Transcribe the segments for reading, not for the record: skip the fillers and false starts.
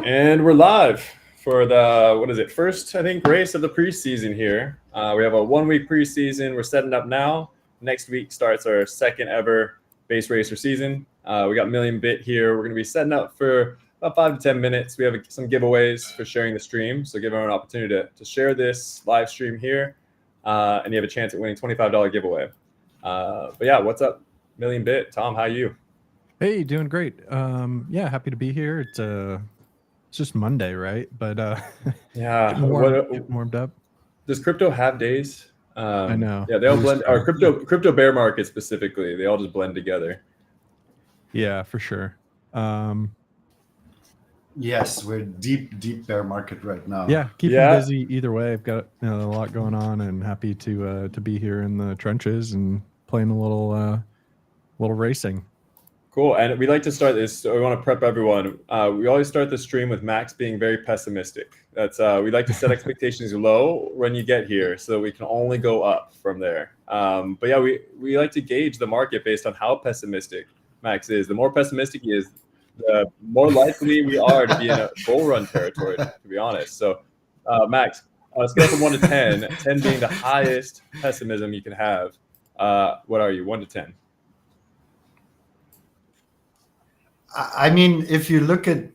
And we're live for the, what is it, first, I think, race of the preseason here. We have a 1 week preseason. We're setting up now. Next week starts our second ever base racer season. We got Million Bit here. We're going to be setting up for about 5 to 10 minutes. We have some giveaways for sharing the stream. So give everyone an opportunity to share this live stream here. And you have a chance at winning $25 giveaway. But yeah, what's up, Million Bit? Tom, how are you? Hey, doing great. Yeah, happy to be here. It's just Monday, right? But Yeah. getting warmed up. Does crypto have days? I know. Yeah, they all blend. Our crypto bear market specifically, they all just blend together. Yeah, for sure. Yes, we're deep bear market right now. Yeah, keeping busy either way. I've got a lot going on, and happy to be here in the trenches and playing a little racing. Cool. And we like to start this. So we want to prep everyone. We always start the stream with Max being very pessimistic. That's we like to set expectations low when you get here, so we can only go up from there. But yeah, we like to gauge the market based on how pessimistic Max is. The more pessimistic he is, the more likely we are to be in a bull run territory, to be honest. So, Max, on a scale from 1 to 10, 10 being the highest pessimism you can have, what are you, 1 to 10? I mean, if you look at,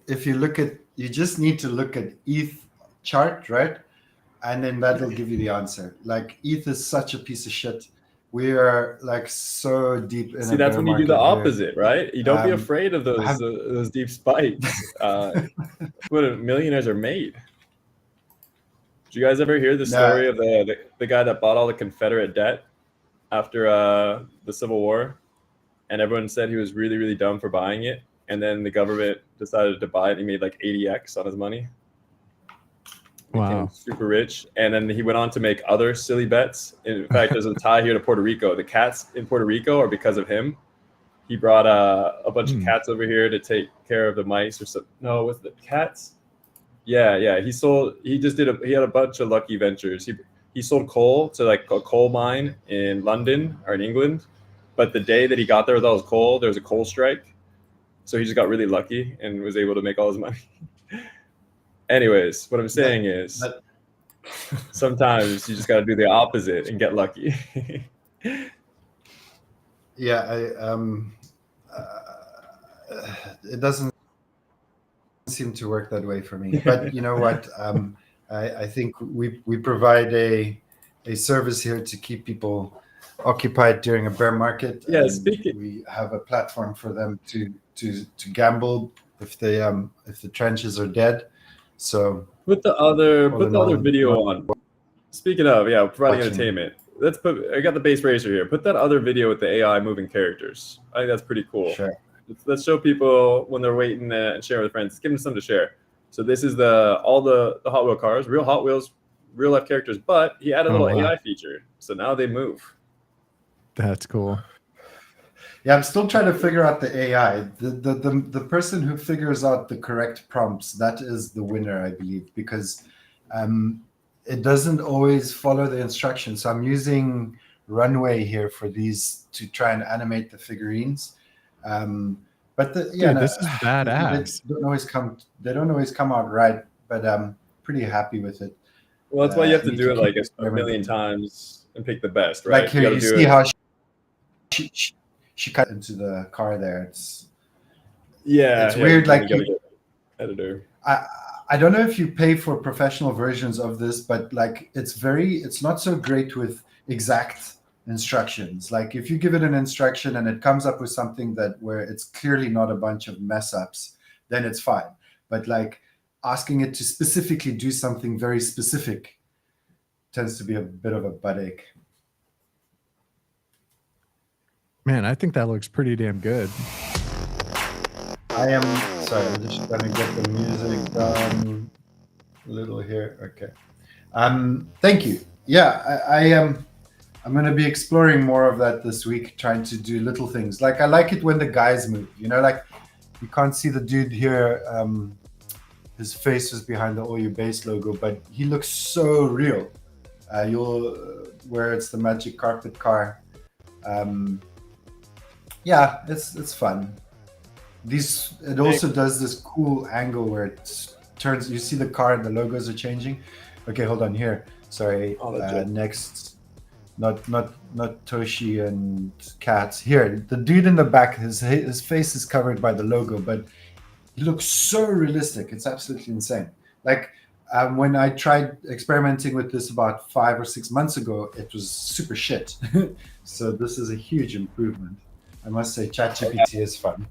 you just need to look at ETH chart, right? And then that'll give you the answer. Like, ETH is such a piece of shit. We are like so deep in. See, that's when you do the opposite, right? You don't be afraid of those deep spikes. What millionaires are made. Did you guys ever hear the story of the guy that bought all the Confederate debt after the Civil War, and everyone said he was really, really dumb for buying it, and then the government decided to buy it. And he made like 80x on his money. Became super rich, and then he went on to make other silly bets. In fact, there's a tie here to Puerto Rico. The cats in Puerto Rico are because of him. He brought a bunch of cats over here to take care of the mice or something. No, was the cats? Yeah. He had a bunch of lucky ventures. He sold coal to like a coal mine in London or in England, but the day that he got there with all his coal, there was a coal strike. So he just got really lucky and was able to make all his money. Anyways, what I'm saying is sometimes you just got to do the opposite and get lucky. Yeah, it doesn't seem to work that way for me. But you know what? I think we provide a service here to keep people occupied during a bear market. Yeah, we have a platform for them to gamble if the trenches are dead. So put the other video on. Speaking of, providing entertainment. I got the base racer here. Put that other video with the AI moving characters. I think that's pretty cool. Sure. Let's show people when they're waiting and share with friends. Give them something to share. So this is all the Hot Wheel cars, real Hot Wheels, real life characters, but he added a little AI feature. So now they move. That's cool. Yeah, I'm still trying to figure out the AI. The person who figures out the correct prompts, that is the winner, I believe, because it doesn't always follow the instructions. So I'm using Runway here for these to try and animate the figurines. But this is badass. They don't always come out right, but I'm pretty happy with it. Well, that's why you have to do it like a million times and pick the best, right? Like here, you see how she cut into the car there. It's weird. Like editor. I don't know if you pay for professional versions of this, but like it's not so great with exact instructions. Like if you give it an instruction and it comes up with something where it's clearly not a bunch of mess ups, then it's fine. But like asking it to specifically do something very specific tends to be a bit of a butt ache. Man, I think that looks pretty damn good. I'm just trying to get the music done a little here. Okay. Thank you. Yeah, I am. I'm going to be exploring more of that this week, trying to do little things. Like I like it when the guys move, like you can't see the dude here. His face is behind the All You Base logo, but he looks so real. Where it's the magic carpet car. Yeah, it's fun. It also does this cool angle where it turns. You see the car and the logos are changing. Okay, hold on here. Sorry. Next, not Toshi and Cats. Here, the dude in the back. His face is covered by the logo, but he looks so realistic. It's absolutely insane. Like when I tried experimenting with this about 5 or 6 months ago, it was super shit. So this is a huge improvement. I must say, ChatGPT is fun.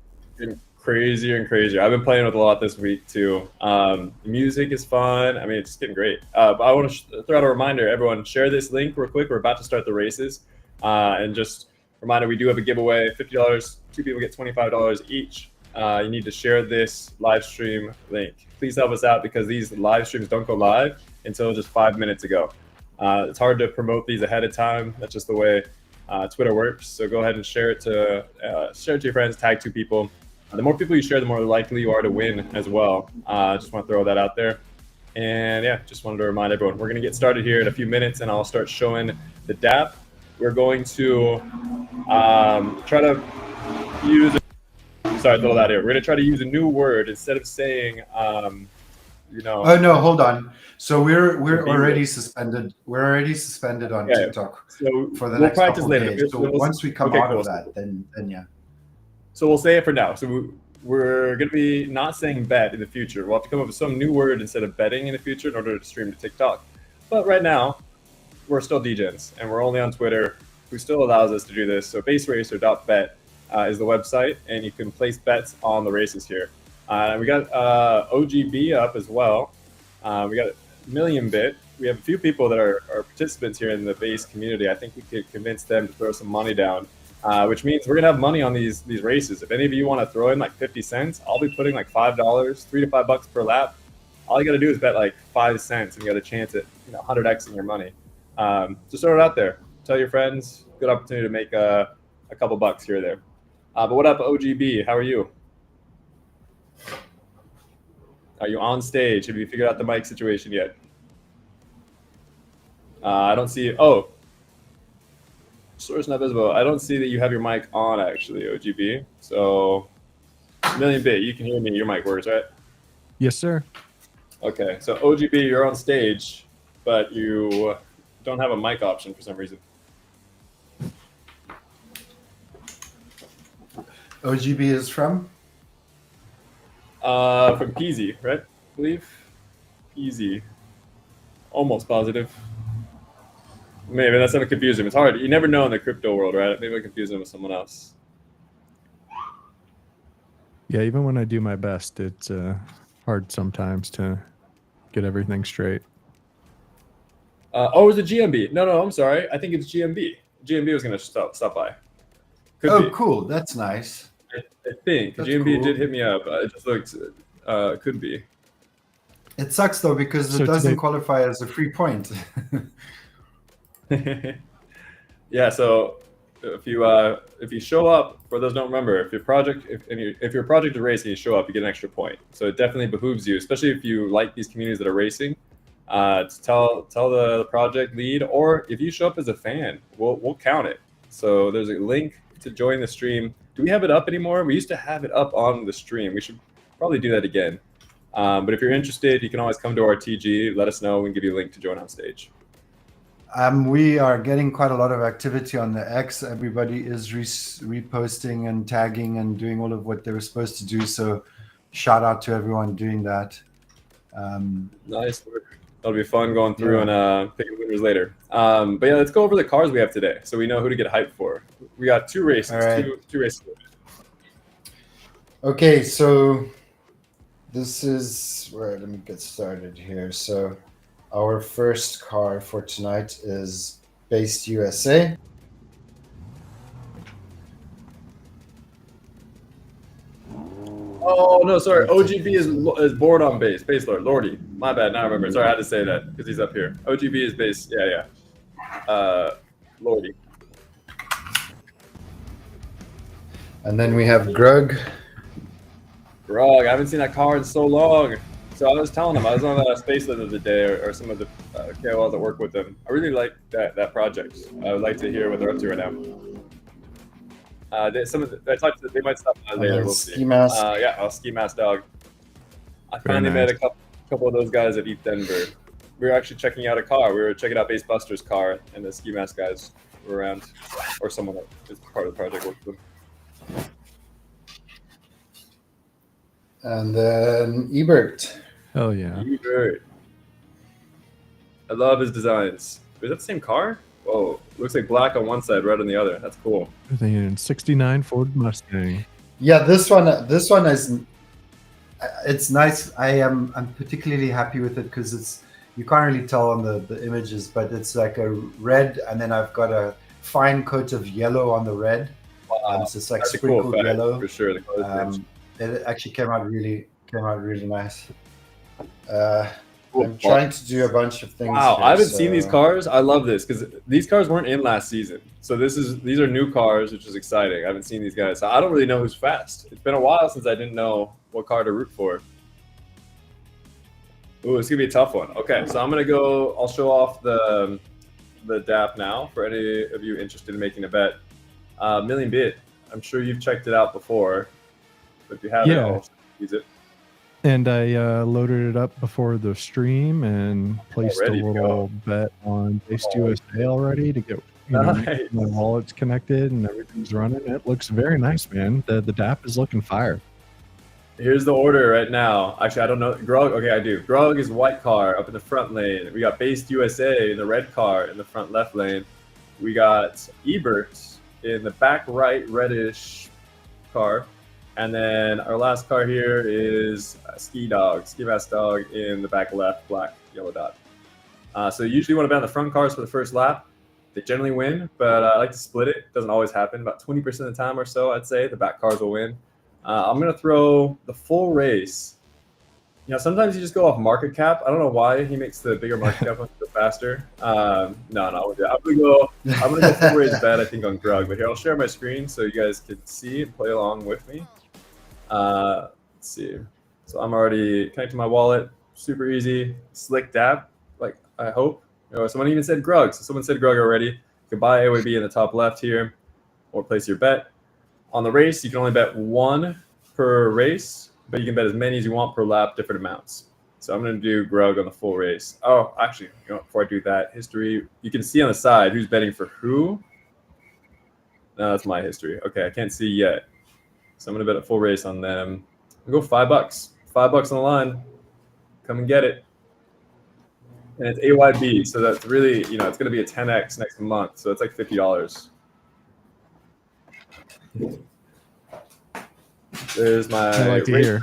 Crazier and crazier. I've been playing with a lot this week too. The music is fun. I mean, it's getting great. But I want to throw out a reminder, everyone, share this link real quick. We're about to start the races. And just reminder, we do have a giveaway, $50. 2 people get $25 each. You need to share this live stream link. Please help us out because these live streams don't go live until just 5 minutes ago. It's hard to promote these ahead of time. That's just the way Twitter works. So go ahead and share it to your friends, tag 2 people. The more people you share, the more likely you are to win as well. Just want to throw that out there. And yeah, just wanted to remind everyone, we're going to get started here in a few minutes and I'll start showing the DAP. We're going to try to use, throw that here. We're going to try to use a new word instead of saying, Oh no, hold on. So we're already suspended. We're already suspended on TikTok for the next couple of days. So once we come out of that, then yeah. So we'll say it for now. So we're going to be not saying bet in the future. We'll have to come up with some new word instead of betting in the future in order to stream to TikTok. But right now, we're still DJs, and we're only on Twitter, who still allows us to do this. So baseracer.bet is the website, and you can place bets on the races here. We got OGB up as well. We got Million Bit. We have a few people that are participants here in the base community. I think we could convince them to throw some money down. Which means we're gonna have money on these races. If any of you want to throw in like 50 cents, I'll be putting like $5, $3 to $5 per lap. All you got to do is bet like 5 cents, and you got a chance at 100x in your money. Just throw it out there. Tell your friends. Good opportunity to make a couple bucks here or there. But what up, OGB? How are you? Are you on stage? Have you figured out the mic situation yet? I don't see. Oh. Source not visible. I don't see that you have your mic on, actually, OGB. So, Million Bit, you can hear me. Your mic works, right? Yes, sir. Okay. So, OGB, you're on stage, but you don't have a mic option for some reason. OGB is from? From Peasy, right? I believe. Peasy. Almost positive. Maybe that's going to confuse him. It's hard. You never know in the crypto world, right? Maybe I confuse him with someone else. Yeah, even when I do my best, it's hard sometimes to get everything straight. Is it GMB? No, I'm sorry. I think it's GMB. GMB was going to stop by. Could be. Cool. That's nice. I think. That's GMB cool. Did hit me up. It just looked, could be. It sucks, though, because it doesn't qualify as a free point. Yeah, so if you show up, for those who don't remember, if your project is racing, you show up, you get an extra point. So it definitely behooves you, especially if you like these communities that are racing, to tell the project lead, or if you show up as a fan, we'll count it. So there's a link to join the stream. Do we have it up anymore? We used to have it up on the stream. We should probably do that again. But if you're interested, you can always come to our TG, let us know, we can give you a link to join on stage. We are getting quite a lot of activity on the X. Everybody is reposting and tagging and doing all of what they were supposed to do. So shout out to everyone doing that. Nice work. That'll be fun going through and picking winners later. But yeah, let's go over the cars we have today so we know who to get hyped for. We got 2 races. Right. Two races. Okay, so this is where, let me get started here. So our first car for tonight is Based USA. Oh, no, sorry. OGB is board on base. Base Lord. Lordy. My bad. Now I remember. Sorry, I had to say that because he's up here. OGB is base. Yeah. Lordy. And then we have Grug. Grug. I haven't seen that car in so long. So I was telling him, I was on a space the other day, or some of the KOLs that work with them. I really like that project. I would like to hear what they're up to right now. They might stop by later. We'll see. Ski mask. Yeah, I'll ski mask dog. I Very finally nice. met a couple of those guys at East Denver. We were actually checking out a car. We were checking out Base Buster's car, and the ski mask guys were around, or someone that is part of the project worked with them. And then Ebert. Hell yeah. Ebert. I love his designs. Is that the same car? Whoa, looks like black on one side, red on the other. That's cool. I think in 69 Ford Mustang. Yeah, this one is. It's nice. I'm particularly happy with it because it's, you can't really tell on the images, but it's like a red, and then I've got a fine coat of yellow on the red. Wow. So it's like That's a sprinkled cool effect, yellow. for sure. The color pitch. It actually came out really nice. Cool. I'm trying to do a bunch of things. Wow, here, I haven't seen these cars. I love this because these cars weren't in last season. So these are new cars, which is exciting. I haven't seen these guys. So I don't really know who's fast. It's been a while since I didn't know what car to root for. Ooh, it's gonna be a tough one. Okay, so I'm gonna go. I'll show off the DAP now for any of you interested in making a bet. Million Bit. I'm sure you've checked it out before, but if you haven't, Yeah. I'll use it. And I loaded it up before the stream and placed ready a to little bet on Based USA already to get Nice. my wallet's connected and everything's running. It looks very nice, man. The DAP is looking fire. Here's the order right now. Actually, I don't know. Grug, okay, I do. Grug is white car up in the front lane. We got Based USA in the red car in the front left lane. We got Ebert in the back right reddish car. And then our last car here is Ski Mask Dog in the back left, black, yellow dot. So you usually want to bet on the front cars for the first lap. They generally win, but I like to split it. It doesn't always happen. About 20% of the time or so, I'd say, the back cars will win. I'm going to throw the full race. You know, sometimes you just go off market cap. I don't know why he makes the bigger market cap go faster. No, I'm going to go full race bet, I think, on Grug. But here, I'll share my screen so you guys can see and play along with me. Let's see. So I'm already connected to my wallet. Super easy. Slick dap, like I hope. Oh, someone even said Grug. So someone said Grug already. You can buy AOB in the top left here or place your bet. On the race, you can only bet one per race, but you can bet as many as you want per lap, different amounts. So I'm going to do Grug on the full race. Oh, actually, you know, before I do that, history, you can see on the side who's betting for who. No, that's my history. Okay, I can't see yet. So I'm going to bet a full race on them. I'll go $5. $5 on the line. Come and get it. And it's AYB, so that's really, you know, it's going to be a 10x next month. So it's like $50. There's my I like to race. hear.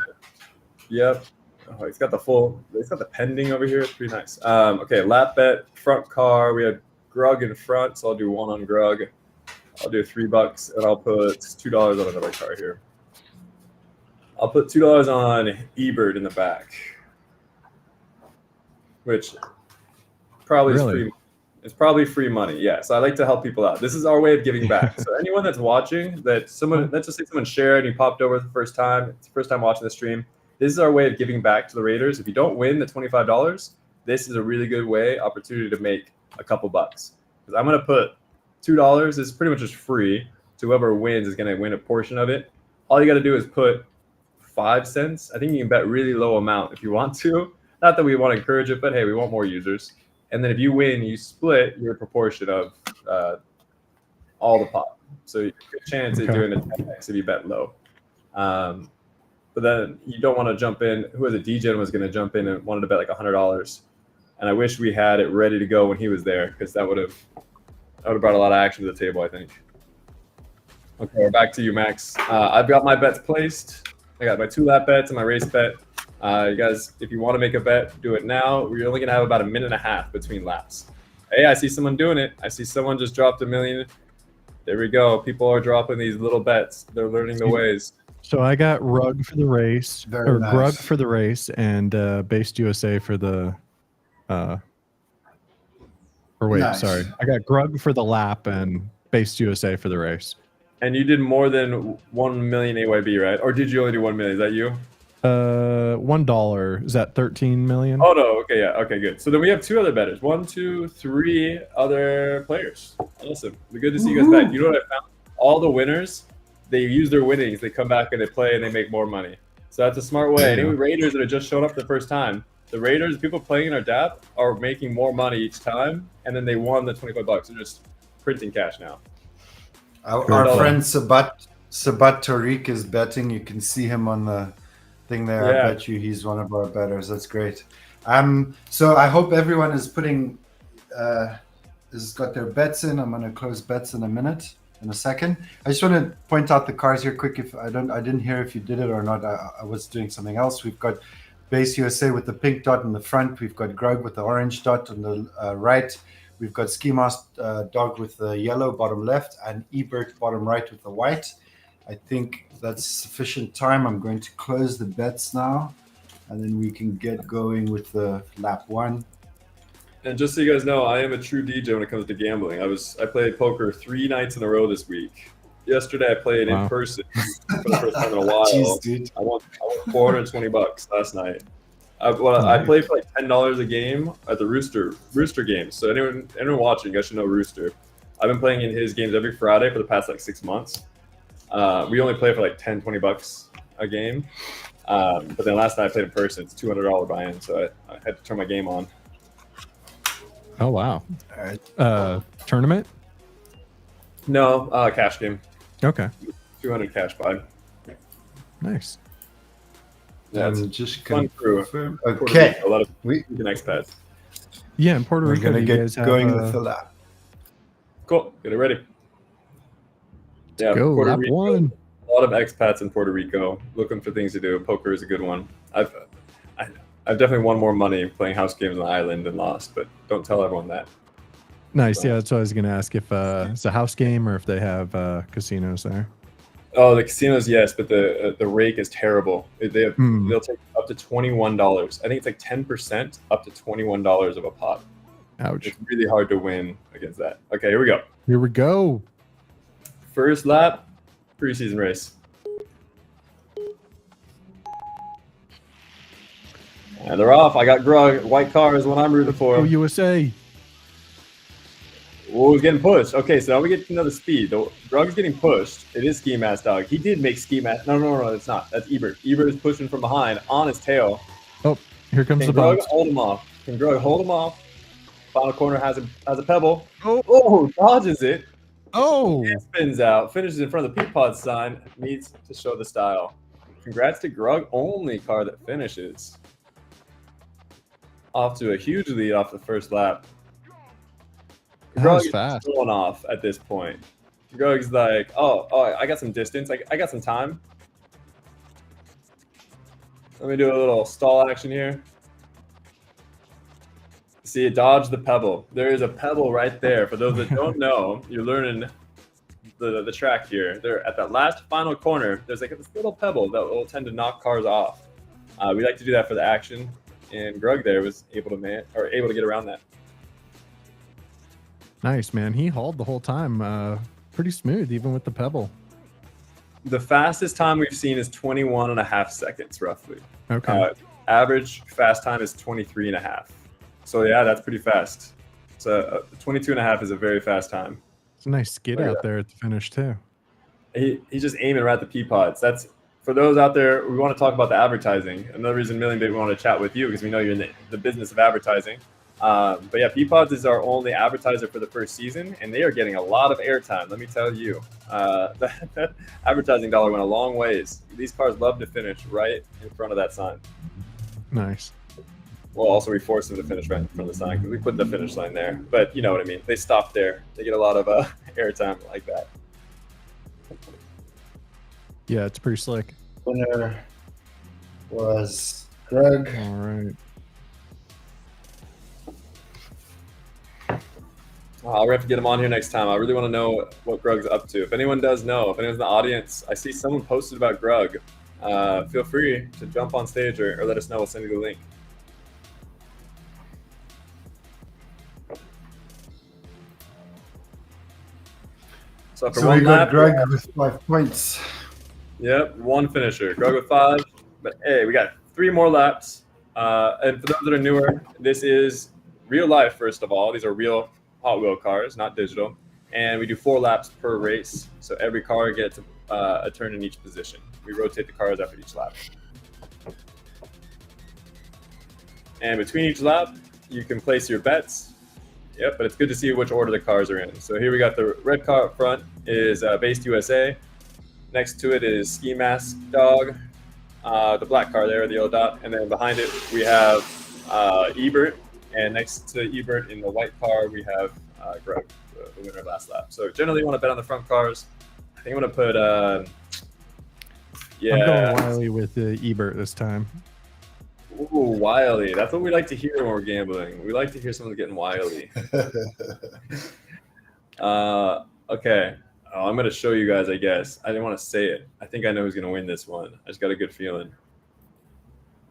Yep. Oh, it's got the pending over here. It's pretty nice. Okay, lap bet, front car. We had Grug in front, so I'll do one on Grug. I'll do $3, and I'll put $2 on another car here. I'll put $2 on Ebert in the back, which probably is free. It's probably free money. Yeah. So I like to help people out. This is our way of giving back. So anyone that's watching, let's just say someone shared and you popped over the first time. It's the first time watching the stream. This is our way of giving back to the Raiders. If you don't win the $25, this is a really good opportunity to make a couple bucks. Because I'm going to put $2 is pretty much just free. So whoever wins is going to win a portion of it. All you got to do is put 5 cents. I think you can bet really low amount if you want to. Not that we want to encourage it, but hey, we want more users. And then if you win, you split your proportion of all the pot. So you have a good chance at doing a 10x if you bet low. But then you don't want to jump in. Who was a DGen was going to jump in and wanted to bet like $100. And I wish we had it ready to go when he was there, because that would have brought a lot of action to the table, I think. Okay, we're back to you, Max. I've got my bets placed. I got my 2 lap bets and my race bet. You guys, if you want to make a bet, do it now. We're only going to have about a minute and a half between laps. Hey, I see someone doing it. I see someone just dropped $1 million. There we go. People are dropping these little bets. They're learning the ways. So I got Rug for the race, Very nice. Grug for the race, and Based USA for the. Sorry. I got Grug for the lap and Based USA for the race. And you did more than 1 million AYB, right? Or did you only do 1 million? Is that you? $1. Is that 13 million? Oh no. Okay, yeah. Okay, good. So then we have 2 other bettors. 1, 2, 3 other players. Awesome. It's good to see you guys back. You know what I found? All the winners they use their winnings, they come back and they play and they make more money. So that's a smart way. Any raiders that are just showing up the first time, the raiders, people playing in our DApp are making more money each time, and then they won the $25. They're just printing cash now. Our friend Sabat Tariq is betting. You can see him on the thing there. Yeah. I bet you he's one of our bettors. That's great. So I hope everyone is putting has got their bets in. I'm going to close bets in a second. I just want to point out the cars here quick. If I didn't hear if you did it or not. I was doing something else. We've got Base USA with the pink dot in the front. We've got Grug with the orange dot on the right. We've got Ski Mask Dog with the yellow bottom left and Ebert bottom right with the white. I think that's sufficient time. I'm going to close the bets now, and then we can get going with the lap one. And just so you guys know, I am a true DJ when it comes to gambling. I played poker 3 nights in a row this week. Yesterday I played in person for the first time in a while. Jeez, dude. I won $420 last night. I played for like $10 a game at the Rooster games. So anyone watching, you guys should know Rooster. I've been playing in his games every Friday for the past like 6 months. We only play for like $10-20 a game. But then last night I played in person. It's $200 buy-in, so I had to turn my game on. Oh wow! All right. Tournament? No, cash game. Okay. 200 cash buy. Nice. Yeah, it's just fun crew. Okay. A lot of expats. Yeah, in Puerto Rico, We're gonna you guys get going have, with the lap. Cool. Get it ready. Yeah, go Puerto lap Rico, one. A lot of expats in Puerto Rico looking for things to do. Poker is a good one. I've definitely won more money playing house games on the island and lost, but don't tell everyone that. Nice. Yeah, that's what I was gonna ask, if it's a house game or if they have casinos there. Oh, the casinos, yes, but the rake is terrible. They'll take up to $21. I think it's like 10% up to $21 of a pot. Ouch. It's really hard to win against that. Okay, here we go. Here we go. First lap, preseason race. And they're off. I got Grug. White car is what I'm rooting for. Oh, USA. Oh, he's getting pushed. Okay, so now we get to know the speed. Grug's getting pushed. It is Ski Mask Dog. He did make Ski Mask. No, it's not. That's Ebert. Ebert is pushing from behind on his tail. Oh, here comes Can the Grug box. hold him off? Can Grug hold him off? Final corner has a pebble. Oh, Dodges it. oh. And spins out. Finishes in front of the Peapod sign. Needs to show the style. Congrats to Grug. Only car that finishes. Off to a huge lead off the first lap. That Grug was is fast. going off at this point. Grug's like, oh, I got some distance. I got some time. Let me do a little stall action here. See, dodge the pebble. There is a pebble right there. For those that don't know, you're learning the track here. There at that last final corner, there's like this little pebble that will tend to knock cars off. We like to do that for the action, and Grug there was able to get around that. Nice, man. He hauled the whole time. Pretty smooth, even with the pebble. The fastest time we've seen is 21.5 seconds, roughly. Okay. Average fast time is 23.5. So yeah, that's pretty fast. So 22.5 is a very fast time. It's a nice skid out there at the finish too. He's just aiming right at the Peapods. That's for those out there. We want to talk about the advertising. Another reason Million Bit we want to chat with you because we know you're in the business of advertising. But yeah, Peapods is our only advertiser for the first season, and they are getting a lot of airtime. Let me tell you, that advertising dollar went a long ways. These cars love to finish right in front of that sign. Nice. Well, also we forced them to finish right in front of the sign because we put the finish line there. But you know what I mean. They stop there. They get a lot of airtime like that. Yeah, it's pretty slick. Winner was Greg. All right. I'll have to get him on here next time. I really want to know what Grug's up to. If anyone does know, if anyone's in the audience, I see someone posted about Grug. Feel free to jump on stage or let us know. We'll send you the link. So for one we got lap, Greg with 5 points. Yep, one finisher. Grug with 5. But hey, we got 3 more laps. And for those that are newer, this is real life, first of all. These are real Hot Wheel cars, not digital. And we do 4 laps per race. So every car gets a turn in each position. We rotate the cars after each lap. And between each lap, you can place your bets. Yep, but it's good to see which order the cars are in. So here we got the red car up front is Based USA. Next to it is Ski Mask Dog. The black car there, the yellow dot. And then behind it, we have Ebert. And next to Ebert in the white car, we have Greg, the winner of last lap. So generally you want to bet on the front cars. I think I'm going to put, I'm going Wiley with Ebert this time. Ooh, wily. That's what we like to hear when we're gambling. We like to hear someone's getting wily. Okay. Oh, I'm going to show you guys, I guess. I didn't want to say it. I think I know who's going to win this one. I just got a good feeling.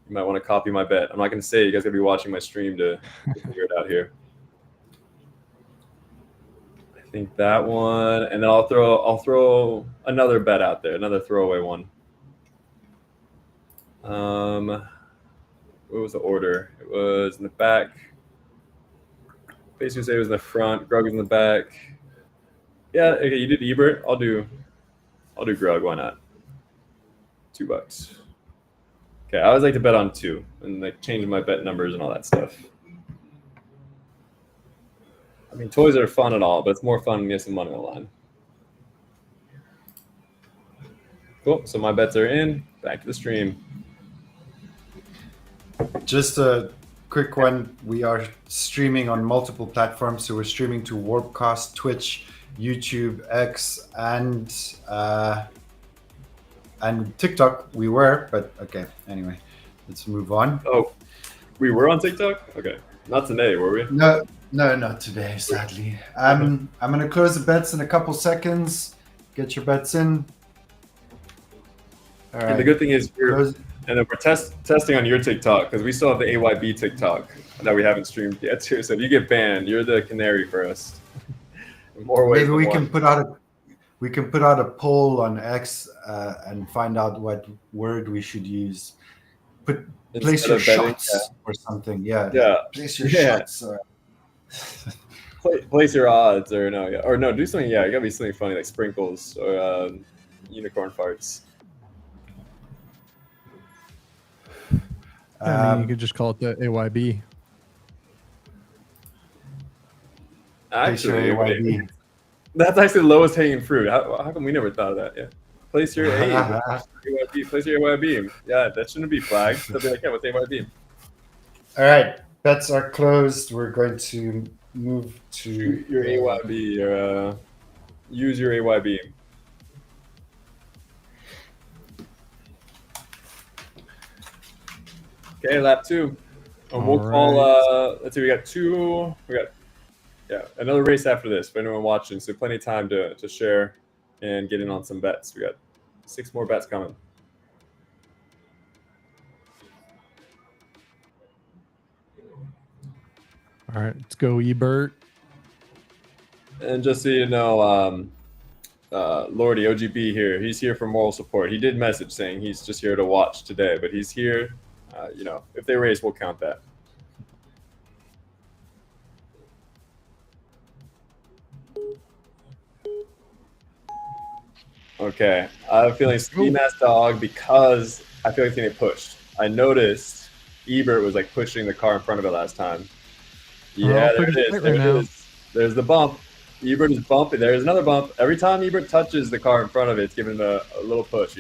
You might want to copy my bet. I'm not going to say it. You guys got to be watching my stream to figure it out here. I think that one. And then I'll throw another bet out there, another throwaway one. What was the order? It was in the back. Basically, say it was in the front. Grug was in the back. Yeah, okay. You did Ebert. I'll do Grug. Why not? $2. Okay, I always like to bet on 2 and like changing my bet numbers and all that stuff. I mean, toys are fun and all, but it's more fun when you get some money on the line. Cool. So my bets are in. Back to the stream. Just a quick one. We are streaming on multiple platforms. So we're streaming to Warpcast, Twitch, YouTube, X, and TikTok. We were, but okay. Anyway, let's move on. Oh, we were on TikTok? Okay. Not today, were we? No, not today, sadly. I'm going to close the bets in a couple seconds. Get your bets in. All right. And the good thing is we're testing on your TikTok because we still have the AYB TikTok that we haven't streamed yet too. So if you get banned, you're the canary for us. More ways. Maybe we can put out a poll on X and find out what word we should use. Place your shots or something. Yeah. Place your shots. Place your odds or no, do something. Yeah, it gotta be something funny like sprinkles or unicorn farts. I mean, you could just call it the AYB. Actually, AYB. That's actually the lowest hanging fruit. How come we never thought of that? Yeah. Place your AYB. Place your AYB. Yeah, that shouldn't be flagged. They'll be like, yeah, what's AYB? All right. Bets are closed. We're going to move to your AYB or use your AYB. Okay, lap 2. And we'll call, let's see, we got another race after this for anyone watching. So plenty of time to share and get in on some bets. We got 6 more bets coming. All right, let's go Ebert. And just so you know, Lordy OGB here, he's here for moral support. He did message saying he's just here to watch today, but he's here. If they race, we'll count that. Okay, I have a feeling Ski Mask Dog because I feel like it's going to get pushed. I noticed Ebert was like pushing the car in front of it last time. Yeah, there it is. There it is. There's the bump. Ebert is bumping. There's another bump. Every time Ebert touches the car in front of it, it's giving a little push,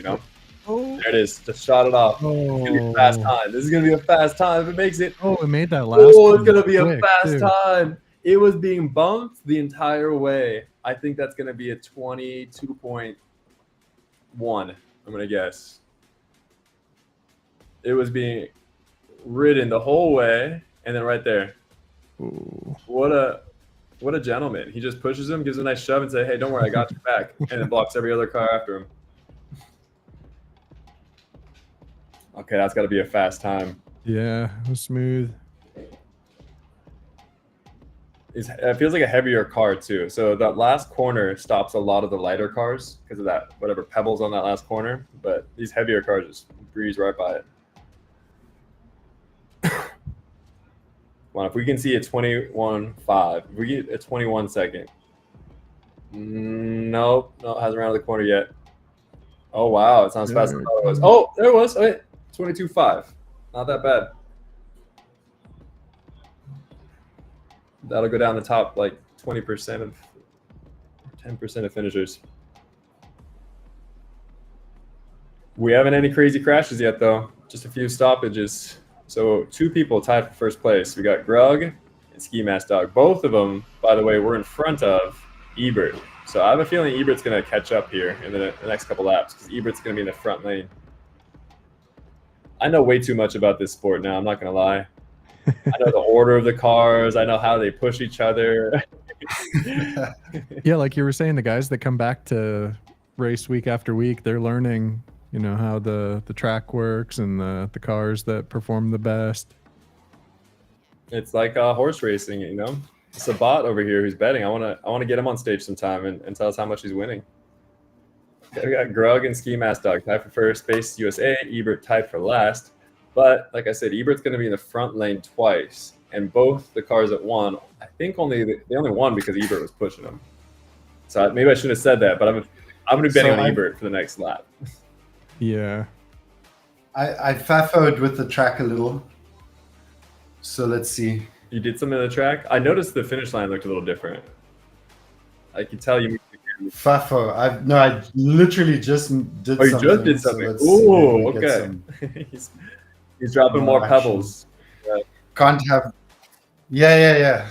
Oh. There it is. Just shot it off. Oh. It's going to be a fast time. This is going to be a fast time if it makes it. Oh, it made that last one. It's going to be a fast time. It was being bumped the entire way. I think that's going to be a 22.1, I'm going to guess. It was being ridden the whole way, and then right there. Ooh. What a gentleman. He just pushes him, gives him a nice shove, and says, hey, don't worry, I got your back, and then blocks every other car after him. Okay, that's got to be a fast time. Yeah, it was smooth. It feels like a heavier car, too. So that last corner stops a lot of the lighter cars because of that, whatever pebbles on that last corner. But these heavier cars just breeze right by it. Well, if we can see a 21.5, if we get a 21 second. Nope, hasn't rounded the corner yet. Oh wow, it sounds fast as I thought it was. Oh, there it was. Okay, 22.5. Not that bad. That'll go down the top like 20% of 10% of finishers. We haven't any crazy crashes yet though. Just a few stoppages. So 2 people tied for first place. We got Grug and Ski Mask Dog. Both of them, by the way, were in front of Ebert. So I have a feeling Ebert's going to catch up here in the next couple laps because Ebert's going to be in the front lane. I know way too much about this sport now. I'm not going to lie. I know the order of the cars. I know how they push each other. Yeah, like you were saying, the guys that come back to race week after week, they're learning, you know, how the track works and the cars that perform the best. It's like horse racing, you know. It's a bot over here who's betting. I want to get him on stage sometime and tell us how much he's winning. Okay, we got Grug and Ski Mask Dog tied for first, Space USA. Ebert tied for last. But like I said, Ebert's going to be in the front lane twice, and both the cars that won, I think they only won because Ebert was pushing them. So maybe I shouldn't have said that, but I'm going to be betting on Ebert for the next lap. Yeah. I fafoed with the track a little. So let's see. You did something in the track? I noticed the finish line looked a little different. I can tell you. Fafo. I literally just did something. Oh, you just did something. So ooh, okay. he's dropping more pebbles. Can't have. Yeah.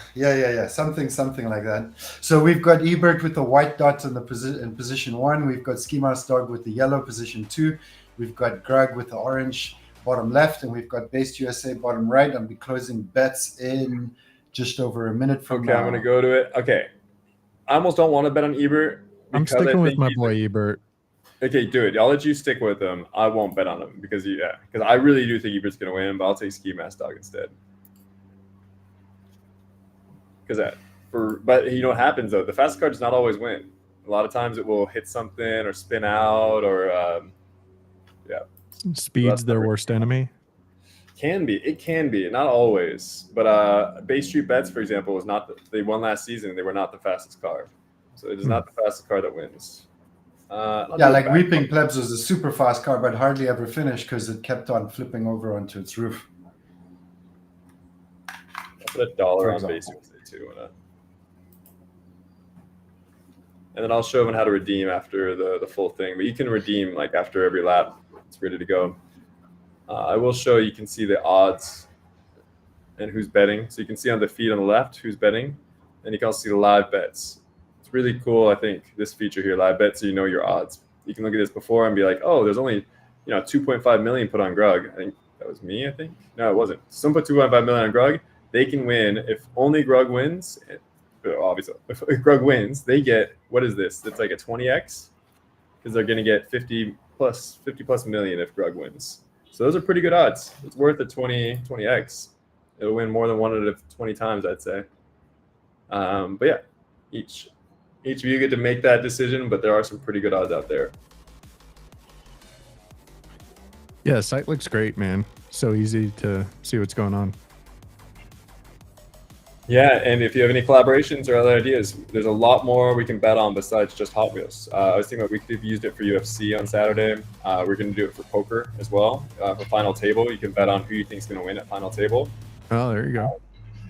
Something like that. So we've got Ebert with the white dot in position 1. We've got Ski Mask Dog with the yellow position 2. We've got Greg with the orange bottom left, and we've got Based USA bottom right. I'll be closing bets in just over a minute from now. I'm going to go to it. Okay. I almost don't want to bet on Ebert. I'm sticking with my boy Ebert. Okay, do it. I'll let you stick with him. I won't bet on him because I really do think Ebert's going to win, but I'll take Ski Mask Dog instead. But you know what happens though? The fastest car does not always win. A lot of times it will hit something or spin out or Speed's their worst enemy. It can be, not always. But Bay Street Bets, for example, was not. They won last season. They were not the fastest car, so it is not the fastest car that wins. Like Weeping Plebs was a super fast car, but hardly ever finished because it kept on flipping over onto its roof. I'll put $1 on Bay Street too. And then I'll show them how to redeem after the full thing. But you can redeem like after every lap. It's ready to go. I will show you can see the odds and who's betting. So you can see on the feed on the left who's betting, and you can also see the live bets. It's really cool, I think, this feature here, live bets, so you know your odds. You can look at this before and be like, oh, there's only 2.5 million put on Grug. I think that was me, I think. No, it wasn't. Someone put 2.5 million on Grug. They can win if only Grug wins. Obviously, if Grug wins, they get, what is this? It's like a 20x because they're going to get 50 plus million if Grug wins. So those are pretty good odds. It's worth a 20x. It'll win more than 1 out of 20 times, I'd say. But yeah, each of you get to make that decision, but there are some pretty good odds out there. Yeah, the site looks great, man. So easy to see what's going on. Yeah, and if you have any collaborations or other ideas, there's a lot more we can bet on besides just Hot Wheels. I was thinking we could have used it for UFC on Saturday. We're going to do it for poker as well. For Final Table, you can bet on who you think is going to win at Final Table. Oh, there you go.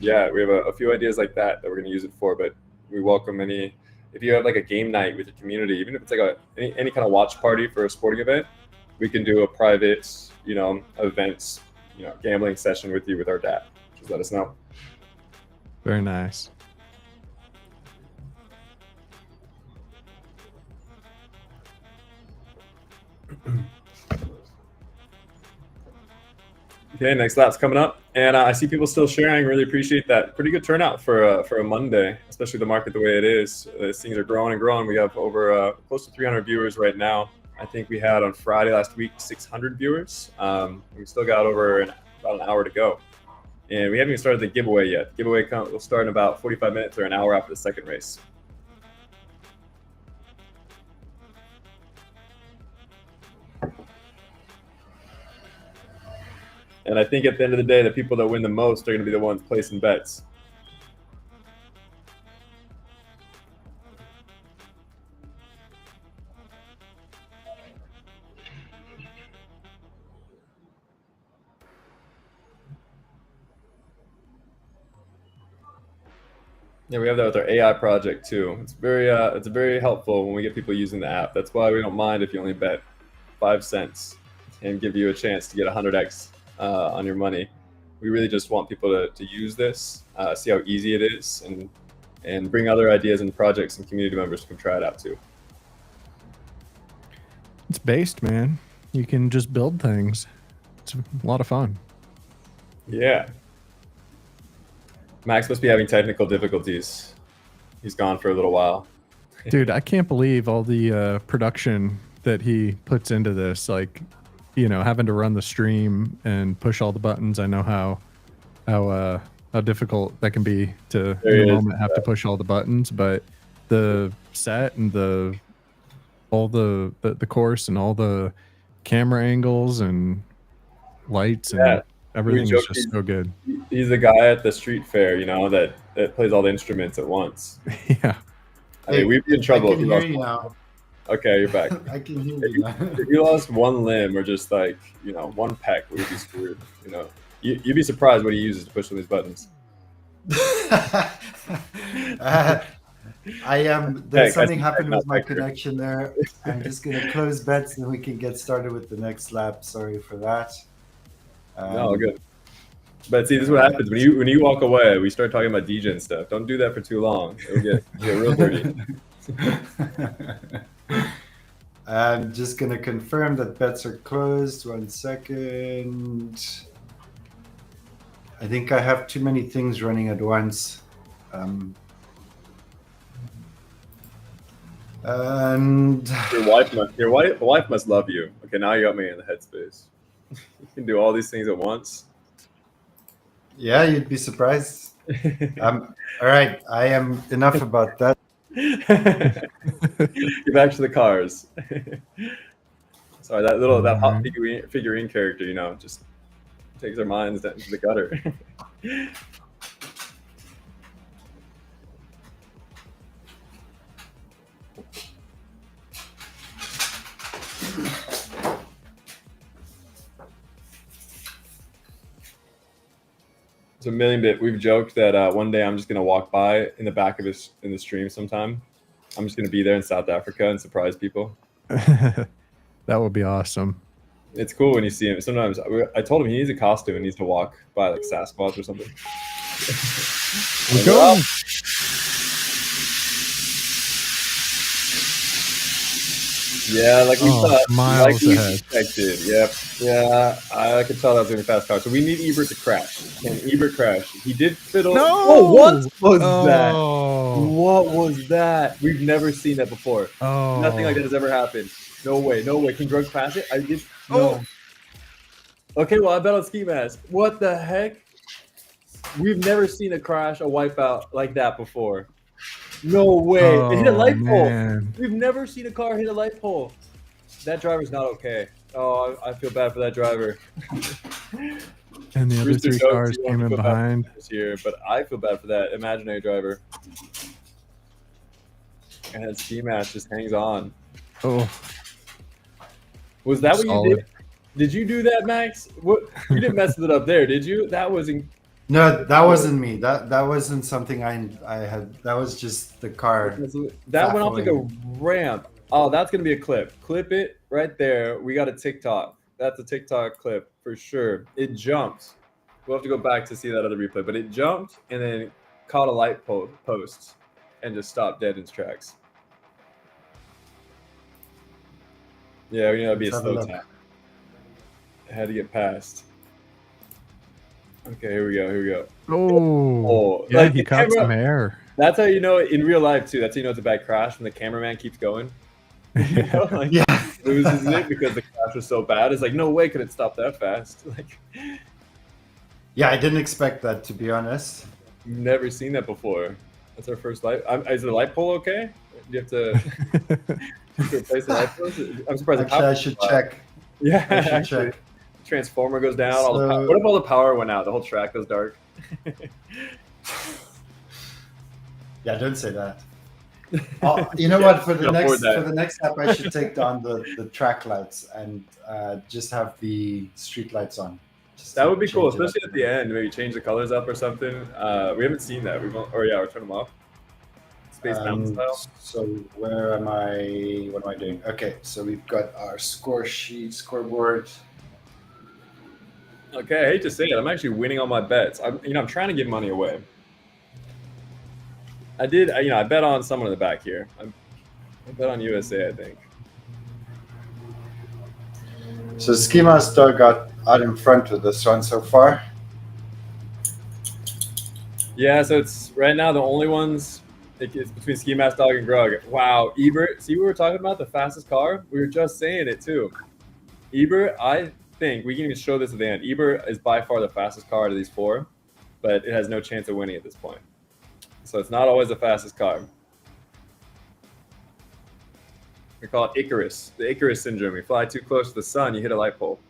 Yeah, we have a few ideas like that we're going to use it for, but we welcome any. If you have like a game night with your community, even if it's like any kind of watch party for a sporting event, we can do a private, events, gambling session with you with our dad. Just let us know. Very nice. Okay, next lap's coming up, and I see people still sharing. Really appreciate that. Pretty good turnout for a Monday, especially the market the way it is. These things are growing and growing. We have over close to 300 viewers right now. I think we had on Friday last week 600 viewers. We still got about an hour to go. And we haven't even started the giveaway yet. Giveaway will start in about 45 minutes or an hour after the second race. And I think at the end of the day, the people that win the most are going to be the ones placing bets. Yeah, we have that with our AI project too. It's very helpful when we get people using the app. That's why we don't mind if you only bet 5 cents and give you a chance to get 100x on your money. We really just want people to use this, see how easy it is, and bring other ideas and projects and community members to come try it out too. It's based, man. You can just build things. It's a lot of fun. Yeah. Max must be having technical difficulties. He's gone for a little while. Dude, I can't believe all the production that he puts into this. Like, you know, having to run the stream and push all the buttons. I know how difficult that can be to in the moment have to push all the buttons, but the set and all the course and all the camera angles and lights and everything is just so good. He's the guy at the street fair, you know, that plays all the instruments at once. Yeah. I mean, we'd be in trouble. I can hear you now. Okay, you're back. I can hear you now. If you lost one limb or just like, you know, one peck, we'd be screwed. You know, you'd be surprised what he uses to push on these buttons. There's something happened with my connection there. I'm just gonna close bets and we can get started with the next lap. Sorry for that. No, good. But see, this is what happens when you walk away. We start talking about DJ and stuff. Don't do that for too long. It'll get real dirty. I'm just gonna confirm that bets are closed. 1 second. I think I have too many things running at once. And your wife must love you. Okay, now you got me in the headspace. You can do all these things at once. Yeah, you'd be surprised. All right, I am enough about that. Get back to the cars. Sorry, that hot figurine character, you know, just takes our minds down to the gutter. So $1,000,000bit, we've joked that one day I'm just gonna walk by in the back of in the stream sometime. I'm just gonna be there in South Africa and surprise people. That would be awesome. It's cool when you see him. Sometimes I told him he needs a costume and needs to walk by like Sasquatch or something. Let's go. Yeah, like we thought. Miles ahead. Expected. Yep. Yeah, I could tell that was gonna be a fast car. So we need Ebert to crash. Can Ebert crash? He did fiddle. No! Oh, what was that? What was that? We've never seen that before. Oh. Nothing like that has ever happened. No way. No way. Can Grug pass it? I did. No. Okay, well, I bet on Ski Mask. What the heck? We've never seen a wipeout like that before. No way. It hit a light pole. We've never seen a car hit a light pole. That driver's not okay. Oh, I feel bad for that driver. And the other 3 cars came in behind. Here, but I feel bad for that imaginary driver. And that Ski Mask just hangs on. Oh. Was that what you did? Did you do that, Max? What? You didn't mess it up there, did you? That was No, that wasn't me. That wasn't something I had. That was just the car. That went off like a ramp. Oh, that's gonna be a clip. Clip it right there. We got a TikTok. That's a TikTok clip for sure. It jumped. We'll have to go back to see that other replay, but it jumped and then caught a light post and just stopped dead in its tracks. Yeah, we knew that'd be a slow tap. It had to get past. Okay, here we go. Oh, yeah, like he caught some air. That's how you know it in real life too. That's how you know it's a bad crash when the cameraman keeps going. You know, like, loses it because the crash was so bad. It's like, no way could it stop that fast. Like, yeah, I didn't expect that, to be honest. Never seen that before. That's our first light. Is the light pole okay? Do you have to replace the light pole? I'm surprised. Actually, I should check. Yeah, I should check. Transformer goes down. What if all the power went out? The whole track goes dark. Yeah, don't say that. You know what? For the next step, I should take down the track lights and just have the street lights on. That would be cool, especially at the end. Maybe change the colors up or something. We haven't seen that. Or turn them off. Space Mountain style. So where am I? What am I doing? Okay, so we've got our scoreboard. Okay, I hate to say it, I'm actually winning on my bets. I'm trying to give money away. I did, I bet on someone in the back here. I bet on USA, I think. So Ski Master got out in front with this one so far. Yeah, so it's right now the only ones. It's between Ski Mask Dog and Grug. Wow, Ebert. See what we were talking about? The fastest car? We were just saying it too. Ebert, I think we can even show this at the end. Ebert is by far the fastest car out of these four, but it has no chance of winning at this point. So it's not always the fastest car. We call it Icarus, the Icarus syndrome. You fly too close to the sun, you hit a light pole.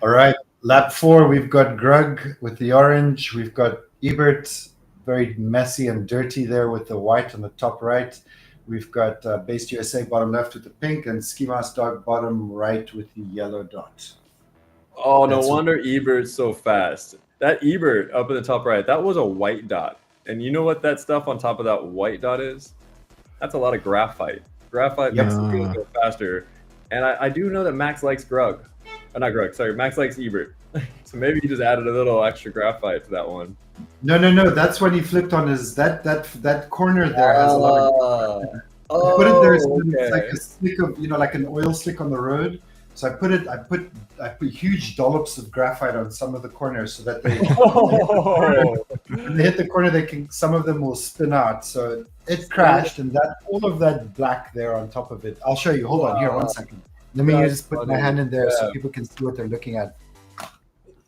All right, lap 4, we've got Grug with the orange. We've got Ebert, very messy and dirty there with the white on the top right. We've got Based USA bottom left with the pink, and Ski Mask Dog bottom right with the yellow dot. Oh, no wonder Ebert's so fast. That Ebert up in the top right, that was a white dot. And you know what that stuff on top of that white dot is? That's a lot of graphite. Graphite makes the wheels go faster. And I do know that Max likes Grug. Not Grug, sorry. Max likes Ebert. So maybe he just added a little extra graphite to that one. No. That's when he flipped on his that corner there has a lot of. I put it there so it's like a slick of like an oil slick on the road. So I put huge dollops of graphite on some of the corners so that when they hit the corner, some of them will spin out. So it crashed, and all of that black there on top of it. I'll show you. Hold on here, 1 second. Let me just put my hand in there so people can see what they're looking at.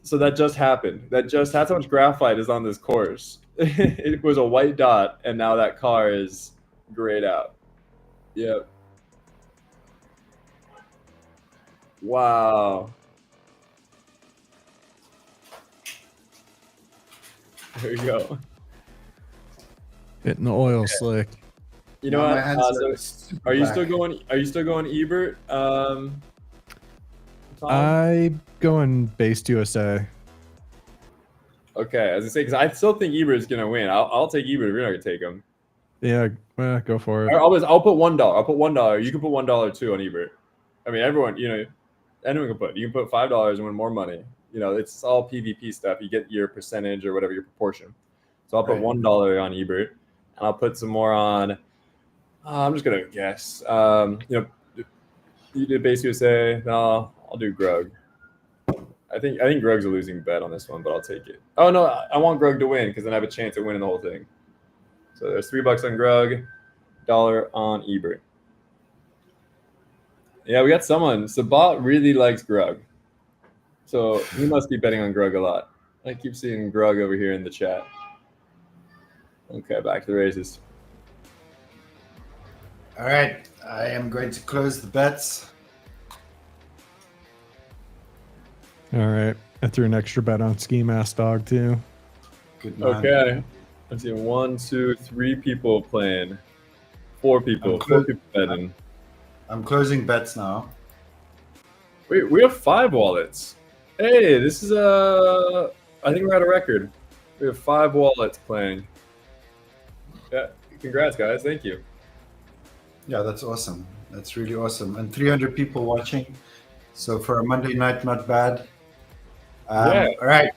So that just happened. That's how much graphite is on this course. It was a white dot, and now that car is grayed out. Yep. Wow. There you go. Hitting the oil slick. You know what? So are you still going? Are you still going Ebert? Tom? I going Based USA. Okay, as I say, because I still think Ebert is gonna win. I'll take Ebert if you're not gonna take him. Yeah, well, go for it. I'll put $1. I'll put $1. You can put $1 too on Ebert. I mean, everyone, anyone can put. You can put $5 and win more money. It's all PvP stuff. You get your percentage or whatever your proportion. So I'll put $1 on Ebert, and I'll put some more on. I'm just gonna guess. You did Base USA. No, I'll do Grug. I think Grug's a losing bet on this one, but I'll take it. Oh no, I want Grug to win because then I have a chance at winning the whole thing. So there's $3 on Grug, $1 on Ebert. Yeah, we got someone. Sabat really likes Grug. So he must be betting on Grug a lot. I keep seeing Grug over here in the chat. Okay, back to the races. All right, I am going to close the bets. All right, I threw an extra bet on Ski Mask Dog too. Good man. Okay, let's see. 1, 2, 3 people playing. 4 people. 4 people betting. I'm closing bets now. Wait, we have 5 wallets. Hey, this is I think we're at a record. We have 5 wallets playing. Yeah, congrats, guys. Thank you. Yeah, that's awesome. That's really awesome. And 300 people watching. So for a Monday night, not bad. Yeah. All right.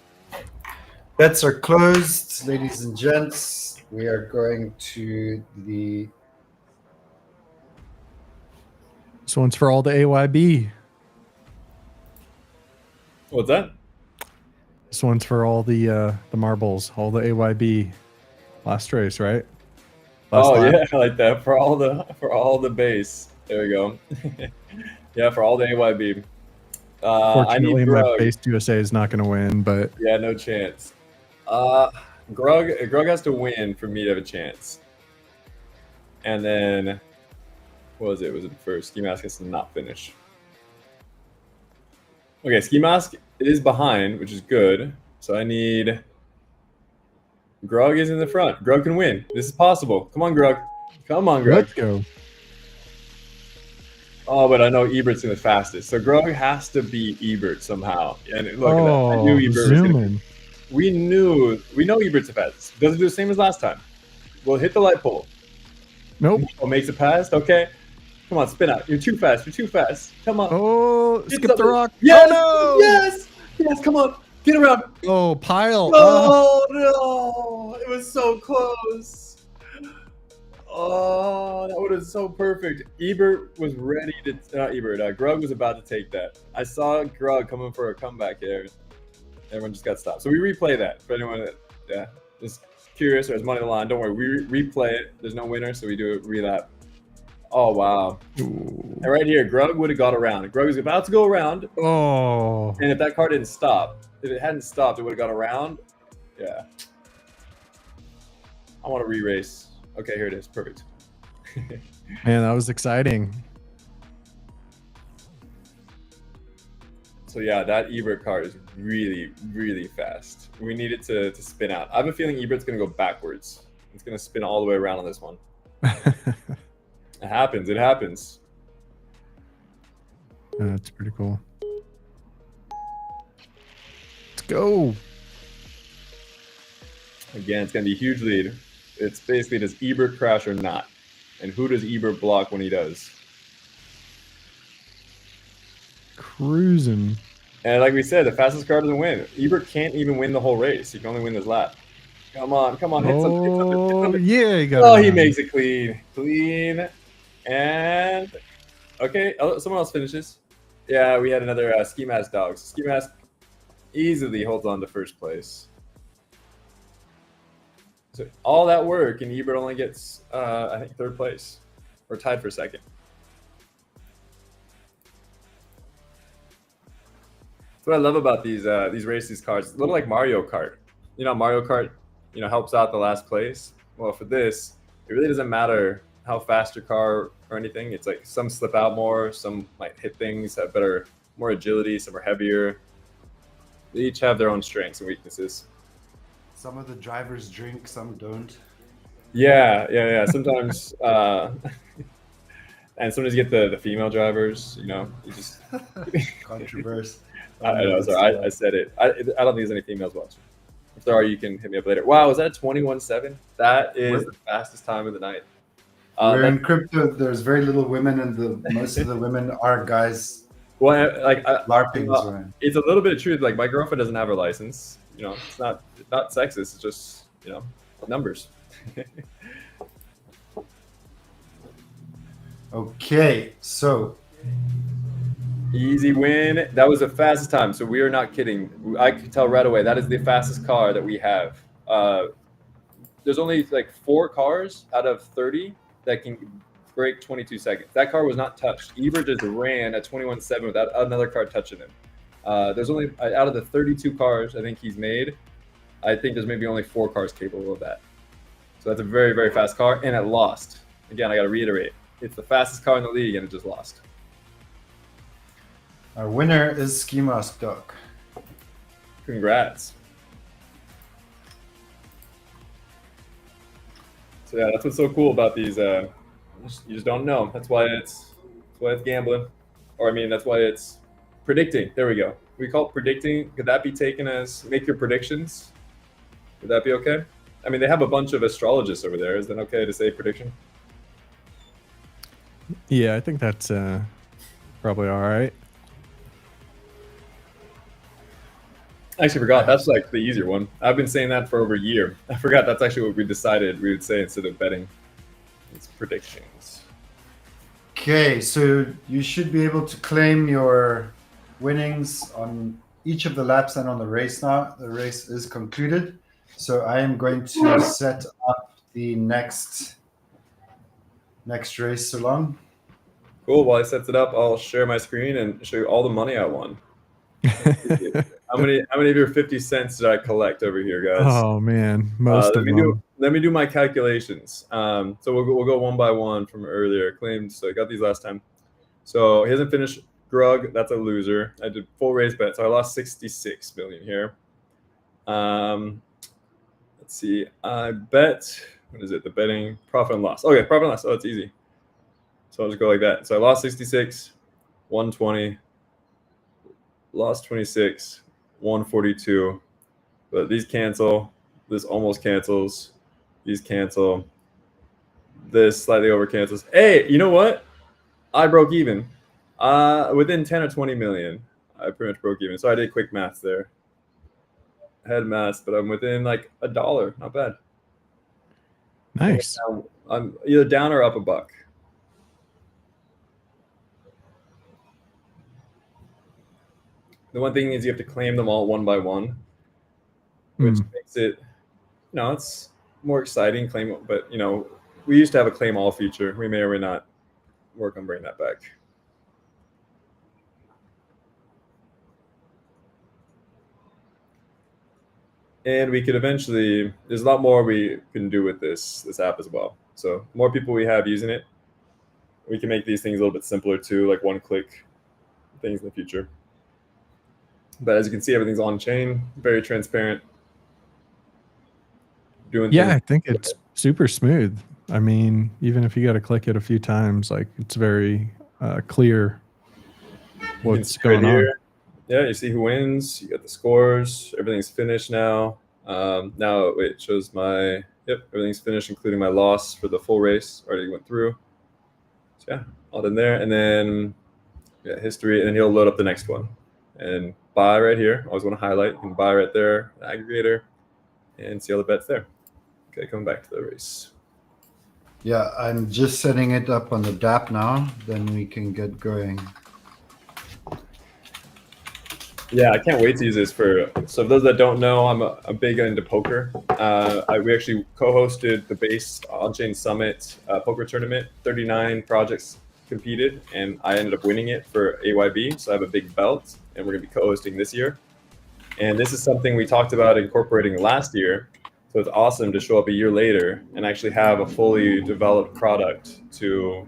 Bets are closed, ladies and gents. We are going to the... This one's for all the AYB. What's that? This one's for all the marbles, all the AYB. Last race, right? Yeah, I like that. For all the base. There we go. Yeah, for all the AYB. Fortunately, my Based USA is not going to win, but yeah, no chance. Grug has to win for me to have a chance. And then, what was it? Was it first? Ski Mask has to not finish. Okay, Ski Mask is behind, which is good. So I need. Grug is in the front. Grug can win. This is possible. Come on, Grug. Come on, Grug. Let's go. Oh, but I know Ebert's in the fastest. So Grug has to beat Ebert somehow. And look at that. I knew Ebert was going to. We know Ebert's a fast. Doesn't do the same as last time. We'll hit the light pole. Nope. Oh, makes it past. Okay. Come on, spin out. You're too fast. You're too fast. Come on. Oh, skip the rock. Yes. Oh, no. Yes. Yes. Come on. Get around. Oh, pile. Oh, no. It was so close. Oh, that would have been so perfect. Ebert was ready to. Not Ebert. Grug was about to take that. I saw Grug coming for a comeback here. Everyone just got stopped. So we replay that. For anyone that is curious or has money on the line, don't worry. We replay it. There's no winner, so we do a relap. Oh, wow. Ooh. And right here, Grug would have got around. Grug was about to go around. Oh. And if that car didn't stop, if it hadn't stopped, it would have got around. Yeah. I want to re-race. Okay, here it is. Perfect. Man, that was exciting. So yeah, that Ebert car is really, really fast. We need it to spin out. I have a feeling Ebert's going to go backwards. It's going to spin all the way around on this one. It happens. It happens. That's pretty cool. Let's go. Again, it's going to be a huge lead. It's basically, does Ebert crash or not? And who does Ebert block when he does? Cruising. And like we said, the fastest car doesn't win. Ebert can't even win the whole race. He can only win this lap. Come on, come on, hit something, hit something, hit something. Yeah, he got Oh, it. he makes it clean. Clean. And okay, someone else finishes. Yeah, we had another Ski Mask Dogs. Ski Mask easily holds on to first place. So all that work, and Ebert only gets, I think, third place, or tied for second. That's what I love about these races cars. It's a little like Mario Kart. You know, Mario Kart, helps out the last place. Well, for this, it really doesn't matter how fast your car or anything. It's like some slip out more, some might hit things, have more agility, some are heavier. They each have their own strengths and weaknesses. Some of the drivers drink, some don't. Yeah. Sometimes, and sometimes you get the female drivers. You just Controversy. I know. Sorry, I said it. I don't think there's any females watching. If there are, you can hit me up later. Wow, was that 21.7? That is the fastest time of the night. We're in crypto. There's very little women, and most of the women are guys. Well, LARPing. It's a little bit of truth. Like, my girlfriend doesn't have her license. It's not sexist. It's just numbers. Okay, so easy win. That was the fastest time. So we are not kidding. I could tell right away that is the fastest car that we have. There's only like 4 cars out of 30 that can break 22 seconds. That car was not touched. Ebert just ran at 21.7 without another car touching him. There's only, out of the 32 cars I think he's made, I think there's maybe only 4 cars capable of that. So that's a very, very fast car, and it lost. Again, I got to reiterate, it's the fastest car in the league, and it just lost. Our winner is Ski Mask Dog. Congrats. So yeah, that's what's so cool about these. You just don't know. That's why it's gambling, or I mean, that's why it's predicting. There we go. We call it predicting. Could that be taken as make your predictions? Would that be okay? I mean, they have a bunch of astrologists over there. Is that okay to say prediction? Yeah, I think that's probably all right. I actually forgot. That's like the easier one. I've been saying that for over a year. I forgot that's actually what we decided we would say instead of betting. It's predictions. Okay, so you should be able to claim your winnings on each of the laps and on the race now. The race is concluded. So I am going to set up the next race along. Cool. While I set it up, I'll share my screen and show you all the money I won. How many of your 50 cents did I collect over here, guys? Oh man, most of them. Let me do my calculations. So we'll go one by one from earlier. Claimed, so I got these last time. So he hasn't finished. Grug, that's a loser. I did full race bet, so I lost 66 million here. Let's see. I bet. What is it? The betting profit and loss. Okay, profit and loss. Oh, it's easy. So I'll just go like that. So I lost 66, 120, lost 26, 142, But these cancel. This almost cancels. These cancel. This slightly over cancels. Hey, you know what? I broke even. Within 10 or 20 million. I pretty much broke even. So I did quick maths there. Head maths, but I'm within like $1. Not bad. Nice. I'm either down or up $1. The one thing is you have to claim them all one by one, which makes it, it's more exciting claim. But we used to have a claim all feature. We may or may not work on bringing that back. And we could eventually, there's a lot more we can do with this app as well. So more people we have using it, we can make these things a little bit simpler too, like one-click things in the future. But as you can see, everything's on chain, very transparent. I think it's super smooth. I mean, even if you got to click it a few times, like it's very clear what's going on. Yeah, you see who wins. You got the scores. Everything's finished now. Now it shows everything's finished, including my loss for the full race. Already went through. So yeah, all in there, and then history, and then he'll load up the next one. And buy right here. Always want to highlight. You can buy right there, the aggregator, and see all the bets there. Okay, coming back to the race. Yeah, I'm just setting it up on the DApp now. Then we can get going. Yeah, I can't wait to use this so for those that don't know, I'm a big into poker. We actually co-hosted the Base On-Chain Summit poker tournament. 39 projects competed, and I ended up winning it for AYB. So I have a big belt, and we're going to be co-hosting this year. And this is something we talked about incorporating last year. So it's awesome to show up a year later and actually have a fully developed product to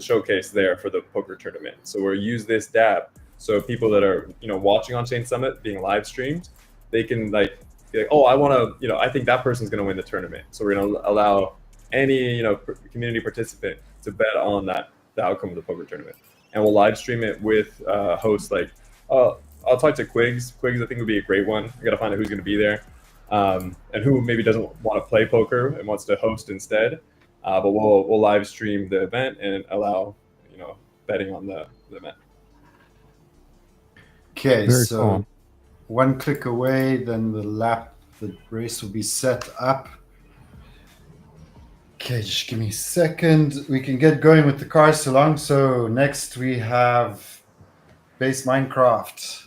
showcase there for the poker tournament. So we'll use this DApp. So people that are, watching On-Chain Summit being live streamed, they can be like, oh, I want to, I think that person's going to win the tournament. So we're going to allow any, community participant to bet on the outcome of the poker tournament. And we'll live stream it with hosts like, I'll talk to Quigs. Quigs, I think, would be a great one. I got to find out who's going to be there and who maybe doesn't want to play poker and wants to host instead. But we'll live stream the event and allow, betting on the event. Okay, so cool. One click away, then the race will be set up. Okay, just give me a second. We can get going with the cars so long. So next we have Base Minecraft.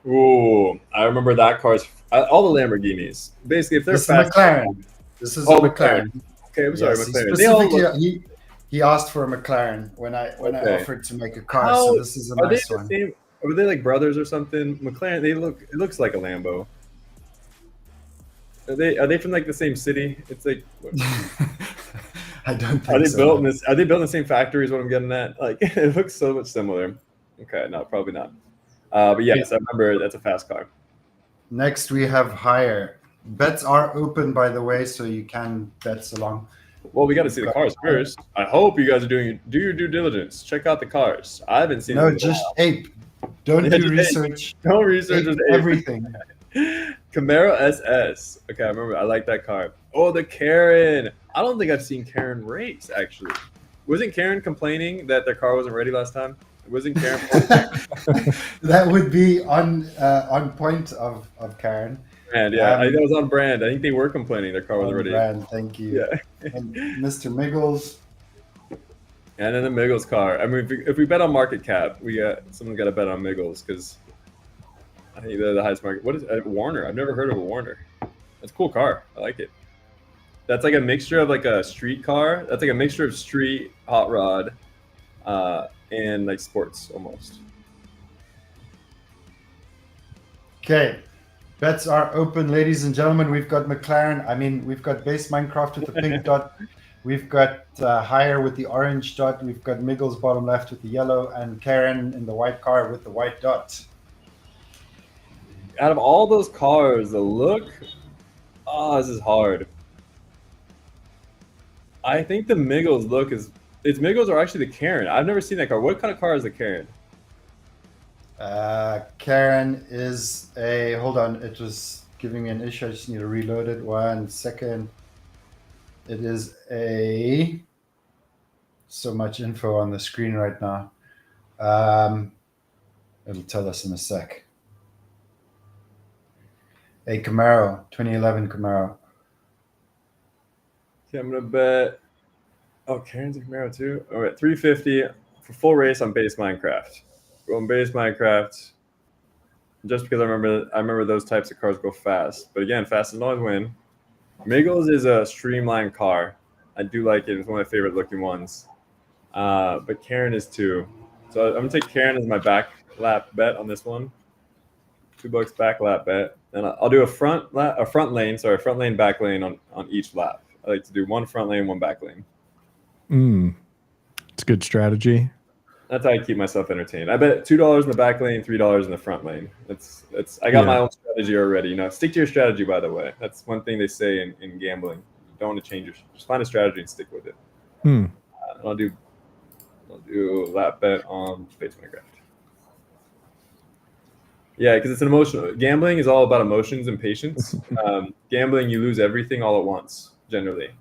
Ooh, I remember that car's all the Lamborghinis. Basically, if they're fast, McLaren. This is a McLaren. Okay, I'm sorry, McLaren. Specifically, he asked for a McLaren when I offered to make a car. So this is a nice one. Were they like brothers or something? McLaren. It looks like a Lambo. Are they from like the same city? It's like I don't think Are they built in the same factory is what I'm getting at? Like it looks so much similar. Okay, no, probably not. But yes, I remember that's a fast car. Next we have Hire. Bets are open, by the way, so you can bet along. Well, we got to see the cars first. I hope you guys are do your due diligence. Check out the cars. I haven't seen them. No, just ape. Don't do research. Don't research everything. Camaro SS. Okay, I remember. I like that car. Oh, the Karen. I don't think I've seen Karen race, actually. Wasn't Karen complaining that their car wasn't ready last time? Wasn't Karen? That would be on point of Karen. And yeah, I think that was on brand. I think they were complaining their car wasn't ready. Brand, thank you. Yeah. And Mr. Miggles. And then the Miggles car. I mean, if we bet on market cap, someone got to bet on Miggles because I think they're the highest market. What is Warner? I've never heard of a Warner. That's a cool car. I like it. That's like a mixture of like a street car. That's like a mixture of street, hot rod, and like sports almost. Okay. Bets are open, ladies and gentlemen. We've got McLaren. I mean, we've got Base Minecraft with the pink dot. We've got Hire with the orange dot. We've got Miggles bottom left with the yellow, and Karen in the white car with the white dot. Out of all those cars, the look, this is hard. I think the Miggles look it's Miggles or actually the Karen. I've never seen that car. What kind of car is the Karen? Karen is a. Hold on, it was giving me an issue. I just need to reload it. 1 second. It is a. So much info on the screen right now. It'll tell us in a sec. A Camaro, 2011 Camaro. Okay, I'm gonna bet. Oh, Karen's a Camaro too. All right, 350 for full race on base Minecraft. Going base Minecraft. Just because I remember those types of cars go fast. But again, fast doesn't always win. Miggles is a streamlined car. I do like it. It's one of my favorite looking ones. But Karen is too. So I'm gonna take Karen as my back lap bet on this one. $2 back lap bet, and I'll do a front lane, back lane on each lap. I like to do one front lane, one back lane. It's a good strategy. That's how I keep myself entertained. I bet $2 in the back lane, $3 in the front lane. I got my own strategy already. You know, stick to your strategy. By the way, that's one thing they say in gambling. You don't want to change just find a strategy and stick with it. I'll do lap bet on Space Minecraft. Yeah, because it's an emotional. Gambling is all about emotions and patience. Gambling, you lose everything all at once. Generally,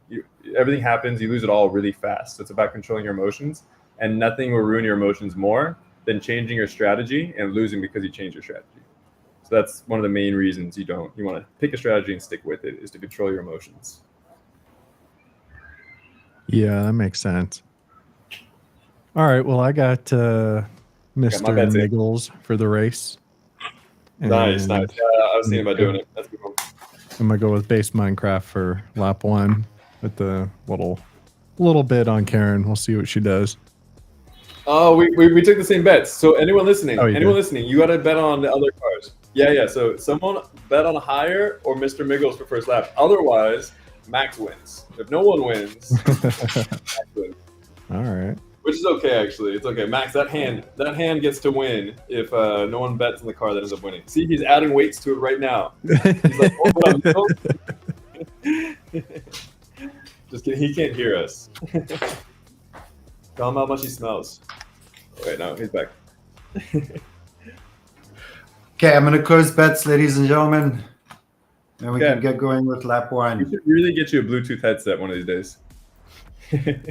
everything happens, you lose it all really fast. So it's about controlling your emotions, and nothing will ruin your emotions more than changing your strategy and losing because you change your strategy. So that's one of the main reasons you want to pick a strategy and stick with it, is to control your emotions. Yeah, that makes sense. All right, well, I got Mr. Miggles for the race. Nice. Yeah, I was thinking about doing it. That's cool. I'm gonna go with base Minecraft for lap 1 with the little bit on Karen. We'll see what she does. Oh, we took the same bets. So anyone listening, you got to bet on the other cars. Yeah. So someone bet on a higher or Mr. Miggles for first lap. Otherwise, Max wins. If no one wins, Max wins. All right. Which is okay, actually. It's okay. Max, that hand gets to win if no one bets on the car that ends up winning. See, he's adding weights to it right now. He's like, oh, just kidding. He can't hear us. Tell him how much he smells. Oh, wait, no, he's back. Okay, I'm going to close bets, ladies and gentlemen. And we can get going with lap 1. You should really get you a Bluetooth headset one of these days. It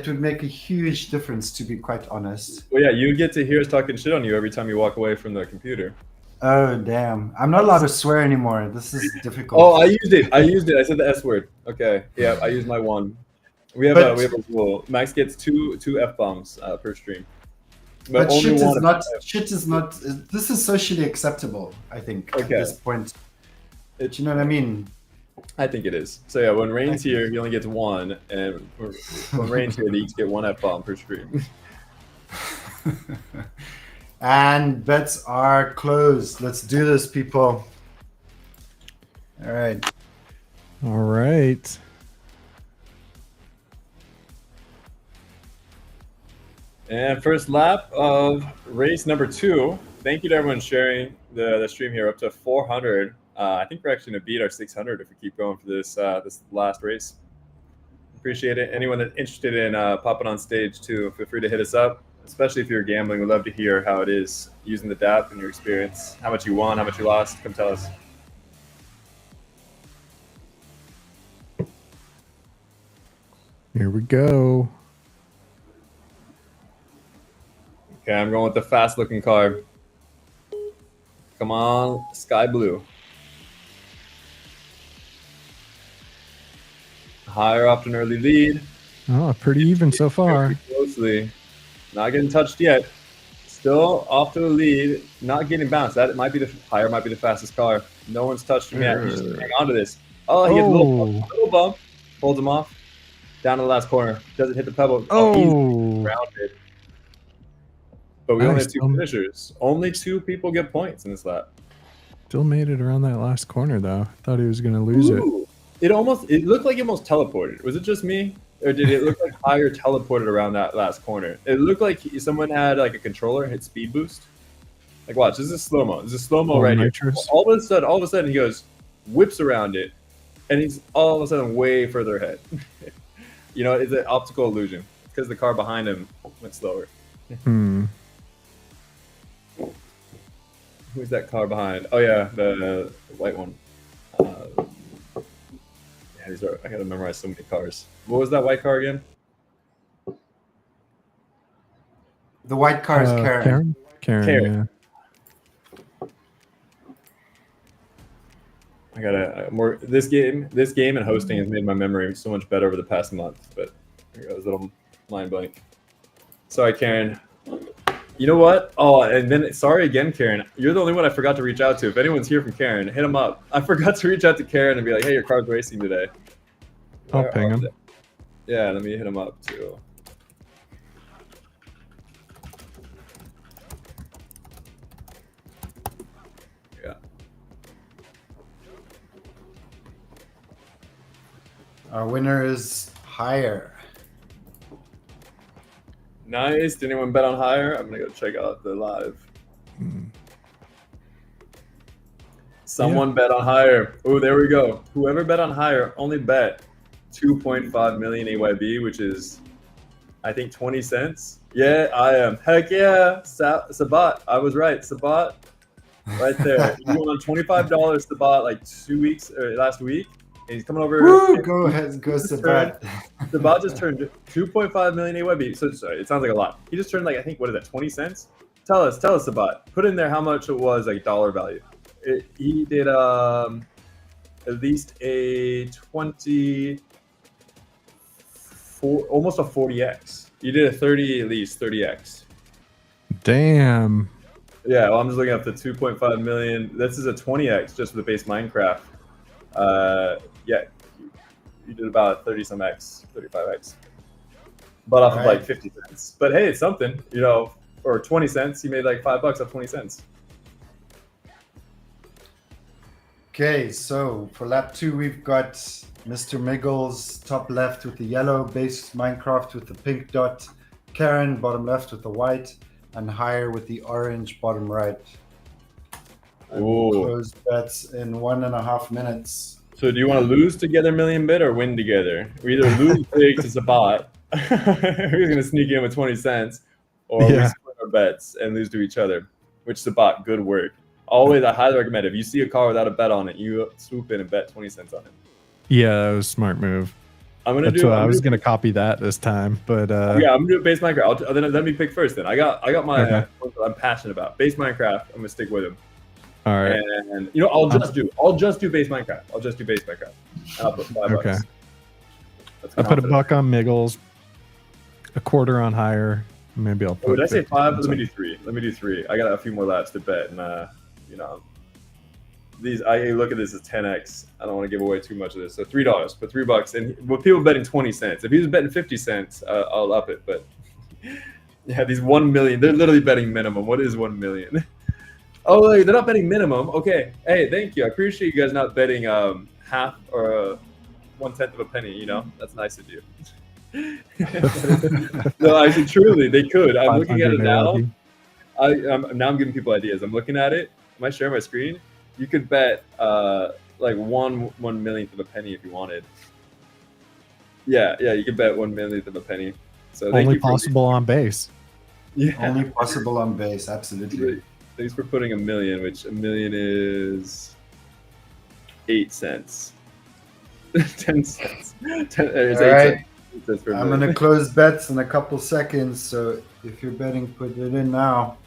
would make a huge difference, to be quite honest. Well, yeah, you get to hear us talking shit on you every time you walk away from the computer. Oh, damn. I'm not allowed to swear anymore. This is difficult. Oh, I used it. I said the S word. Okay. Yeah, I used my one. We have a rule. Max gets two F-bombs per stream. But shit is not. This is socially acceptable, I think, at this point. Do you know what I mean? I think it is. So yeah, when Rain's here, he only gets one, and when Rain's here, they each get one F-bomb per stream. And bets are closed. Let's do this, people. All right. And first lap of race number 2. Thank you to everyone sharing the stream here, up to 400. I think we're actually going to beat our 600 if we keep going for this last race. Appreciate it. Anyone that's interested in popping on stage too, feel free to hit us up, especially if you're gambling. We'd love to hear how it is using the DApp and your experience, how much you won, how much you lost. Come tell us. Here we go. Okay, I'm going with the fast-looking car. Come on, sky blue. Higher off to an early lead. Oh, pretty even so far. Closely. Not getting touched yet. Still off to the lead. Not getting bounced. That might be the fastest car. No one's touched him yet. He's just hang on to this. Oh, he hit a little bump. Holds him off. Down to the last corner. Doesn't hit the pebble. He's grounded. But we only have 2 finishers. Only 2 people get points in this lap. Still made it around that last corner, though. Thought he was going to lose it. It looked like it almost teleported. Was it just me? Or did it look like Higher teleported around that last corner? It looked like someone had like a controller hit speed boost. Like, watch, this is slow-mo. This is slow-mo right here. All of a sudden, he goes, whips around it, and he's all of a sudden way further ahead. You know, it's an optical illusion because the car behind him went slower. Who's that car behind? Oh yeah, the white one. Yeah, these are. I gotta memorize so many cars. What was that white car again? The white car is Karen. Karen, yeah. I gotta more this game and hosting has made my memory so much better over the past month, but I was a little mind blank. Sorry, Karen. You know what? Oh, and then sorry again, Karen. You're the only one I forgot to reach out to. If anyone's here from Karen, hit them up. I forgot to reach out to Karen and be like, hey, your car's racing today. I'll ping him. Yeah, let me hit him up too. Yeah. Our winner is Higher. Nice. Did anyone bet on Higher? I'm gonna go check out the live. Someone bet on Higher. Oh, there we go. Whoever bet on Higher only bet 2.5 million AYB, which is, I think, 20 cents. Yeah, I am. Heck yeah, Sabat. I was right. Sabat, right there. You won $25, Sabat, like 2 weeks or last week. And he's coming over. Woo, go ahead, go Sabat. Sabat just turned 2.5 million AYB. So sorry, it sounds like a lot. He just turned like, I think, what is that, 20 cents? Tell us, Sabat. Put in there how much it was, like dollar value. He did at least a 24, almost a 40x. You did a 30, at least 30x. Damn. Yeah, well, I'm just looking up the 2.5 million. This is a 20x just for the base Minecraft. Yeah, you did about 30 some x, 35x. But off of like 50 cents. But hey, it's something, you know, or 20 cents. You made like $5 off 20 cents. Okay, so for lap 2, we've got Mr. Miggles top left with the yellow, base Minecraft with the pink dot, Karen bottom left with the white, and Higher with the orange bottom right. Close bets in 1.5 minutes. So do you want to lose together million bit or win together? We either lose big to Sabat, who's going to sneak in with 20 cents, or we split our bets and lose to each other, which Sabat, good work. Always, I highly recommend it. If you see a car without a bet on it, you swoop in and bet 20 cents on it. Yeah, that was a smart move. I was gonna copy that this time, but yeah, I'm gonna do base Minecraft. Then let me pick first. Then I got my I'm passionate about base Minecraft. I'm gonna stick with him. All right. And you know, I'll just do base Minecraft. I'll just do base Minecraft. And I'll put $5. Okay. I put $1 on Miggles, a quarter on Higher. Maybe I'll put. Did I say 5? Let me do 3. Let me do 3. I got a few more laps to bet, and you know, I look at this as 10x. I don't want to give away too much of this. So $3. Put $3, and with people betting 20 cents. If he was betting 50 cents, I'll up it. But yeah, these 1 million. They're literally betting minimum. What is 1 million? Oh, they're not betting minimum. Okay. Hey, thank you. I appreciate you guys not betting half or 1/10 of a penny. You know, that's nice of you. No, actually, truly, they could. I'm looking at it now. I'm giving people ideas. I'm looking at it. Am I sharing my screen? You could bet like 1/1,000,000th of a penny if you wanted. Yeah, you could bet 1/1,000,000th of a penny. So only possible on base. Yeah, only possible on base. Absolutely. Thanks for putting $1 million, which $1 million is 8 cents. 10 cents. All right. I'm going to close bets in a couple seconds. So if you're betting, put it in now.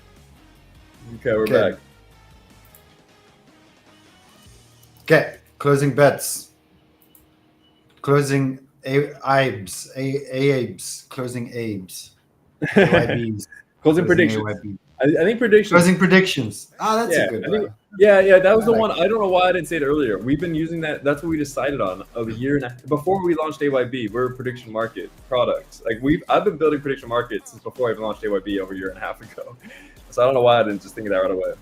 Okay, we're back. Okay, closing bets. Closing AIBs. Closing AIBs. AYBs. Closing predictions. AYB. I think predictions. Closing predictions. That's a good one. Yeah, that was the one. I don't know why I didn't say it earlier. We've been using that. That's what we decided on a year and a half before we launched AYB. We're a prediction market product. Like I've been building prediction markets since before I even launched AYB over a year and a half ago. So I don't know why I didn't just think of that right away.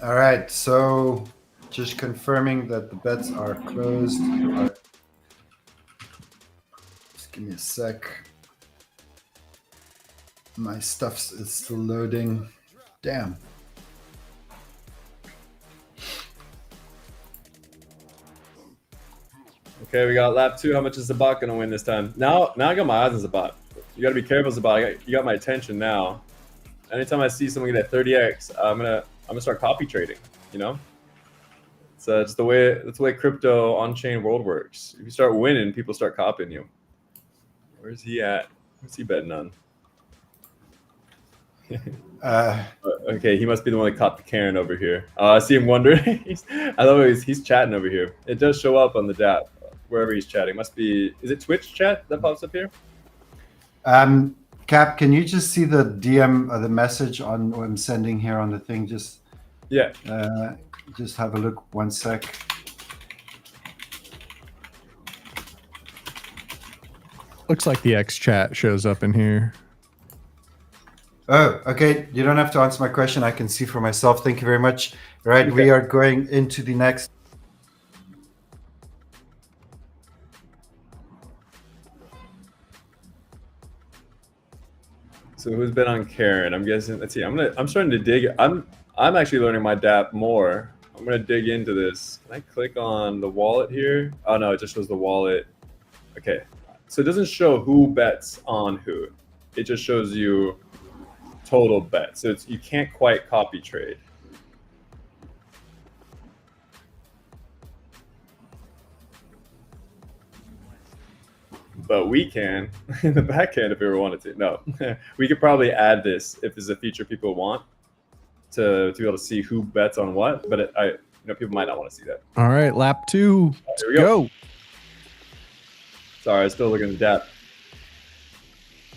All right, so just confirming that the bets are closed. Just give me a sec. My stuff is still loading. Damn. Okay, we got lap 2. How much is Zabat gonna win this time? Now I got my eyes on Zabat. You gotta be careful, Zabat. You got my attention now. Anytime I see someone get that 30x, I'm gonna start copy trading. You know, so it's that's the way crypto on-chain world works. If you start winning, people start copying you. Where's he at? What's he betting on? Okay, he must be the one that caught the Karen over here. I see him wondering. I love he's chatting over here. It does show up on the DApp wherever he's chatting. Must be. Is it Twitch chat that pops up here? Cap, can you just see the DM or the message on what I'm sending here on the thing? Just yeah. Just have a look 1 sec. Looks like the X chat shows up in here. Oh, okay. You don't have to answer my question. I can see for myself. Thank you very much. All right, okay. We are going into the next. So who's been on Karen? I'm guessing. Let's see. I'm starting to dig. I'm actually learning my DApp more. I'm gonna dig into this. Can I click on the wallet here? Oh no, it just shows the wallet. Okay. So it doesn't show who bets on who. It just shows you total bets. So you can't quite copy trade. But we can in the back end if we ever wanted to. No, we could probably add this if there's a feature people want to be able to see who bets on what. But people might not want to see that. All right, lap 2. Let's go. Sorry, I was still looking at the DApp.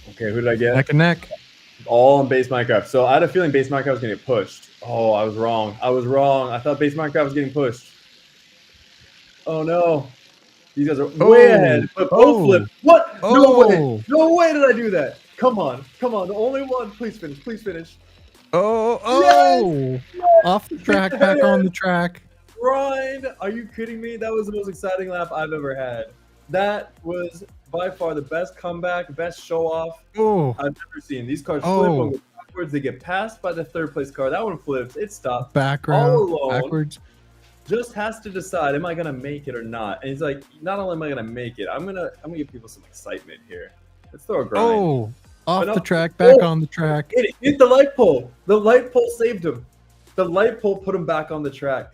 Okay, who did I get? Neck and neck. All on base Minecraft. So I had a feeling base Minecraft was going to get pushed. Oh, I was wrong. I thought base Minecraft was getting pushed. Oh no. These guys are way ahead. But both flip. What? No way. No way did I do that. Come on. The only one. Please finish. Yes! Off the track, back on the track. Grind. Are you kidding me? That was the most exciting lap I've ever had. That was by far the best comeback, best show off I've ever seen. These cars flip backwards. They get passed by the third place car. That one flips. It stopped. Background. All alone. Backwards. Just has to decide, am I gonna make it or not? And he's like, not only am I gonna make it, I'm gonna give people some excitement here. Let's throw a grind. Off the track, back on the track. It hit the light pole. The light pole saved him. The light pole put him back on the track.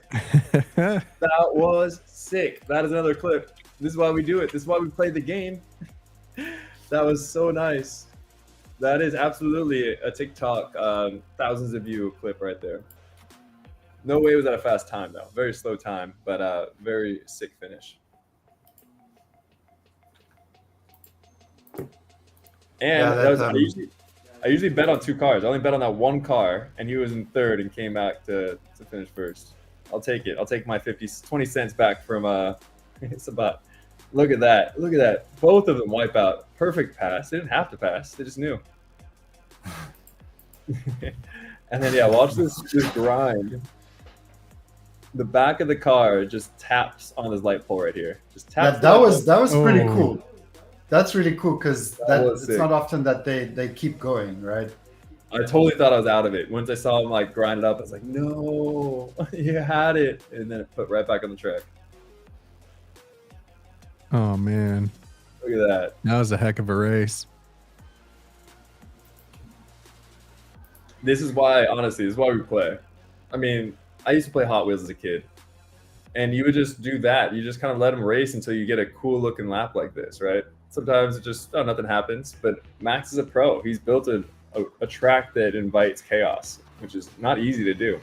That was sick. That is another clip. This is why we do it. This is why we play the game. That was so nice. That is absolutely a TikTok thousands of view clip right there. No way it was at a fast time though. Very slow time, but very sick finish. And I usually bet on 2 cars. I only bet on that 1 car, and he was in 3rd and came back to finish 1st. I'll take it. I'll take my 20 cents back from it's about. Look at that. Look at that. Both of them wipe out. Perfect pass. They didn't have to pass. They just knew. And then watch this grind. The back of the car just taps on this light pole right here. Just taps. That was pretty cool. That's really cool because it's not often that they keep going, right? I totally thought I was out of it. Once I saw him grind it up, I was like, no, you had it. And then it put right back on the track. Oh man. Look at that. That was a heck of a race. This is why we play. I mean, I used to play Hot Wheels as a kid. And you would just do that. You just kind of let them race until you get a cool looking lap like this, right? Sometimes it just, nothing happens. But Max is a pro. He's built a track that invites chaos, which is not easy to do.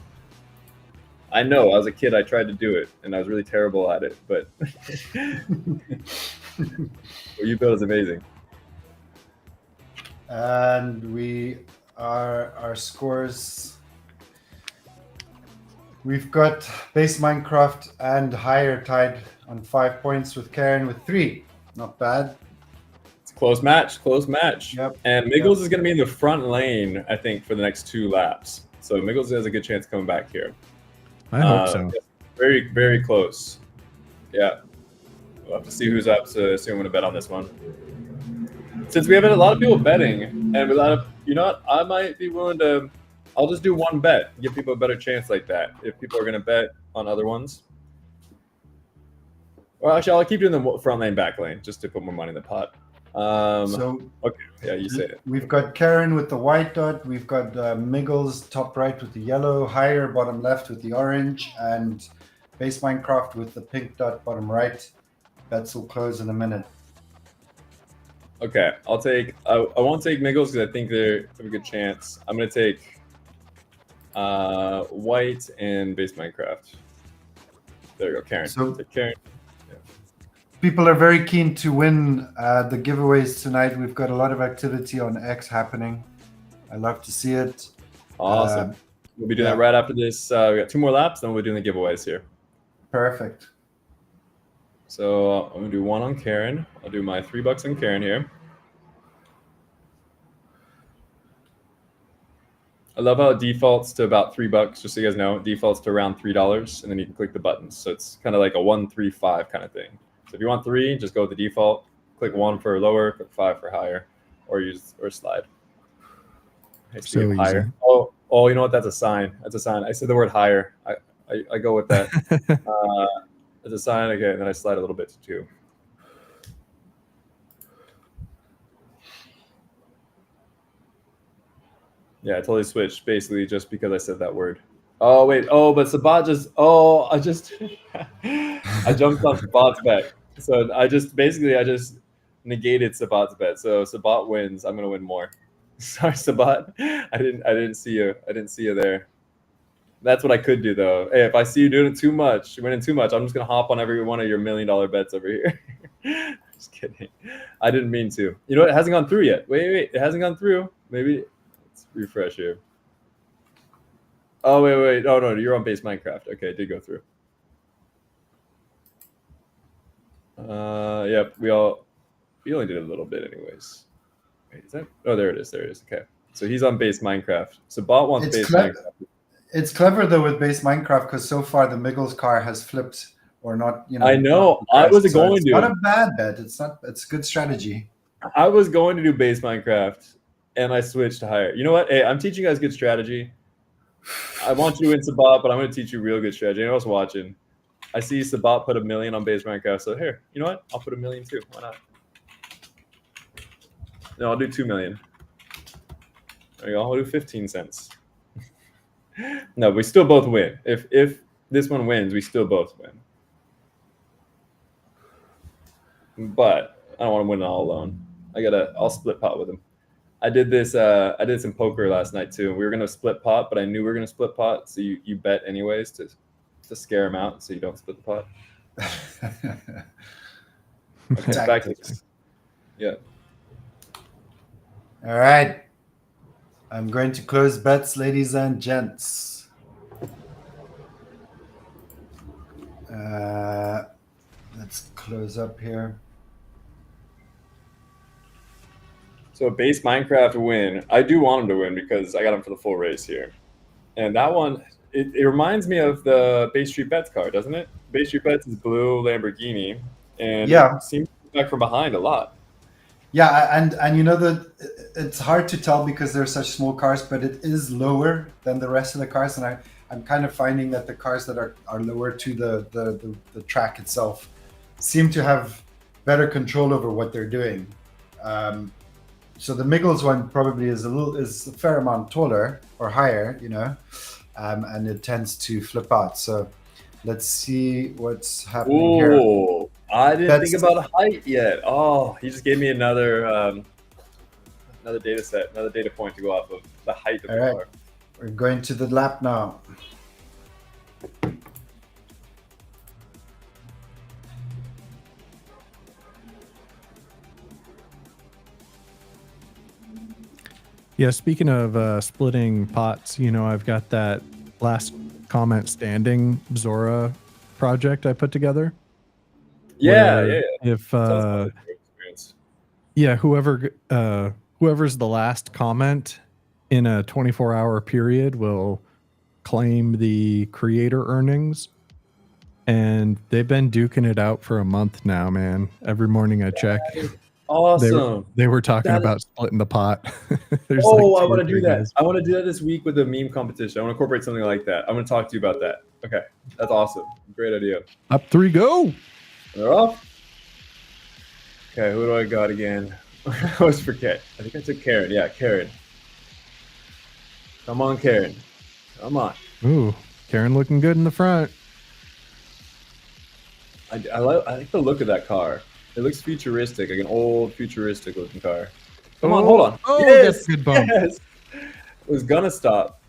I know, as a kid, I tried to do it, and I was really terrible at it. But what you built is amazing. And our scores. We've got base Minecraft and higher tied on 5 points with Karen with 3. Not bad. It's a close match. Yep. And Miggles is going to be in the front lane, I think, for the next 2 laps. So Miggles has a good chance coming back here. I hope so. Very, very close. Yeah. We'll have to see who's up. So I'm going to bet on this one. Since we have a lot of people betting, and a lot of, I might be willing to. I'll just do 1 bet, give people a better chance like that. If people are going to bet on other ones. Or actually, I'll keep doing the front lane, back lane, just to put more money in the pot. So okay, yeah, you say it. We've got Karen with the white dot. We've got Miggles top right with the yellow, higher bottom left with the orange, and Base Minecraft with the pink dot bottom right. Bets will close in a minute. Okay, I'll take. I won't take Miggles because I think they have a good chance. I'm gonna take white and Base Minecraft. There you go, Karen. So take Karen. people are very keen to win the giveaways tonight. We've got a lot of activity on X happening. I love to see it. Awesome. We'll be doing that right after this. We got 2 more laps, then we'll be doing the giveaways here. Perfect. So I'm gonna do 1 on Karen. I'll do my $3 on Karen here. I love how it defaults to about $3, just so you guys know. It defaults to around $3, and then you can click the buttons. So it's kind of like a 1, 3, 5 kind of thing. So if you want 3, just go with the default. Click 1 for lower, click 5 for higher, or slide. So easy. Higher. Oh, you know what? That's a sign. That's a sign. I said the word higher. I go with that. That's a sign. Okay, and then I slide a little bit to 2. Yeah, I totally switched basically just because I said that word. Oh wait. Oh, but Sabat just. Oh, I just. I jumped on Sabat's bet. So I just negated Sabat's bet. So Sabat wins. I'm gonna win more. Sorry, Sabat. I didn't see you. I didn't see you there. That's what I could do though. Hey, if I see you doing it too much, you're winning too much, I'm just gonna hop on every one of your $1 million bets over here. Just kidding. I didn't mean to. You know what? It hasn't gone through yet. Wait. It hasn't gone through. Maybe let's refresh here. Oh wait. Oh no, you're on Base Minecraft. Okay, it did go through. Yep. We only did a little bit anyways. Wait, is that? Oh, there it is. Okay. So he's on Base Minecraft. So Bot wants Base Minecraft. It's clever though with Base Minecraft because so far the Miggles car has flipped or not. You know. I know. I was going to. Not a bad bet. It's not. It's good strategy. I was going to do Base Minecraft, and I switched to higher. You know what? Hey, I'm teaching you guys good strategy. I want you to win Sabat, but I'm going to teach you real good strategy. I was watching. I see Sabat put $1 million on Base Minecraft, so here. You know what? I'll put $1 million too. Why not? No, I'll do 2 million. There you go. I'll do 15 cents. No, we still both win. If this one wins, we still both win. But I don't want to win it all alone. I'll split pot with him. I did this. I did some poker last night too. We were gonna split pot, but I knew we were gonna split pot, so you bet anyways to scare him out, so you don't split the pot. Okay, back to this. Yeah. All right. I'm going to close bets, ladies and gents. Let's close up here. So Base Minecraft win. I do want him to win because I got him for the full race here. And that one, it reminds me of the Base Street Bets car, doesn't it? Base Street Bets is blue Lamborghini. And it seems to be back from behind a lot. Yeah, and you know that it's hard to tell because they're such small cars, but it is lower than the rest of the cars, and I'm kind of finding that the cars that are lower to the track itself seem to have better control over what they're doing. So the Miggles one probably is a fair amount taller or higher, you know, and it tends to flip out. So let's see what's happening here. I didn't think about height yet. Oh, he just gave me another data set, another data point to go off of the height of the car. We're going to the lap now. Yeah, speaking of splitting pots, you know, I've got that last comment standing Zora project I put together. Yeah. If whoever's the last comment in a 24-hour period will claim the creator earnings. And they've been duking it out for a month now, man. Every morning I check. Awesome. They were talking about splitting the pot. I want to do that. I want to do that this week with a meme competition. I want to incorporate something like that. I'm going to talk to you about that. Okay. That's awesome. Great idea. Up 3, go. They're off. Okay, who do I got again? I always forget. I think I took Karen. Yeah, Karen. Come on, Karen. Come on. Ooh, Karen looking good in the front. I like the look of that car. It looks futuristic, like an old futuristic looking car. Come on, hold on. Oh, Yes, that's a good bump. yes. It was gonna stop.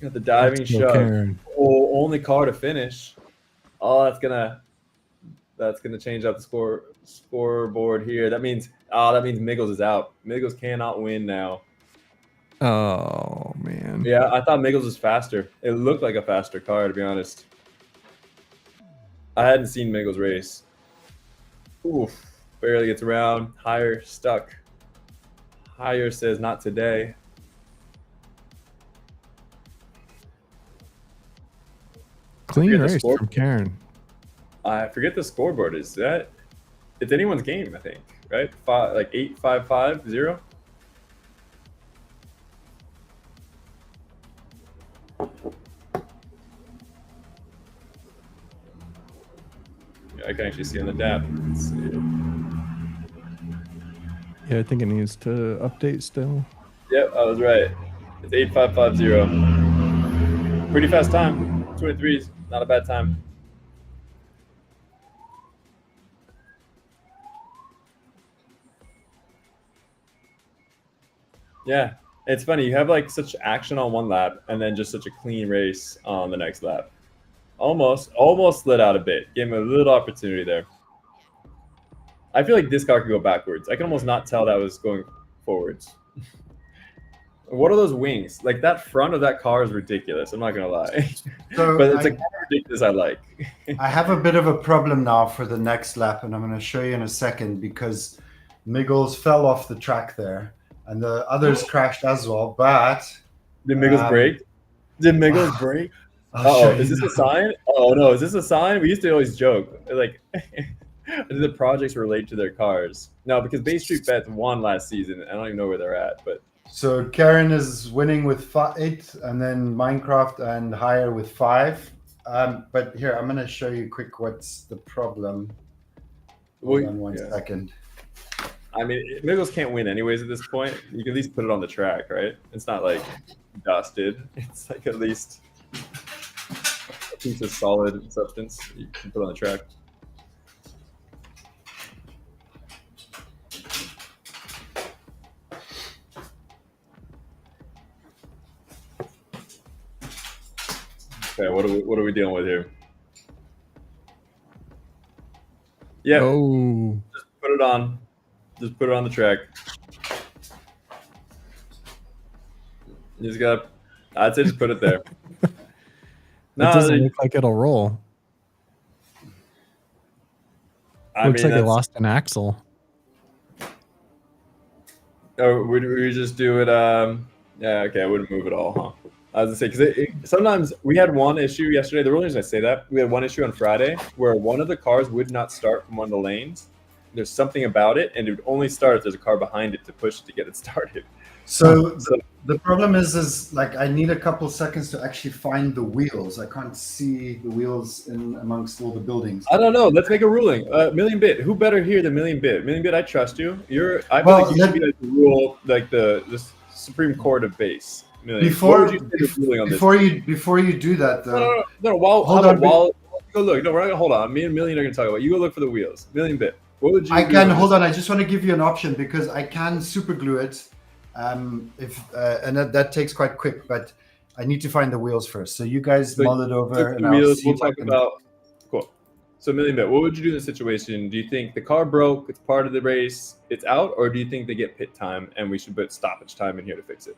Got the diving Let's go, shove. Karen. Oh, only car to finish. Oh, that's gonna change up the scoreboard here. That means Miggles is out. Miggles cannot win now. Oh man. Yeah, I thought Miggles was faster. It looked like a faster car, to be honest. I hadn't seen Miggles race. Oof, barely gets around. Higher stuck. Higher says not today. Clean race from Karen. I forget the scoreboard. Is that? It's anyone's game, I think. Right? 8-5-5-0. I can actually see on the DAP. Let's see. Yeah, I think it needs to update still. Yep, I was right. It's 8-5-5-0. Pretty fast time. 23s, not a bad time. Yeah, it's funny. You have like such action on one lap, and then just such a clean race on the next lap. Almost slid out a bit. Gave him a little opportunity there. I feel like this car could go backwards. I can almost not tell that was going forwards. What are those wings? Like that front of that car is ridiculous. I'm not gonna lie, So but it's a car ridiculous. I like. I have a bit of a problem now for the next lap, and I'm going to show you in a second because Miggles fell off the track there, and the others crashed as well. But Did Miggles break? Did Miggles break? I'll show Is you this a now. sign? Oh no, is this a sign? We used to always joke like, do the projects relate to their cars? No, because Bay Street Bets won last season. I don't even know where they're at, but So Karen is winning with 8, and then Minecraft and Higher with 5. But here, I'm going to show you quick what's the problem. Hold on one second. I mean, Miggles can't win anyways at this point. You can at least put it on the track, right? It's not like dusted. It's like at least a piece of solid substance you can put on the track. Okay, what are we dealing with here? Yeah. Oh. Just put it on. Just put it on the track. You just gotta. I'd say just put it there. No, it doesn't look like it'll roll. Looks like it lost an axle. Oh, we just do it. Yeah, okay. I wouldn't move at all, huh? I was gonna say because sometimes we had one issue yesterday. The only reason I say that we had one issue on Friday where one of the cars would not start from one of the lanes. There's something about it, and it would only start if there's a car behind it to push it to get it started. So the problem is like I need a couple seconds to actually find the wheels. I can't see the wheels in amongst all the buildings. I don't know. Let's make a ruling. Million Bit. Who better here than Million Bit? Million Bit, I trust you. I feel like you should be like the rule, like the Supreme Court of base. Before you do that, though. No. Hold on. Go look. No, we're not gonna hold on. Me and Million are gonna talk about. You go look for the wheels. Million Bit. What would you? Hold on. I just want to give you an option because I can super glue it. And that takes quite quick, but I need to find the wheels first. So you guys mull it over. And wheels, we'll talk about. Cool. So Million Bit, what would you do in this situation? Do you think the car broke? It's part of the race. It's out, or do you think they get pit time and we should put stoppage time in here to fix it?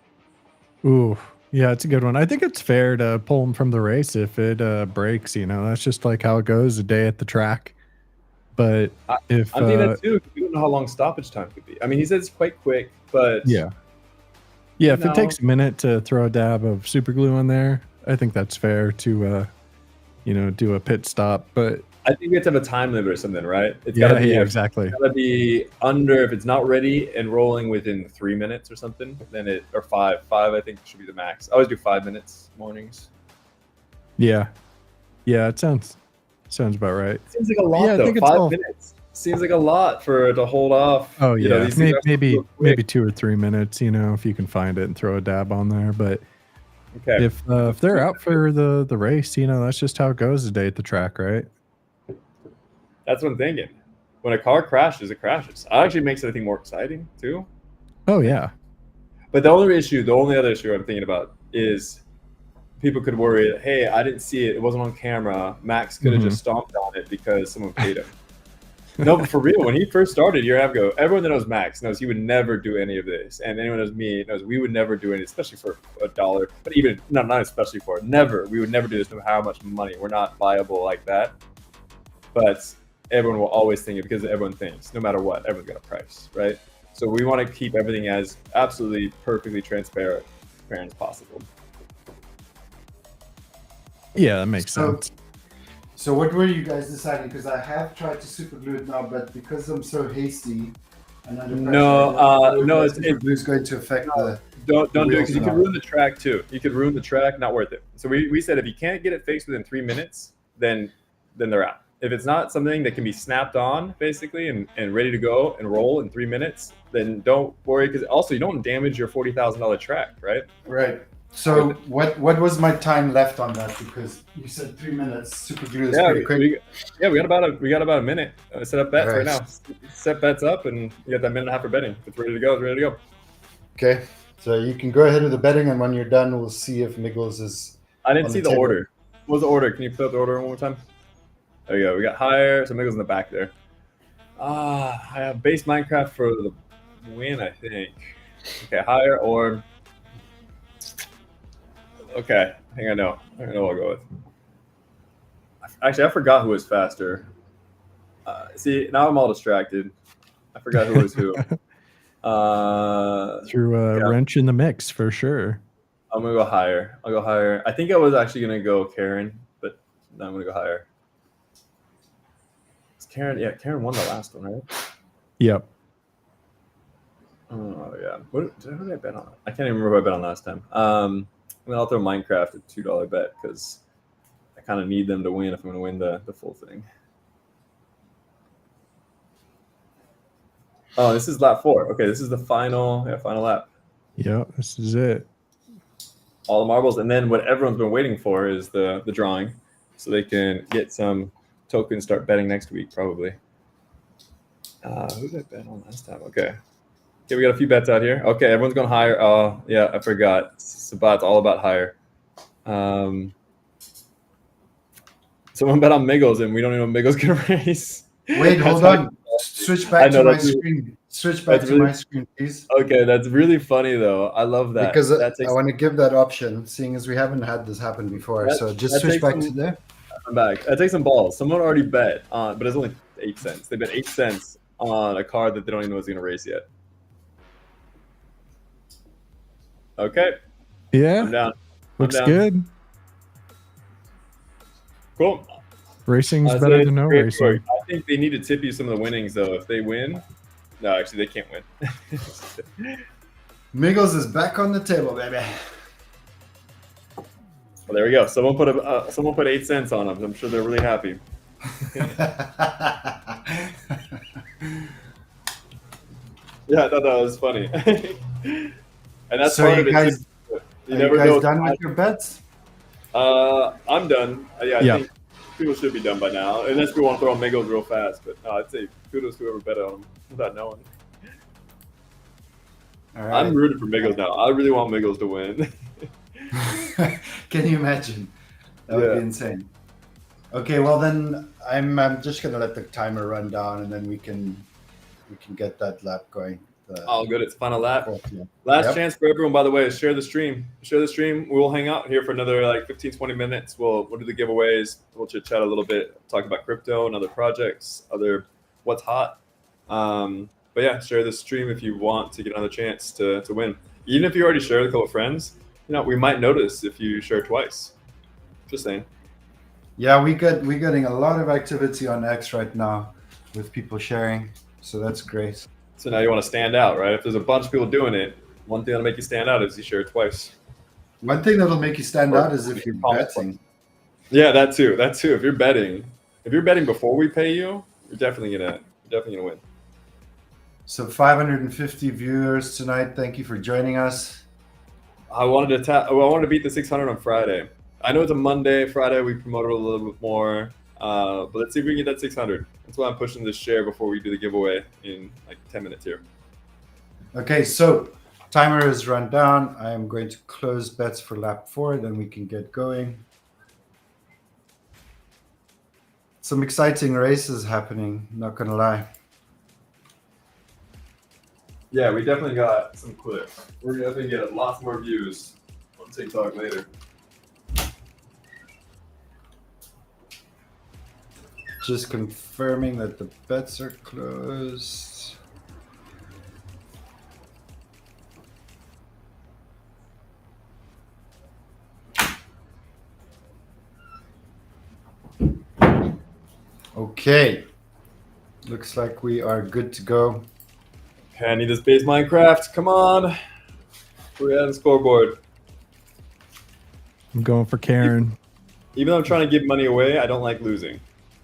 Ooh, yeah, it's a good one. I think it's fair to pull them from the race if it breaks. You know, that's just like how it goes a day at the track. But I think that too. We don't know how long stoppage time could be. I mean, he says it's quite quick, but yeah. If it takes a minute to throw a dab of super glue on there, I think that's fair to, do a pit stop. But I think we have to have a time limit or something, right? It's gotta be exactly. It's gotta be under if it's not ready and rolling within 3 minutes or something. Then or 5. 5 I think should be the max. I always do 5 minutes mornings. Yeah, it sounds about right. Seems like a lot though. 5 minutes. seems like a lot to hold off. Oh yeah, these things maybe 2 or 3 minutes. If you can find it and throw a dab on there. But okay, if they're out for the race, that's just how it goes today at the track, right? That's what I'm thinking. When a car crashes, it crashes. It actually makes it, I think, more exciting too. Oh yeah. But the only other issue I'm thinking about is people could worry, hey, I didn't see it. It wasn't on camera. Max could have just stomped on it because someone paid him. No, but for real, when he first started a year and a half ago, everyone that knows Max knows he would never do any of this. And anyone knows me knows we would never do it, especially for $1. But even, not especially for it. Never. We would never do this no matter how much money. We're not viable like that. But everyone will always think it because everyone thinks, no matter what, everyone's got a price, right? So we want to keep everything as absolutely perfectly transparent as possible. Yeah, that makes sense. So what were you guys deciding? Because I have tried to super glue it now, but because I'm so hasty and under pressure, super glue is going to affect the. Don't do it because you could ruin the track too. You could ruin the track, not worth it. So we said if you can't get it fixed within 3 minutes, then they're out. If it's not something that can be snapped on basically and ready to go and roll in 3 minutes, then don't worry because also you don't damage your $40,000 track, right? Right. So what was my time left on that? Because you said 3 minutes. Super glue is pretty quick. We got about a minute. Set up bets right now. Set bets up, and you got that minute and a half for betting. If it's ready to go, it's ready to go. Okay, so you can go ahead with the betting, and when you're done, we'll see if Miggles is. I didn't see the order. What was the order? Can you put up the order one more time? There you go. We got higher. So Miggles in the back there. I have base Minecraft for the win, I think. Okay, higher or. Okay, I think I know. I know what I'll go with. Actually, I forgot who was faster. See, now I'm all distracted. I forgot who was who. Threw a wrench in the mix for sure. I'm gonna go higher. I'll go higher. I think I was actually gonna go Karen, but no, I'm gonna go higher. It's Karen. Yeah, Karen won the last one, right? Yep. Oh yeah. Who did I bet on? I can't even remember who I bet on last time. And then I'll throw Minecraft at $2 bet because I kind of need them to win if I'm going to win the full thing. Oh, this is lap 4. Okay, this is the final lap. Yeah, this is it. All the marbles, and then what everyone's been waiting for is the drawing, so they can get some tokens, start betting next week probably. Who did I bet on last time? Okay, we got a few bets out here. Okay, everyone's going higher. Oh, yeah, I forgot. Sabat's all about higher. Someone bet on Miggles, and we don't even know Miggles can race. Wait, hold on. Switch back to my screen. Switch back to my screen, please. Okay, that's really funny, though. I love that. Because I want to give that option, seeing as we haven't had this happen before. So just switch back to there. I'm back. That takes some balls. Someone already bet on, but it's only 8 cents. They bet 8 cents on a car that they don't even know is going to race yet. Okay. Yeah. I'm down. Looks good. Cool. Racing's better than no racing. I think they need to tip you some of the winnings, though. If they win, no, actually, they can't win. Miggles is back on the table, baby. Well, there we go. Someone put 8 cents on them. I'm sure they're really happy. Yeah, I thought that was funny. And that's so part you of guys, it. You guys done with your bets? I'm done. Yeah, I think people should be done by now, unless we want to throw on Miggles real fast. But no, I'd say kudos to whoever bet on them without knowing. All right. I'm rooting for Miggles now. I really want Miggles to win. Can you imagine? That would be insane. Okay, well then I'm just gonna let the timer run down, and then we can get that lap going. All good. It's final lap. Last chance for everyone, by the way, is share the stream. Share the stream. We'll hang out here for another like 15, 20 minutes. We'll do the giveaways. We'll chit chat a little bit, talk about crypto and other projects, what's hot. But yeah, share the stream if you want to get another chance to win. Even if you already shared with a couple of friends, we might notice if you share twice. Just saying. Yeah, we're getting a lot of activity on X right now with people sharing, so that's great. So now you want to stand out, right? If there's a bunch of people doing it, one thing that'll make you stand out is you share it twice. One thing that'll make you stand out is if you're betting. Yeah, that too. If you're betting before we pay you, you're definitely gonna Definitely gonna win. So 550 viewers tonight. Thank you for joining us. I wanted to beat the 600 on Friday. I know it's a Monday. Friday we promoted a little bit more, but let's see if we can get that 600. That's why I'm pushing this share before we do the giveaway in like 10 minutes here. Okay, so timer is run down. I am going to close bets for lap 4, then we can get going. Some exciting races happening, not gonna lie. Yeah, we definitely got some clips. We're definitely get lots more views on TikTok later. Just confirming that the bets are closed. Okay, looks like we are good to go. Okay, I need this base Minecraft. Come on. We're at the scoreboard. I'm going for Karen. Even though I'm trying to give money away, I don't like losing.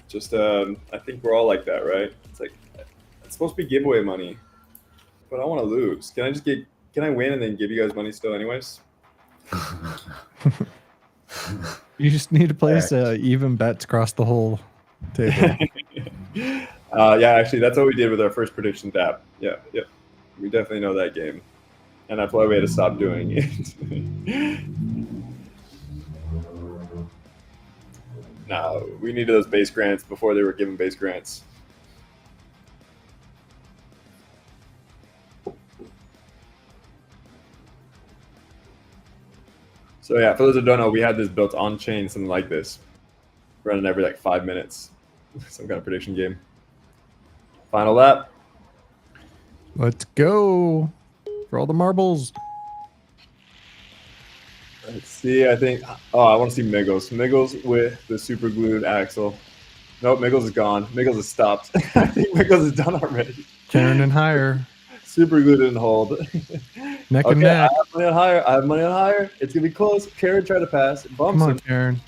Just, I think we're all like that, right? It's like, it's supposed to be giveaway money, but I want to lose. Can I win and then give you guys money still anyways? You just need to place even bets across the whole table. Yeah, actually, that's what we did with our first predictions app. Yeah. We definitely know that game. And that's why we had to stop doing it. No, we needed those base grants before they were given base grants. So yeah, for those who don't know, we had this built on chain, something like this, running every like 5 minutes, some kind of prediction game. Final lap. Let's go for all the marbles. Let's see. I think. Oh, I want to see Miggles. Miggles with the super glued axle. Nope, Miggles is gone. Miggles has stopped. I think Miggles is done already. Karen and higher. Super glued didn't hold. Neck okay, and neck. I have money on higher. I have money on higher. It's gonna be close. Karen tried to pass. It bumps Come on, him. Karen.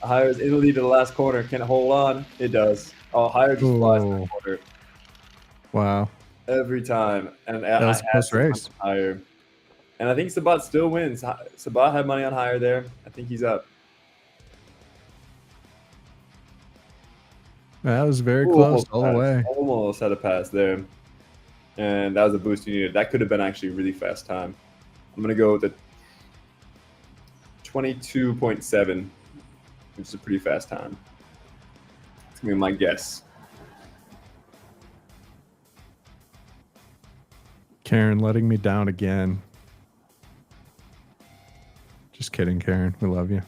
Higher is in the lead to the last corner. Can it hold on? It does. Oh, higher just flies in the corner. Wow. Every time. And that was a close race. Higher. And I think Sabat still wins. Sabat had money on higher there. I think he's up. That was very close all the way. Almost had a pass there. And that was a boost you needed. That could have been actually a really fast time. I'm going to go with the 22.7, which is a pretty fast time. It's going to be my guess. Karen letting me down again. Just kidding, Karen. We love you.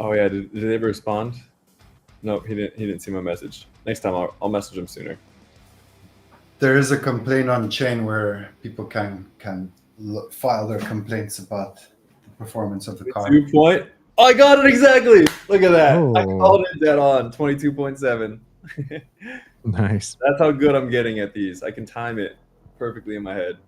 Oh yeah, did they ever respond? No, he didn't see my message. Next time I'll message him sooner. There is a complaint on chain where people can file their complaints about the performance of the car. 2 point. Oh, I got it exactly. Look at that. Oh. I called it dead on. 22.7. Nice. That's how good I'm getting at these. I can time it perfectly in my head.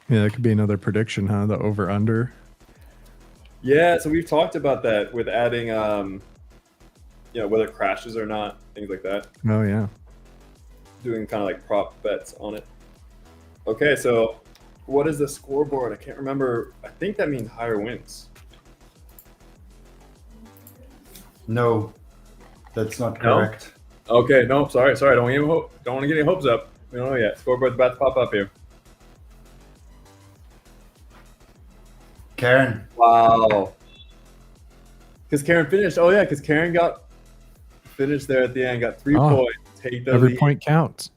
Yeah, that could be another prediction, huh? The over-under. Yeah, so we've talked about that with adding, whether it crashes or not, things like that. Oh, yeah. Doing kind of like prop bets on it. Okay, so what is the scoreboard? I can't remember. I think that means higher wins. No, that's not correct. No? Okay, no, sorry. Don't want to get any hopes up. We don't know yet. Scoreboard's about to pop up here. Karen. Wow. Because Karen finished. Oh yeah, because Karen got finished there at the end. Got 3 points. Take the every lead. point counts.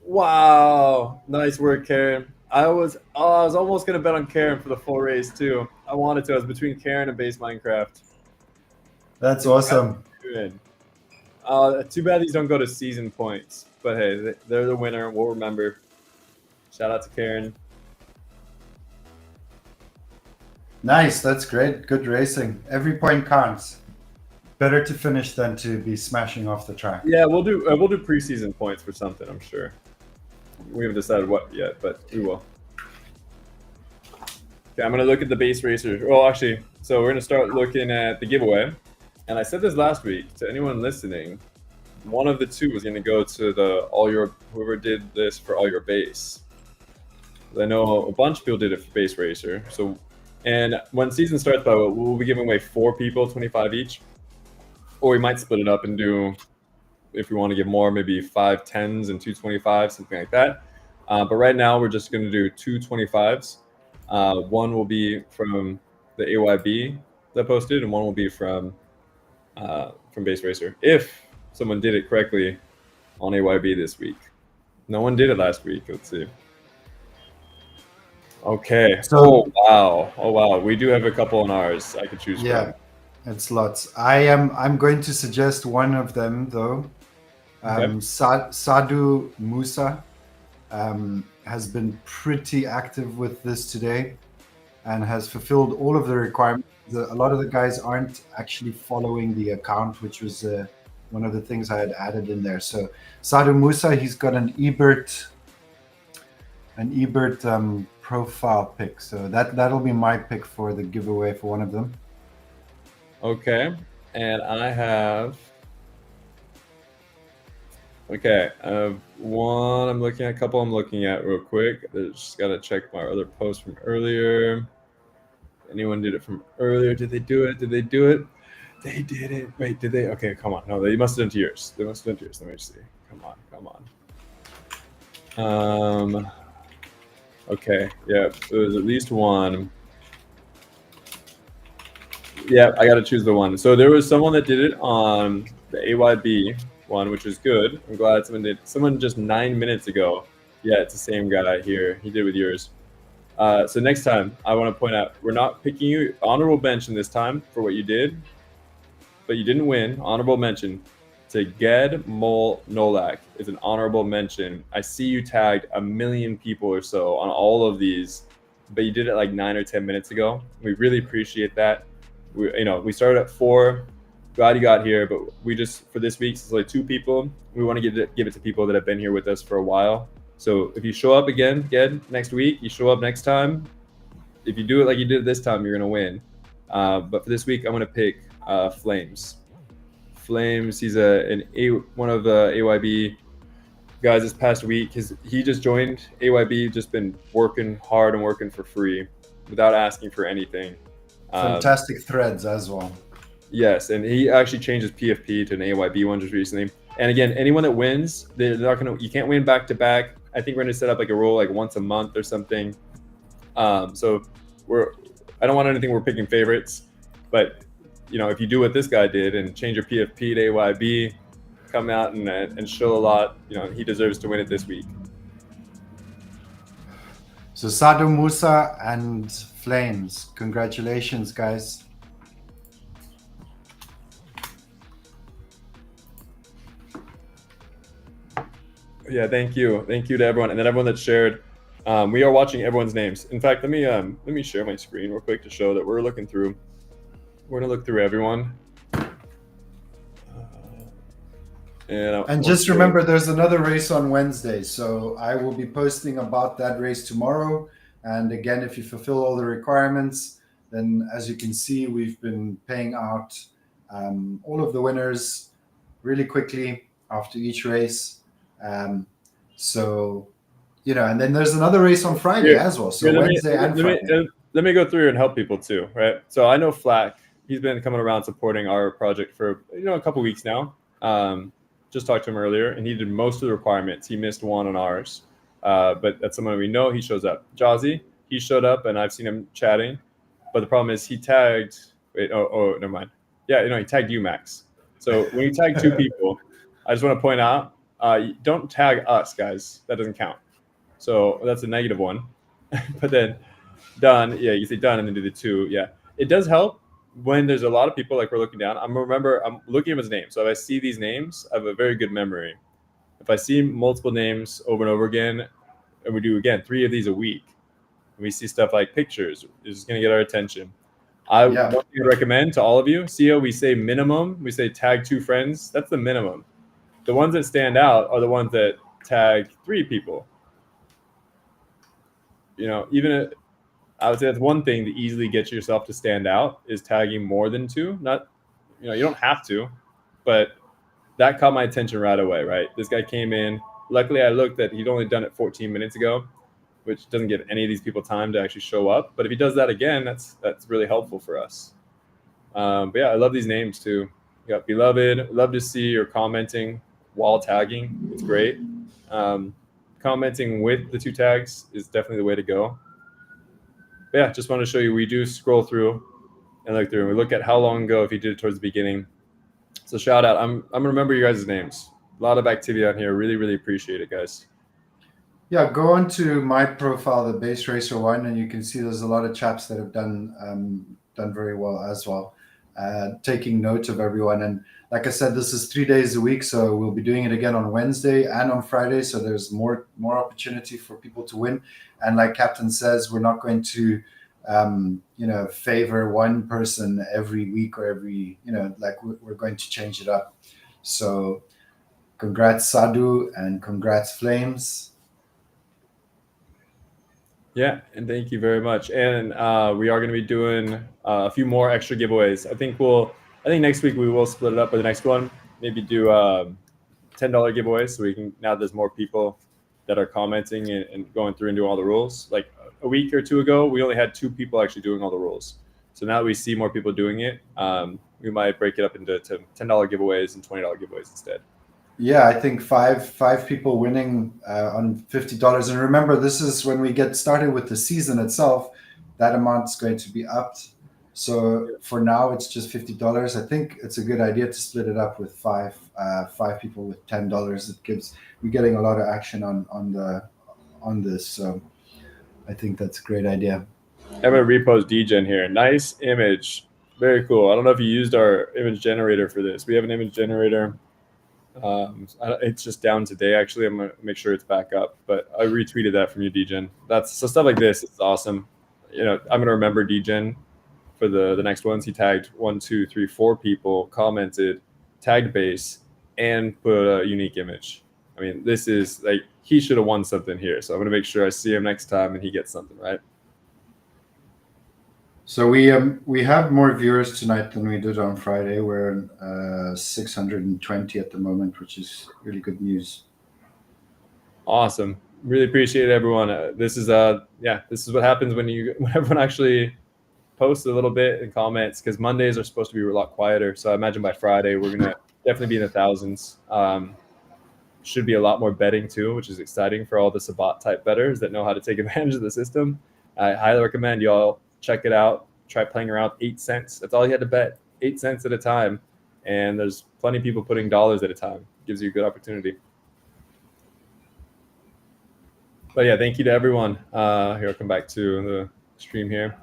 Wow, nice work, Karen. I was almost gonna bet on Karen for the full race too. I wanted to. I was between Karen and base Minecraft. That's awesome. Good. Too bad these don't go to season points, but hey, they're the winner. We'll remember. Shout out to Karen. Nice, that's great. Good racing. Every point counts. Better to finish than to be smashing off the track. Yeah, we'll do preseason points for something. I'm sure. We haven't decided what yet, but we will. Okay, I'm gonna look at the base racers. Well, actually, so we're gonna start looking at the giveaway. And I said this last week to anyone listening. One of the two was gonna go to whoever did this for all your base. I know a bunch of people did it for base racer. So, and when season starts, though, we'll be giving away 4 people, 25 each, or we might split it up and do, if we want to give more, maybe 5 10s and 2 25s, something like that. But right now, we're just going to do 2 25s. One will be from the AYB that posted, and one will be from Base Racer. If someone did it correctly on AYB this week, no one did it last week. Let's see. Okay. So, Oh wow. We do have a couple on ours I could choose from. Yeah, it's lots. I'm going to suggest one of them though. Okay. Sadhu Musa has been pretty active with this today and has fulfilled all of the requirements. A lot of the guys aren't actually following the account, which was one of the things I had added in there. So Sadhu Musa, he's got an Ebert profile pick. So that'll be my pick for the giveaway for one of them. Okay. And I have. Okay, one I'm looking at, a couple I'm looking at real quick. I just gotta check my other post from earlier. Anyone did it from earlier? Did they do it? Did they do it? They did it. Wait, did they? Okay, come on. No, they must have done to yours. They must have done to yours. Let me see. Come on. Okay, yeah, so there's at least one. Yeah, I gotta choose the one. So there was someone that did it on the AYB one, which is good. I'm glad someone did. Someone just 9 minutes ago. Yeah, it's the same guy here. He did with yours. So next time, I want to point out, we're not picking you honorable mention this time for what you did, but you didn't win. Honorable mention to Ged Mol Nolak is an honorable mention. I see you tagged 1 million people or so on all of these, but you did it like 9 or 10 minutes ago. We really appreciate that. We started at 4. Glad you got here, but we just, for this week, since like 2 people, we want to give it to people that have been here with us for a while. So if you show up again next week, you show up next time. If you do it like you did this time, you're gonna win. But for this week, I'm gonna pick Flames. Flames, he's one of the AYB guys this past week. He just joined AYB, just been working hard and working for free without asking for anything. Fantastic threads as well. Yes, and he actually changed his PFP to an AYB one just recently. And again, anyone that wins, you can't win back to back. I think we're gonna set up like a rule like once a month or something. So I don't want anything, we're picking favorites, but if you do what this guy did and change your PFP to AYB, come out and show a lot, he deserves to win it this week. So Sadhu Musa and Flames, congratulations, guys. Yeah, thank you to everyone, and then everyone that shared. We are watching everyone's names. In fact, let me share my screen real quick to show that we're looking through. We're gonna look through everyone. And just remember, there's another race on Wednesday, so I will be posting about that race tomorrow. And again, if you fulfill all the requirements, then as you can see, we've been paying out all of the winners really quickly after each race. So, and then there's another race on Friday as well. So Wednesday and Friday. Let me go through and help people too, right? So I know Flack, he's been coming around supporting our project for a couple weeks now. Just talked to him earlier, and he did most of the requirements. He missed one on ours, but that's someone we know. He shows up. Jazzy, he showed up, and I've seen him chatting. But the problem is he tagged. Wait, never mind. Yeah, he tagged you, Max. So when you tag 2 people, I just want to point out, don't tag us, guys. That doesn't count. So that's a negative one. But then done. Yeah, you say done, and then do the 2. Yeah, it does help when there's a lot of people, like we're looking down. I'm looking at his name. So if I see these names, I have a very good memory. If I see multiple names over and over again, and we do again 3 of these a week, and we see stuff like pictures, it's going to get our attention. One thing I recommend to all of you, see how we say minimum, we say tag 2 friends. That's the minimum. The ones that stand out are the ones that tag 3 people. I would say that's one thing to easily get yourself to stand out is tagging more than 2. Not, you don't have to, but that caught my attention right away, right? This guy came in. Luckily, I looked that he'd only done it 14 minutes ago, which doesn't give any of these people time to actually show up. But if he does that again, that's really helpful for us. But yeah, I love these names too. You got Beloved. Love to see your commenting while tagging. It's great. Commenting with the 2 tags is definitely the way to go. But yeah, just want to show you, we do scroll through and look through, and we look at how long ago if you did it towards the beginning. So shout out. I'm gonna remember you guys' names. A lot of activity on here. Really, really appreciate it, guys. Yeah, go on to my profile, the Base Racer One, and you can see there's a lot of chaps that have done very well as well. Taking note of everyone, and like I said, this is 3 days a week, so we'll be doing it again on Wednesday and on Friday. So there's more opportunity for people to win. And like Captain says, we're not going to favor one person every week or every like we're going to change it up. So congrats Sadhu and congrats Flames. Yeah, and thank you very much. And we are going to be doing a few more extra giveaways. I think next week we will split it up with the next one. Maybe do $10 giveaways, so we can, now there's more people that are commenting and going through and doing all the rules. Like a week or 2 ago, we only had 2 people actually doing all the rules. So now that we see more people doing it, we might break it up into $10 giveaways and $20 giveaways instead. Yeah, I think five people winning on $50. And remember, this is when we get started with the season itself. That amount is going to be upped. So for now, it's just $50. I think it's a good idea to split it up with five people with $10. We're getting a lot of action on this. So I think that's a great idea. I'm gonna repost Degen here. Nice image, very cool. I don't know if you used our image generator for this. We have an image generator. It's just down today. Actually, I'm gonna make sure it's back up. But I retweeted that from you, Degen. So stuff like this is awesome. I'm gonna remember Degen for the next ones. He tagged 1, 2, 3, 4 people, commented, tagged base, and put a unique image. I mean, this is like he should have won something here. So I'm gonna make sure I see him next time and he gets something, right? So we have more viewers tonight than we did on Friday. We're 620 at the moment, which is really good news. Awesome. Really appreciate it, everyone. This is what happens when everyone actually posts a little bit in comments, because Mondays are supposed to be a lot quieter. So I imagine by Friday we're gonna definitely be in the thousands. Should be a lot more betting too, which is exciting for all the Sabat type bettors that know how to take advantage of the system. I highly recommend y'all check it out. Try playing around 8 cents. That's all you had to bet, 8 cents at a time. And there's plenty of people putting dollars at a time. Gives you a good opportunity. But yeah, thank you to everyone. Here, I'll come back to the stream here.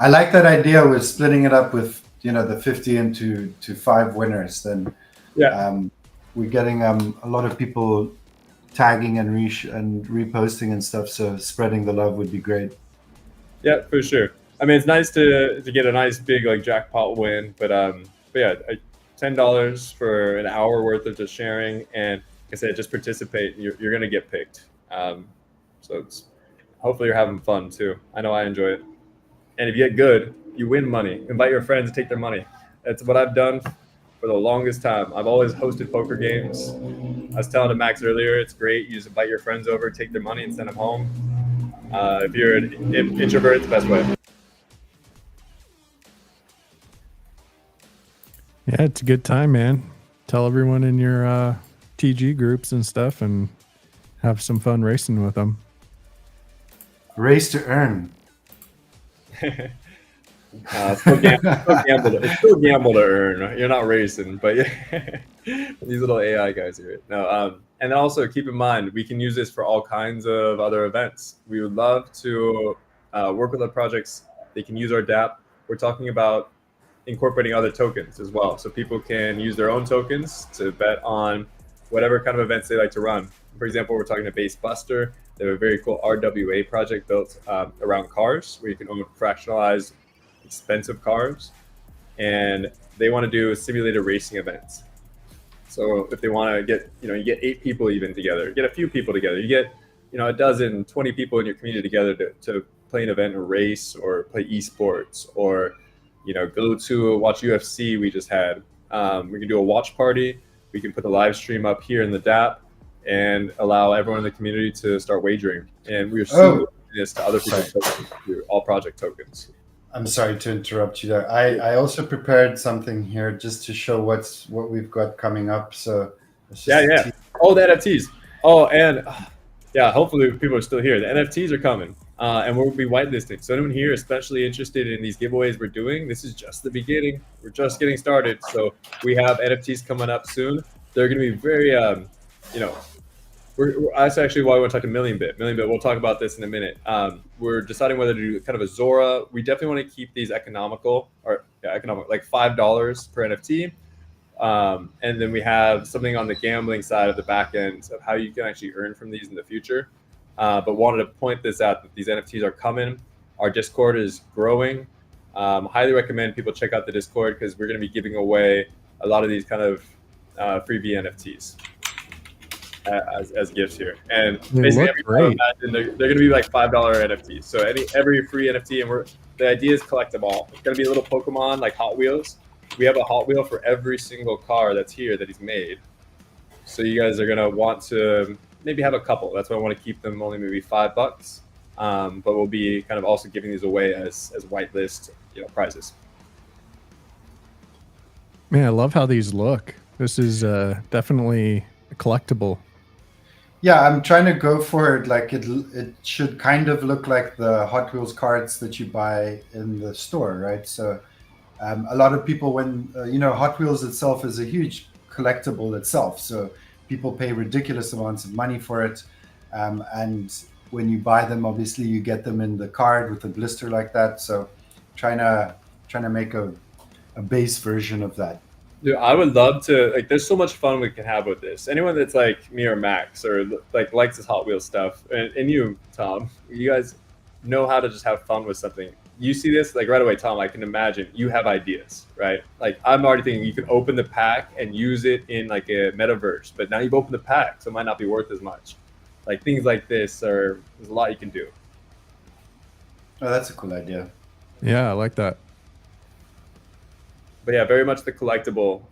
I like that idea with splitting it up with the 50 into 5 winners. Then we're getting a lot of people tagging and reposting and stuff, so spreading the love would be great. Yeah, for sure. I mean, it's nice to get a nice big like jackpot win, but yeah, $10 for an hour worth of just sharing, and like I said, just participate. You're gonna get picked. So hopefully you're having fun too. I know I enjoy it, and if you get good, you win money. Invite your friends to take their money. That's what I've done for the longest time. I've always hosted poker games. I was telling to Max earlier, it's great. You just invite your friends over, take their money, and send them home. If you're an introvert, it's the best way. Yeah, it's a good time, man. Tell everyone in your TG groups and stuff, and have some fun racing with them. Race to earn. It's still gamble to earn. You're not racing, but yeah, these little AI guys here. No, and then also keep in mind, we can use this for all kinds of other events. We would love to work with our projects. They can use our DApp. We're talking about incorporating other tokens as well, so people can use their own tokens to bet on whatever kind of events they like to run. For example, we're talking to Base Buster. They have a very cool RWA project built around cars, where you can own fractionalized expensive cars, and they want to do simulated racing events. So if they want to get, you get 8 people even together, get a few people together, you get a dozen, 20 people in your community together to play an event or race or play esports or, go to watch UFC we just had. We can do a watch party. We can put the live stream up here in the DApp and allow everyone in the community to start wagering. And we are soon this to other people's tokens through all project tokens. I'm sorry to interrupt you there. I also prepared something here just to show what we've got coming up. So yeah. Oh, the NFTs. Oh, and yeah, hopefully people are still here. The NFTs are coming, and we'll be whitelisting. So anyone here especially interested in these giveaways we're doing, this is just the beginning. We're just getting started. So we have NFTs coming up soon. They're going to be very, that's actually why we want to talk to Million-Bit. Million-Bit, we'll talk about this in a minute. We're deciding whether to do kind of a Zora. We definitely want to keep these economical, like $5 per NFT. And then we have something on the gambling side of the back end of how you can actually earn from these in the future. But wanted to point this out that these NFTs are coming. Our Discord is growing. Highly recommend people check out the Discord because we're going to be giving away a lot of these kind of freebie NFTs as gifts here. And basically every time they're going to be like $5 NFTs. So every free NFT, and the idea is collect them all. It's going to be a little Pokemon like Hot Wheels. We have a Hot Wheel for every single car that's here that he's made. So you guys are going to want to maybe have a couple. That's why I want to keep them only maybe $5. But we'll be kind of also giving these away as whitelist prizes. Man, I love how these look. This is definitely a collectible. Yeah, I'm trying to go for it. Like it should kind of look like the Hot Wheels carts that you buy in the store, right? So a lot of people, when Hot Wheels itself is a huge collectible itself, so people pay ridiculous amounts of money for it, and when you buy them, obviously you get them in the card with a blister like that. So trying to make a base version of that. Dude, I would love to, there's so much fun we can have with this. Anyone that's like me or Max or likes this Hot Wheels stuff, and you, Tom, you guys know how to just have fun with something. You see this right away, Tom, I can imagine you have ideas, right? I'm already thinking you can open the pack and use it in like a metaverse, but now you've opened the pack, so it might not be worth as much. Things like this there's a lot you can do. Oh, that's a cool idea. Yeah, I like that. But yeah, very much the collectible.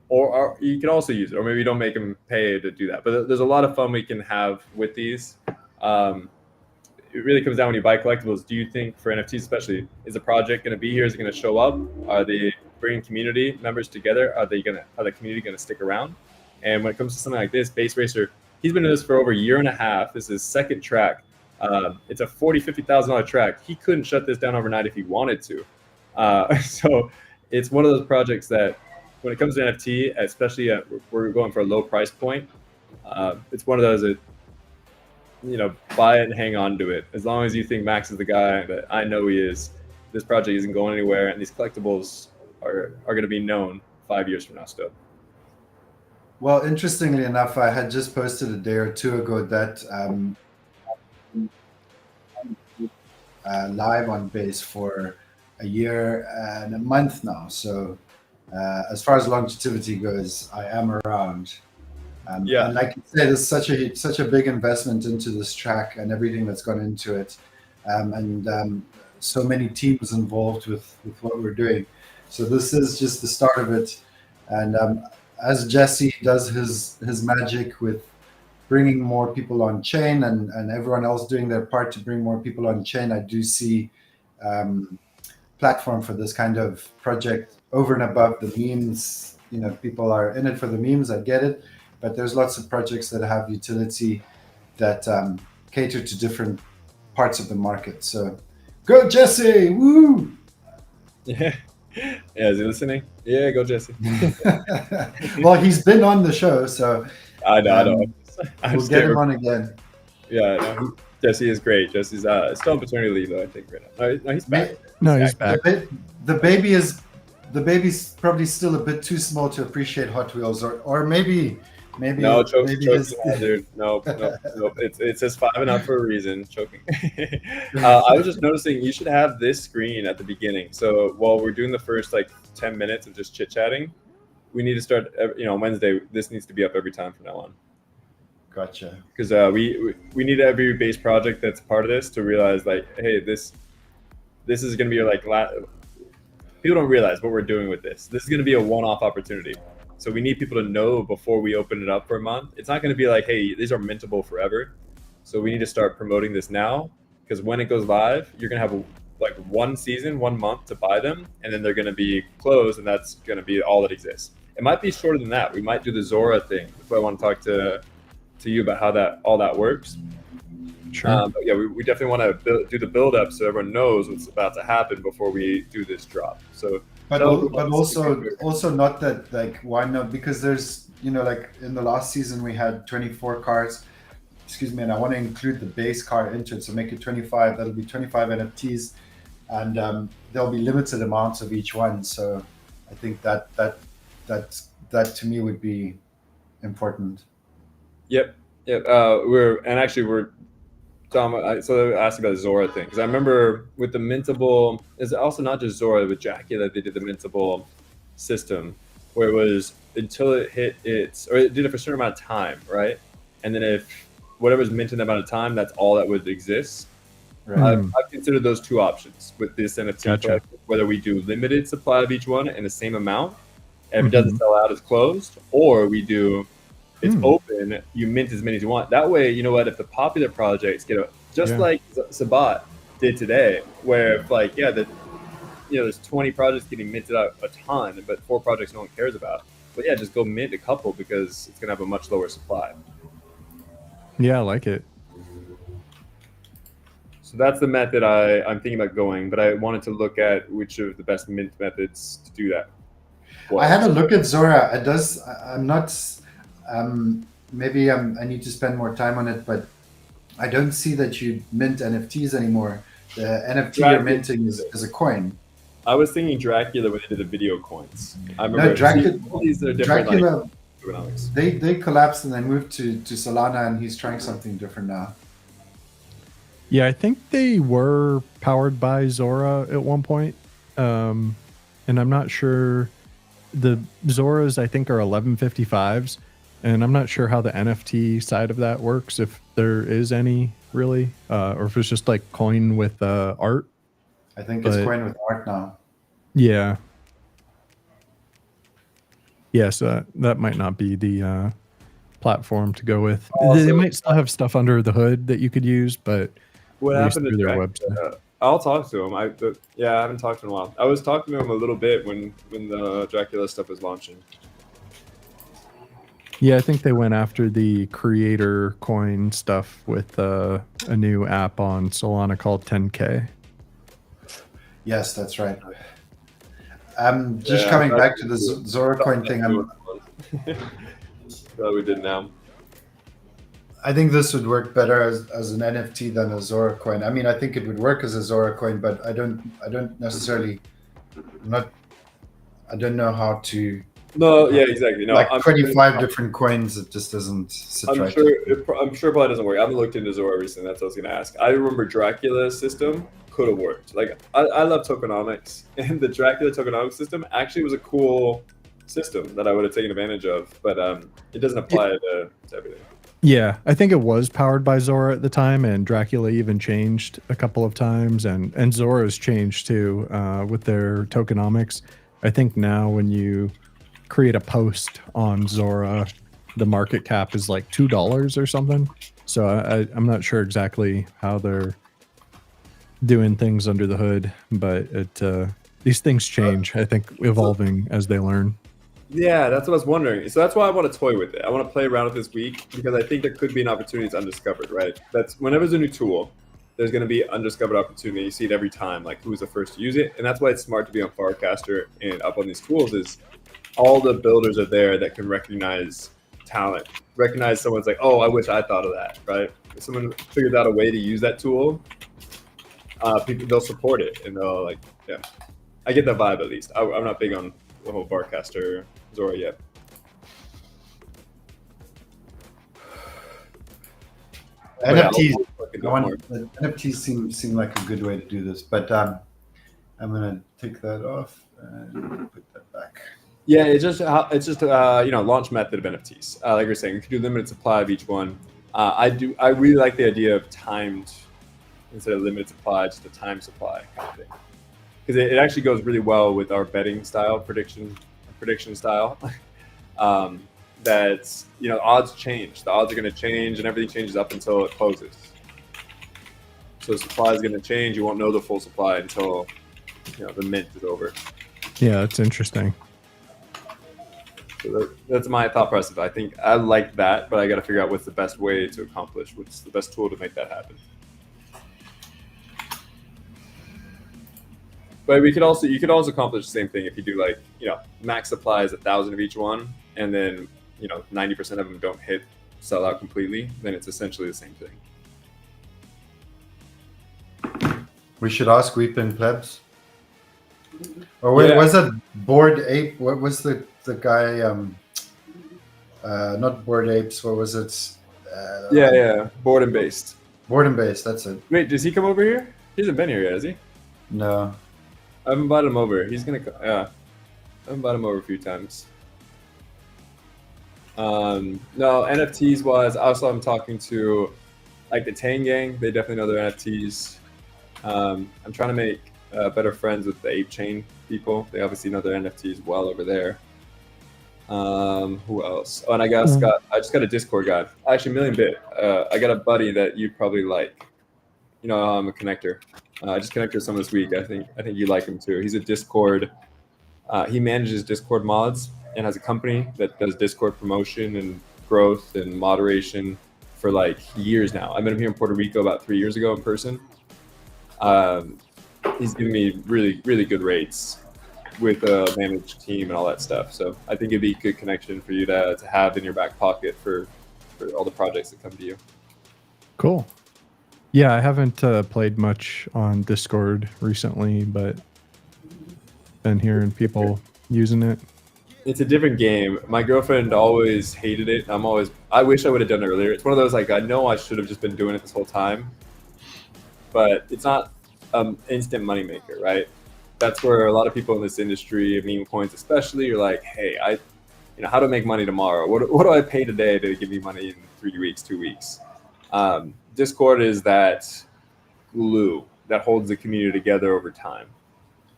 Or you can also use it, or maybe you don't make them pay to do that. But there's a lot of fun we can have with these. It really comes down when you buy collectibles. Do you think for NFTs especially, is the project going to be here? Is it going to show up? Are they bringing community members together? Are the community going to stick around? And when it comes to something like this, Base Racer, he's been in this for over a year and a half. This is his second track. It's a $40,000-$50,000 track. He couldn't shut this down overnight if he wanted to. So it's one of those projects that when it comes to NFT, especially we're going for a low price point. It's one of those that, buy it and hang on to it. As long as you think Max is the guy that I know he is, this project isn't going anywhere, and these collectibles are going to be known 5 years from now still. Well, interestingly enough, I had just posted a day or two ago that live on Base for a year and a month now. So as far as longevity goes, I am around. And like you said, it's such a big investment into this track and everything that's gone into it, and so many teams involved with what we're doing. So this is just the start of it. And as Jesse does his magic with bringing more people on chain and everyone else doing their part to bring more people on chain, I do see platform for this kind of project over and above the memes. People are in it for the memes, I get it, but there's lots of projects that have utility that cater to different parts of the market. So go Jesse, woo! Yeah, is he listening? Yeah, go Jesse. Well, he's been on the show, so I know. We'll get him on again. Yeah, no, Jesse is great. Jesse's still on paternity leave, though, I think, right now. No, he's back. He's back. The baby's probably still a bit too small to appreciate Hot Wheels, or maybe. No, choking dude. No. It says 5 and up for a reason. Choking. I was just noticing you should have this screen at the beginning. So while we're doing the first 10 minutes of just chit chatting, we need to start. On Wednesday, this needs to be up every time from now on. Gotcha. Because we need every base project that's part of this to realize like, hey, this is going to be like people don't realize what we're doing with this. This is going to be a one-off opportunity. So we need people to know before we open it up for a month. It's not going to be like, hey, these are mintable forever. So we need to start promoting this now, because when it goes live, you're going to have like 1 season, 1 month to buy them, and then they're going to be closed, and that's going to be all that exists. It might be shorter than that. We might do the Zora thing. That's why I want to talk to you about how all that works. Sure. But yeah, we definitely want to do the build up so everyone knows what's about to happen before we do this drop. So, but also not that, like, why not? Because there's, like in the last season we had 24 cars. Excuse me, and I want to include the base car into it, so make it 25. That'll be 25 NFTs, and there'll be limited amounts of each one. So I think that to me would be important. Yep. We're Tom. So I asked about the Zora thing, because I remember with the mintable, it's also not just Zora, with Dracula they did the mintable system where it was until it hit it did it for a certain amount of time, right? And then if whatever's minted amount of time, that's all that would exist. Right. I've considered those two options with this NFT. Gotcha. Whether we do limited supply of each one in the same amount, and if it doesn't sell out, it's closed, or we do it's open, you mint as many as you want. That way, you know what, if the popular projects get like Sabat did today, where if like, there's 20 projects getting minted out a ton, but 4 projects no one cares about. But yeah, just go mint a couple, because it's gonna have a much lower supply. Yeah, I like it. So that's the method I'm thinking about going, but I wanted to look at which of the best mint methods to do that. I had a look at Zora. It does. I'm not. Maybe I need to spend more time on it, but I don't see that you mint NFTs anymore. The NFT you're minting is a coin. I was thinking Dracula when they did the video coins. I remember these are different. Dracula, they collapsed and they moved to Solana, and he's trying something different now. Yeah, I think they were powered by Zora at one point, and I'm not sure. The Zoras, I think, are 1155s, and I'm not sure how the NFT side of that works, if there is any really, or if it's just like coin with art. I think it's coin with art now. Yeah. Yeah, so that might not be the platform to go with. They might still have stuff under the hood that you could use, but what happened to their website? I'll talk to him. I haven't talked to him in a while. I was talking to him a little bit when the Dracula stuff was launching. Yeah, I think they went after the creator coin stuff with a new app on Solana called 10K. Yes, that's right. Just coming back to the Zora coin thing. We did now. I think this would work better as an NFT than a Zora coin. I mean, I think it would work as a Zora coin, but I don't necessarily I don't know how to. No, yeah, exactly. No, like 25 different coins, it just doesn't sit right. I'm sure it probably doesn't work. I haven't looked into Zora recently. That's what I was going to ask. I remember Dracula's system could have worked. Like, I love tokenomics, and the Dracula tokenomics system actually was a cool system that I would have taken advantage of, but it doesn't apply to everything. Yeah, I think it was powered by Zora at the time, and Dracula even changed a couple of times, and Zora's changed too with their tokenomics. I think now when you create a post on Zora, the market cap is like $2 or something. So I'm not sure exactly how they're doing things under the hood, but these things change. I think evolving as they learn. Yeah, that's what I was wondering. So that's why I want to toy with it. I want to play around with this week, because I think there could be an opportunity that's undiscovered, right? That's whenever there's a new tool, there's going to be undiscovered opportunity. You see it every time, like who's the first to use it. And that's why it's smart to be on Farcaster and up on these tools, is all the builders are there that can recognize talent, recognize someone's like, oh, I wish I thought of that, right? If someone figures out a way to use that tool, people, they'll support it, and they'll like, yeah. I get that vibe at least. I'm not big on the whole Farcaster Zora yet. NFTs seem like a good way to do this, but I'm gonna take that off and put that back. Yeah, it's just launch method of NFTs. Like you're saying, you can do limited supply of each one. I really like the idea of timed instead of limited supply, just a time supply kind of thing, because it actually goes really well with our betting style, prediction style. That odds change. The odds are going to change, and everything changes up until it closes. So supply is going to change. You won't know the full supply until the mint is over. Yeah, that's interesting. So that's my thought process. I think I like that, but I got to figure out what's the best way to accomplish. What's the best tool to make that happen? But you could also accomplish the same thing if you do max supply is 1,000 of each one, and then 90% of them don't sell out completely. Then it's essentially the same thing. We should ask Weeping Plebs. Or wait, was it Bored Ape? What was the guy? Not Bored Apes. What was it? Boredom based. Boredom based. That's it. Wait, does he come over here? He hasn't been here yet, has he? No. I haven't invited him over. He's gonna. Yeah, I've invited him over a few times. No, NFTs wise, also I'm talking to like the Tang Gang. They definitely know their NFTs. I'm trying to make better friends with the Ape Chain people. They obviously know their NFTs well over there. Who else? Oh, and I just got a Discord guy. Actually, Million Bit. I got a buddy that you probably like. I'm a connector. I just connected with someone this week. I think you like him too. He's a Discord. He manages Discord mods and has a company that does Discord promotion and growth and moderation for like years now. I met him here in Puerto Rico about 3 years ago in person. He's giving me really, really good rates with a managed team and all that stuff. So I think it'd be a good connection for you to have in your back pocket for all the projects that come to you. Cool. Yeah, I haven't played much on Discord recently, but been hearing people using it. It's a different game. My girlfriend always hated it. I wish I would have done it earlier. It's one of those like I know I should have just been doing it this whole time, but it's not instant moneymaker, right? That's where a lot of people in this industry, meme coins especially, are like, hey, how to make money tomorrow? What do I pay today to give me money in 3 weeks, 2 weeks? Discord is that glue that holds the community together over time.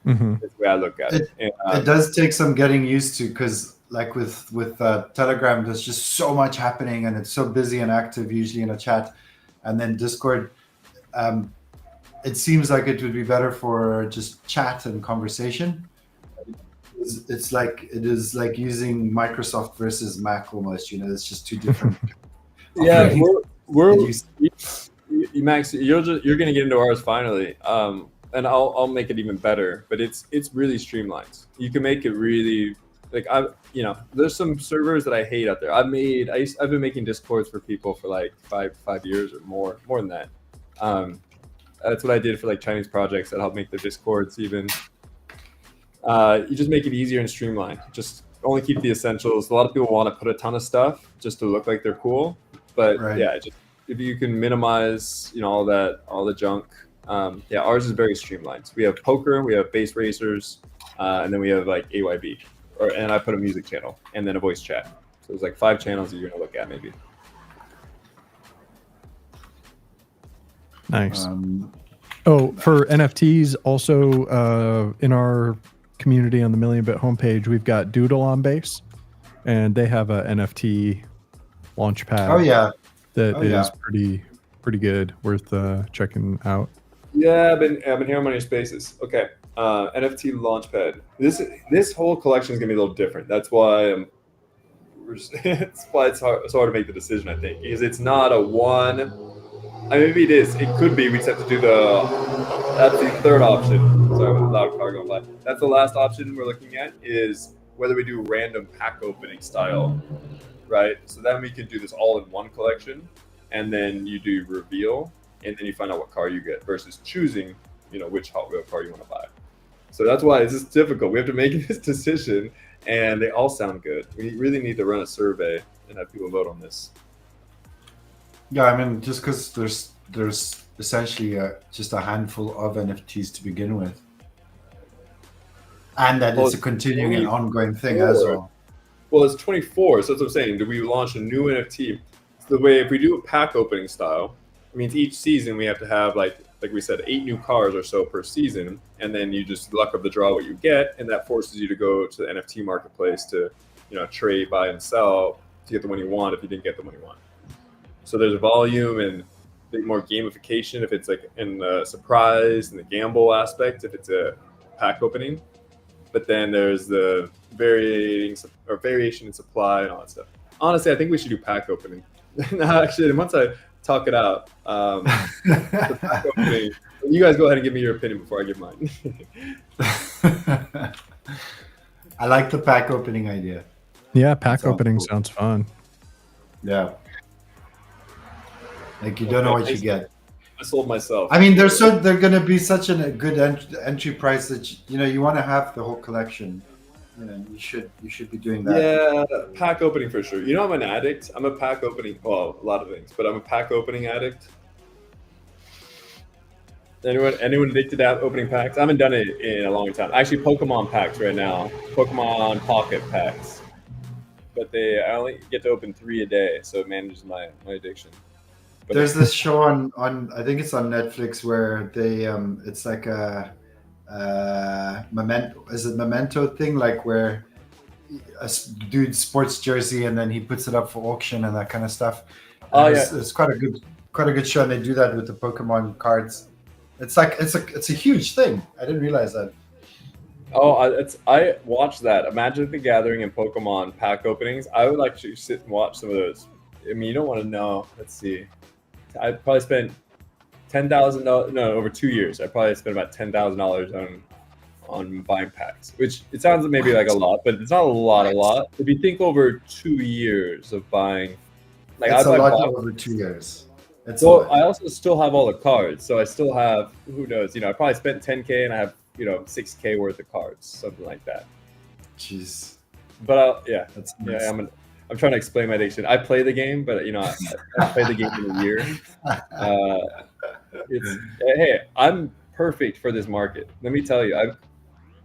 Mm-hmm. That's the way I look at it. And, it does take some getting used to because, like with Telegram, there's just so much happening and it's so busy and active, usually in a chat. And then Discord, it seems like it would be better for just chat and conversation. It is like using Microsoft versus Mac almost. It's just two different. Yeah, Max, you're going to get into ours finally, and I'll make it even better. But it's really streamlined. You can make it really there's some servers that I hate out there. I've been making Discords for people for like five years or more than that. That's what I did for like Chinese projects that helped make their Discords even. You just make it easier and streamlined. Just only keep the essentials. A lot of people want to put a ton of stuff just to look like they're cool. But just if you can minimize, all the junk. Ours is very streamlined. So we have poker, we have base racers, and then we have like AYB, and I put a music channel and then a voice chat. So there's like 5 channels that you're gonna look at maybe. Nice. For NFTs, also in our community on the Million Bit homepage, we've got Doodle on Base, and they have a NFT launchpad. Oh yeah, Oh, is pretty good, worth checking out. Yeah, I've been hearing on your spaces. Okay, NFT Launchpad. This whole collection is gonna be a little different. That's why it's why it's hard to make the decision. I think because it's not a one. I mean, maybe it is. It could be. We just have to do that's the third option. Sorry about the loud car going by. That's the last option we're looking at is whether we do random pack opening style, right? So then we could do this all in one collection, and then you do reveal, and then you find out what car you get versus choosing, which Hot Wheel car you want to buy. So that's why this is difficult. We have to make this decision, and they all sound good. We really need to run a survey and have people vote on this. Yeah, I mean, just because there's essentially just a handful of NFTs to begin with. And that Well, it's a continuing and ongoing thing 24. as well. Well, it's 24, so that's what I'm saying. Do we launch a new NFT? So the way, if we do a pack opening style, it means each season we have to have, like we said, 8 new cars or so per season, and then you just luck of the draw what you get, and that forces you to go to the NFT marketplace to, trade, buy, and sell to get the one you want if you didn't get the one you want. So there's a volume and more gamification if it's like in the surprise and the gamble aspect if it's a pack opening. But then there's the variation in supply and all that stuff. Honestly, I think we should do pack opening. Actually, once I talk it out, the pack opening, you guys go ahead and give me your opinion before I give mine. I like the pack opening idea. Yeah, pack opening sounds fun. Yeah. Like you don't know what you get. I sold myself. I mean, they're going to be such a good entry price that you want to have the whole collection. You should be doing that. Yeah, pack opening for sure. I'm an addict. I'm a pack opening. Well, a lot of things, but I'm a pack opening addict. Anyone addicted to opening packs? I haven't done it in a long time. Actually, Pokemon packs right now. Pokemon Pocket packs. But I only get to open 3 a day, so it manages my addiction. But there's this show on I think it's on Netflix where they it's like a memento thing, like where a dude sports jersey and then he puts it up for auction and that kind of stuff. It's quite a good show, and they do that with the Pokemon cards. It's a huge thing. I didn't realize that. I watched that. Magic the Gathering and Pokemon pack openings. I would like to sit and watch some of those. I mean, you don't want to know. Let's see. I probably spent $10,000. No, over 2 years, I probably spent about $10,000 on buying packs. Which it sounds maybe like a lot, but it's not a lot. If you think over 2 years of buying, it's a lot over 2 years. Well, I also still have all the cards, so I still have, who knows? I probably spent $10K and I have $6K worth of cards, something like that. Jeez. But that's nice. I'm trying to explain my addiction. I play the game, but I play the game in a year. Hey, I'm perfect for this market. Let me tell you, I've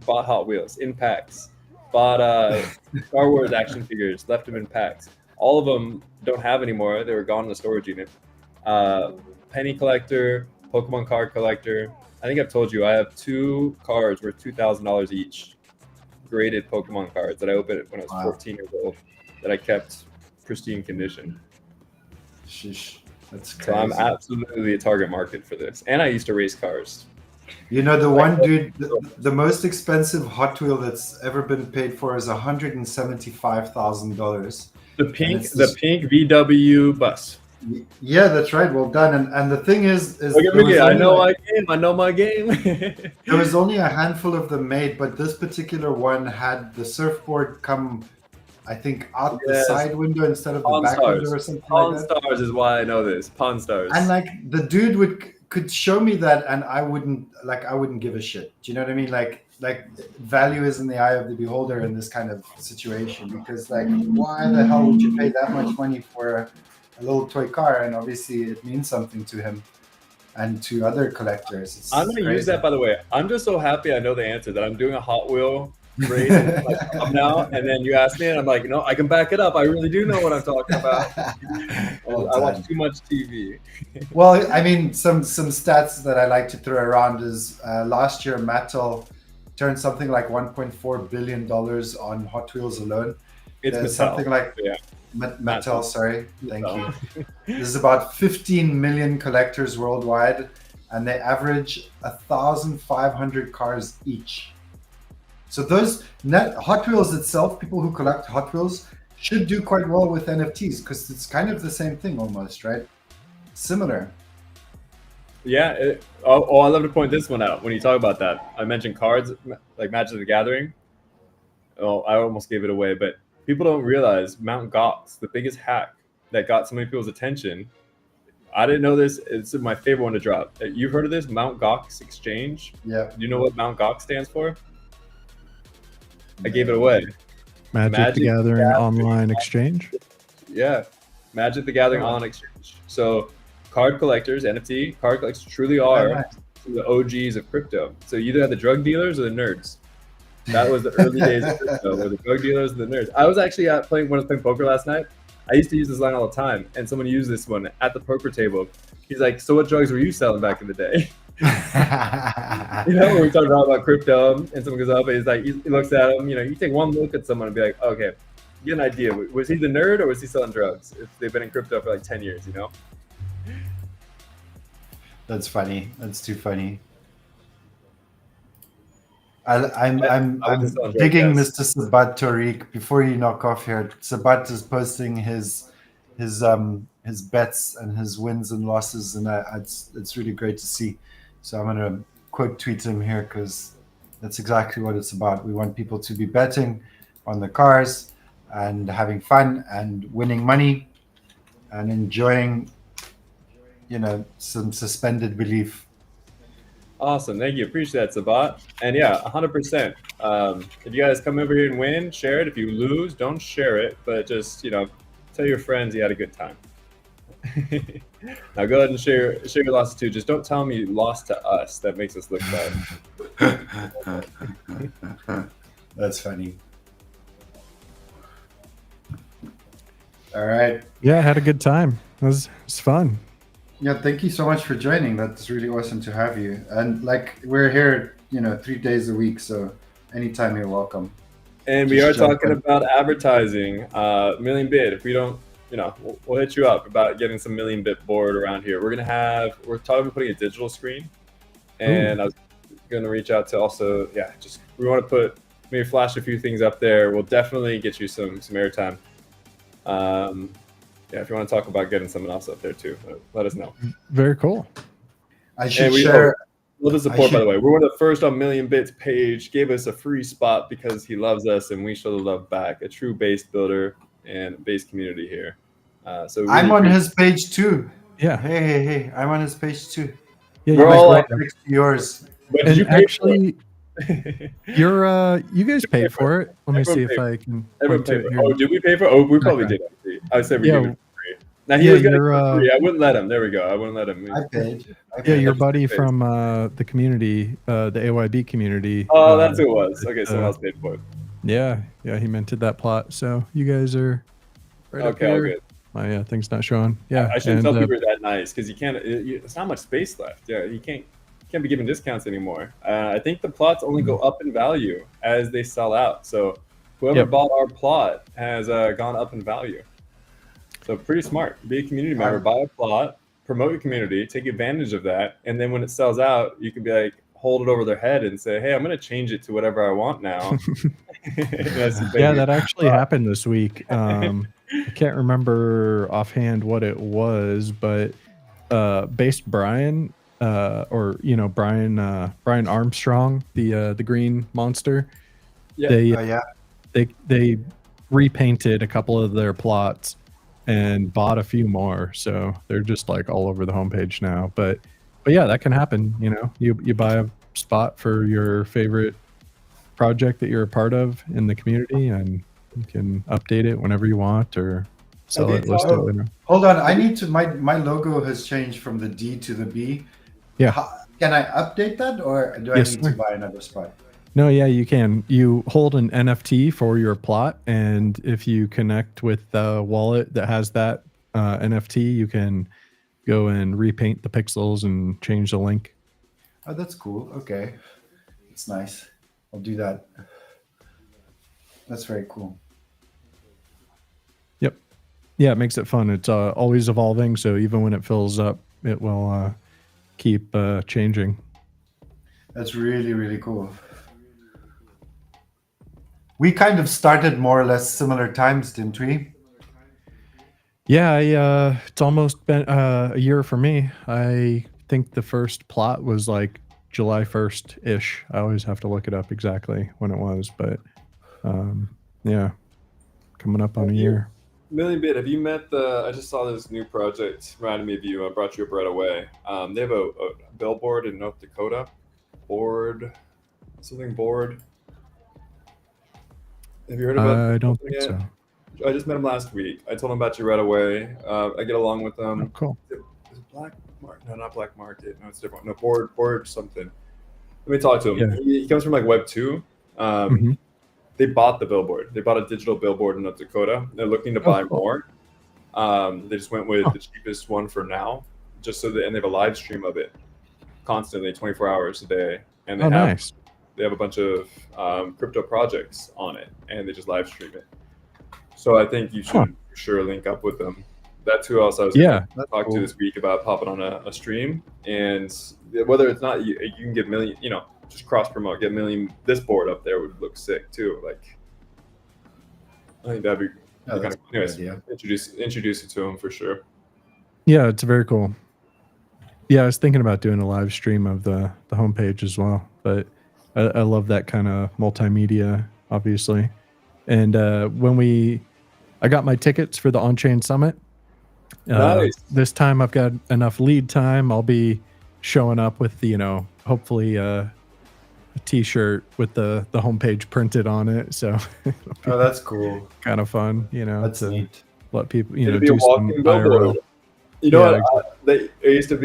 bought Hot Wheels in packs, bought Star Wars action figures, left them in packs. All of them don't have anymore. They were gone in the storage unit. Penny collector, Pokemon card collector. I think I've told you I have 2 cards worth $2,000 each, graded Pokemon cards that I opened when I was 14 years old, that I kept pristine condition. Sheesh, that's crazy. So I'm absolutely a target market for this, and I used to race cars. The one dude, the most expensive Hot Wheel that's ever been paid for is $175,000. The pink VW bus. Yeah, that's right. Well done. And the thing is look at me. I know my game. There was only a handful of them made, but this particular one had the surfboard come, I think, out the side window instead of the back window or something like that. Pawn Stars is why I know this. Pawn Stars. And like the dude could show me that, and I wouldn't give a shit. Do you know what I mean? Like value is in the eye of the beholder in this kind of situation, because like why the hell would you pay that much money for a little toy car? And obviously it means something to him and to other collectors. I'm going to use that, by the way. I'm just so happy I know the answer, that I'm doing a Hot Wheel race now, and then you ask me and I'm like, no, I can back it up. I really do know what I'm talking about. I watch too much TV. Well, I mean, some stats that I like to throw around is last year Mattel turned something like $1.4 billion on Hot Wheels alone. It's something like Mattel, sorry. Thank you. There's about 15 million collectors worldwide, and they average 1,500 cars each. So those Hot Wheels itself, people who collect Hot Wheels should do quite well with NFTs, because it's kind of the same thing almost, right? Similar. Yeah. I love to point this one out when you talk about that. I mentioned cards, like Magic the Gathering. Oh, I almost gave it away, but people don't realize Mt. Gox, the biggest hack that got so many people's attention. I didn't know this. It's my favorite one to drop. You've heard of this? Mt. Gox Exchange? Yeah. Do you know what Mt. Gox stands for? I gave it away. Magic the Gathering Online Exchange? Yeah. Magic the Gathering Online Exchange. So card collectors, NFT card collectors truly are the OGs of crypto. So you either have the drug dealers or the nerds. That was the early days of crypto, where the drug dealers and the nerds. I was actually playing when I was playing poker last night. I used to use this line all the time, and someone used this one at the poker table. He's like, "So what drugs were you selling back in the day?" You know, when we talk about crypto, and someone goes up, and he's like, he looks at him. You know, you take one look at someone and be like, "Okay, get an idea. Was he the nerd or was he selling drugs? If they've been in crypto for like 10 years, you know?" That's funny. That's too funny. I'm digging Mr. Sabat Tariq. Before you knock off here, Sabat is posting his bets and his wins and losses, and it's really great to see. So I'm gonna quote tweet him here because that's exactly what it's about. We want people to be betting on the cars and having fun and winning money and enjoying, you know, some suspended belief. Awesome. Thank you. Appreciate that, Sabat. And yeah, 100%. If you guys come over here and win, share it. If you lose, don't share it, but just, you know, tell your friends you had a good time. Now go ahead and share your losses too. Just don't tell them you lost to us. That makes us look bad. That's funny. All right. Yeah, I had a good time. It was fun. Yeah, thank you so much for joining. That's really awesome to have you. And like, we're here, you know, 3 days a week, so anytime you're welcome. And we are talking about advertising. Million Bit. If we don't, you know, we'll hit you up about getting some Million Bit board around here. We're talking about putting a digital screen, and I was going to reach out to also, we want to maybe flash a few things up there. We'll definitely get you some airtime. If you want to talk about getting someone else up there too, let us know. Very cool. I should share. Love the support, by the way. We're one of the first on Million Bits page. Gave us a free spot because he loves us and we show the love back. A true base builder and base community here. So really I'm on his page too. Yeah. Hey. I'm on his page too. Yeah, we're all right next to yours. But did you pay actually, you guys paid for it. Let me see if I can. Everyone paid for it. Oh, did we pay for it? Oh, we probably did. I would say we did it for free. Now he was going to for free. I wouldn't let him. There we go. I wouldn't let him. I paid. Yeah, your buddy from the community, the AYB community. Oh, that's who it was. Okay, someone else paid for it. Yeah, he minted that plot. So you guys are right up here. All good. My thing's not showing. Yeah, I shouldn't tell people you're that nice because you can't. It's not much space left. Yeah, you can't be giving discounts anymore. I think the plots only go up in value as they sell out. So whoever bought our plot has gone up in value. So pretty smart. Be a community member, buy a plot, promote your community, take advantage of that, and then when it sells out, you can be like, hold it over their head and say, "Hey, I'm going to change it to whatever I want now." Yeah, that actually happened this week. I can't remember offhand what it was, but based Brian, Brian Armstrong, the green monster. Yeah. They repainted a couple of their plots and bought a few more, so they're just like all over the homepage now. But yeah, that can happen. You know, you buy a spot for your favorite project that you're a part of in the community, and you can update it whenever you want or sell it, list it. You know. Hold on, I need to. My logo has changed from the D to the B. Yeah. Can I update that, or do I need to buy another spot? No, yeah, you can. You hold an NFT for your plot, and if you connect with the wallet that has that NFT, you can go and repaint the pixels and change the link. Oh, that's cool. Okay. It's nice. I'll do that. That's very cool. Yep. Yeah, it makes it fun. It's always evolving, so even when it fills up, it will keep changing. That's really, really cool. We kind of started more or less similar times, didn't we? Yeah, it's almost been a year for me. I think the first plot was like July 1st-ish. I always have to look it up exactly when it was, but yeah, coming up on a year. Million Bit, have you met I just saw this new project, reminded me of you. I brought you up right away. They have a billboard in North Dakota. Board. Have you heard about I don't think so. I just met him last week. I told him about you right away. I get along with them. Oh, cool. Is it Black Market? No, not Black Market. No, it's different. No, board something. Let me talk to him. Yeah. He comes from like Web 2, They bought the billboard. They bought a digital billboard in North Dakota. They're looking to buy more. They just went with the cheapest one for now, just so that, and they have a live stream of it constantly, 24 hours a day. And they they have a bunch of crypto projects on it, and they just live stream it. So I think you should for sure link up with them. That's who else I was going to talk to this week about popping on a stream. And whether it's not, you can get million, just cross promote, get million. This board up there would look sick too. Like, I think that'd be kind of cool. Anyways, introduce it to him for sure. Yeah, it's very cool. Yeah, I was thinking about doing a live stream of the homepage as well, but I love that kind of multimedia, obviously. And when I got my tickets for the onchain summit. Nice. This time I've got enough lead time. I'll be showing up with hopefully a t-shirt with the homepage printed on it. So that's cool. Kind of fun, That's neat. Let people, do do some IRL. I used to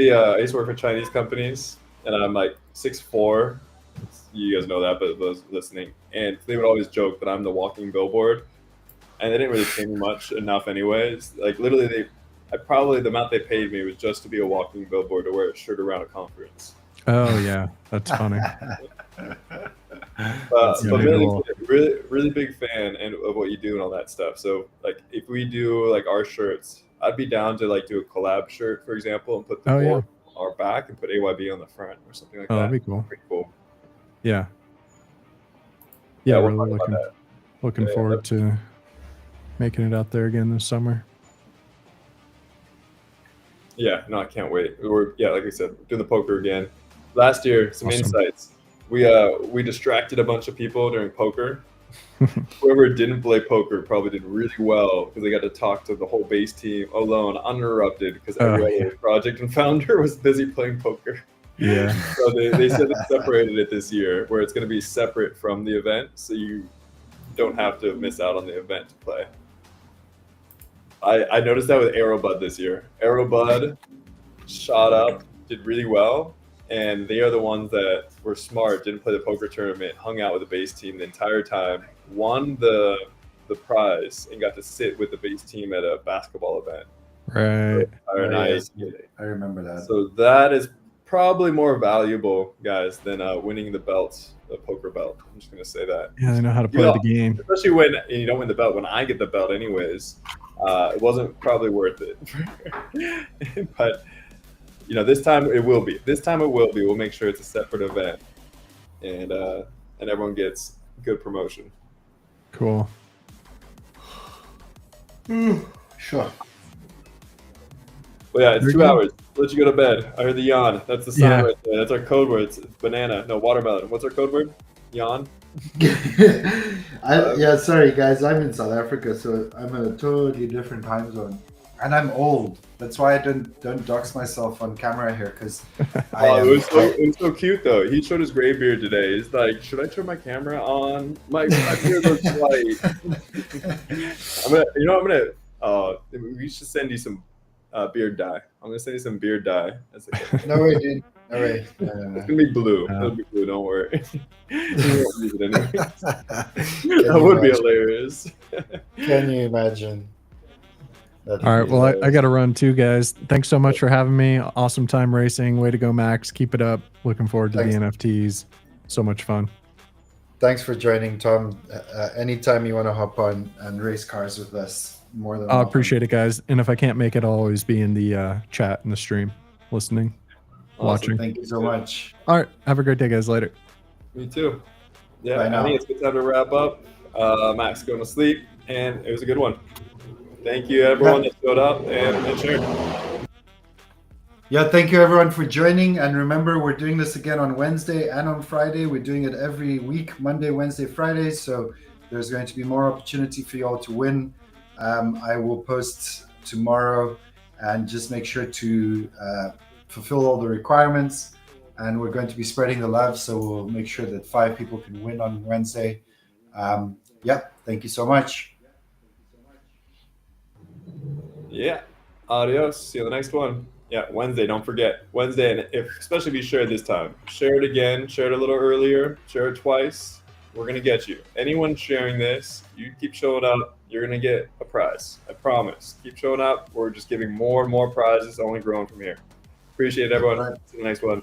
work for Chinese companies, and I'm like 6'4". You guys know that, but those listening, and they would always joke that I'm the walking billboard, and they didn't really pay me enough anyways. Like literally, the amount they paid me was just to be a walking billboard to wear a shirt around a conference. Oh yeah, that's funny. But really big fan of what you do and all that stuff. So like if we do like our shirts, I'd be down to like do a collab shirt, for example, and put the board on our back and put AYB on the front or something like that. That'd be cool. Pretty cool. Yeah. We're really looking forward to making it out there again this summer. Yeah, no, I can't wait. Like I said, doing the poker again. Last year, some insights. We distracted a bunch of people during poker. Whoever didn't play poker probably did really well because they got to talk to the whole base team alone, uninterrupted, because every other project and founder was busy playing poker. Yeah. So they said they separated it this year, where it's going to be separate from the event, so you don't have to miss out on the event to play. I noticed that with Aerobud this year. Aerobud shot up, did really well, and they are the ones that were smart, didn't play the poker tournament, hung out with the base team the entire time, won the prize, and got to sit with the base team at a basketball event. Right. I remember that. So that is probably more valuable, guys, than winning the belt, the poker belt. I'm just going to say that. Yeah, I know how to play the game. Especially when you don't win the belt. When I get the belt anyways, it wasn't probably worth it. But, this time it will be. We'll make sure it's a separate event. And everyone gets good promotion. Cool. Sure. Well, yeah, it's 2 hours. Let you go to bed. I heard the yawn. That's the sign right there. That's our code word. It's banana. No, watermelon. What's our code word? Yawn? Sorry guys. I'm in South Africa, so I'm in a totally different time zone. And I'm old. That's why I don't dox myself on camera here, because it was so cute though. He showed his gray beard today. He's like, should I turn my camera on? My beard looks white. We should send you some beard dye. I'm gonna send you some beard dye. No way, dude. No way. No. It's gonna be blue. It'll be blue. Don't worry. You won't use it anyway. That would be hilarious. Can you imagine? All right. Well, I got to run too, guys. Thanks so much for having me. Awesome time racing. Way to go, Max. Keep it up. Looking forward to the NFTs. So much fun. Thanks for joining, Tom. Anytime you want to hop on and race cars with us, more than I appreciate it, guys. And if I can't make it, I'll always be in the chat in the stream, listening, watching. Thank you so much. All right. Have a great day, guys. Later. Me too. Yeah, I think it's a good time to wrap up. Max going to sleep, and it was a good one. Thank you, everyone that showed up and shared. Yeah, thank you, everyone, for joining. And remember, we're doing this again on Wednesday and on Friday. We're doing it every week, Monday, Wednesday, Friday. So there's going to be more opportunity for you all to win. I will post tomorrow, and just make sure to fulfill all the requirements. And we're going to be spreading the love, so we'll make sure that 5 people can win on Wednesday. Thank you so much. Yeah. Adios. See you on the next one. Yeah, Wednesday. Don't forget. Wednesday, and especially if you share this time. Share it again. Share it a little earlier. Share it twice. we're gonna get you. Anyone sharing this, you keep showing up, you're gonna get a prize. I promise. Keep showing up. We're just giving more and more prizes, only growing from here. Appreciate it, everyone. Right. See you in the next one.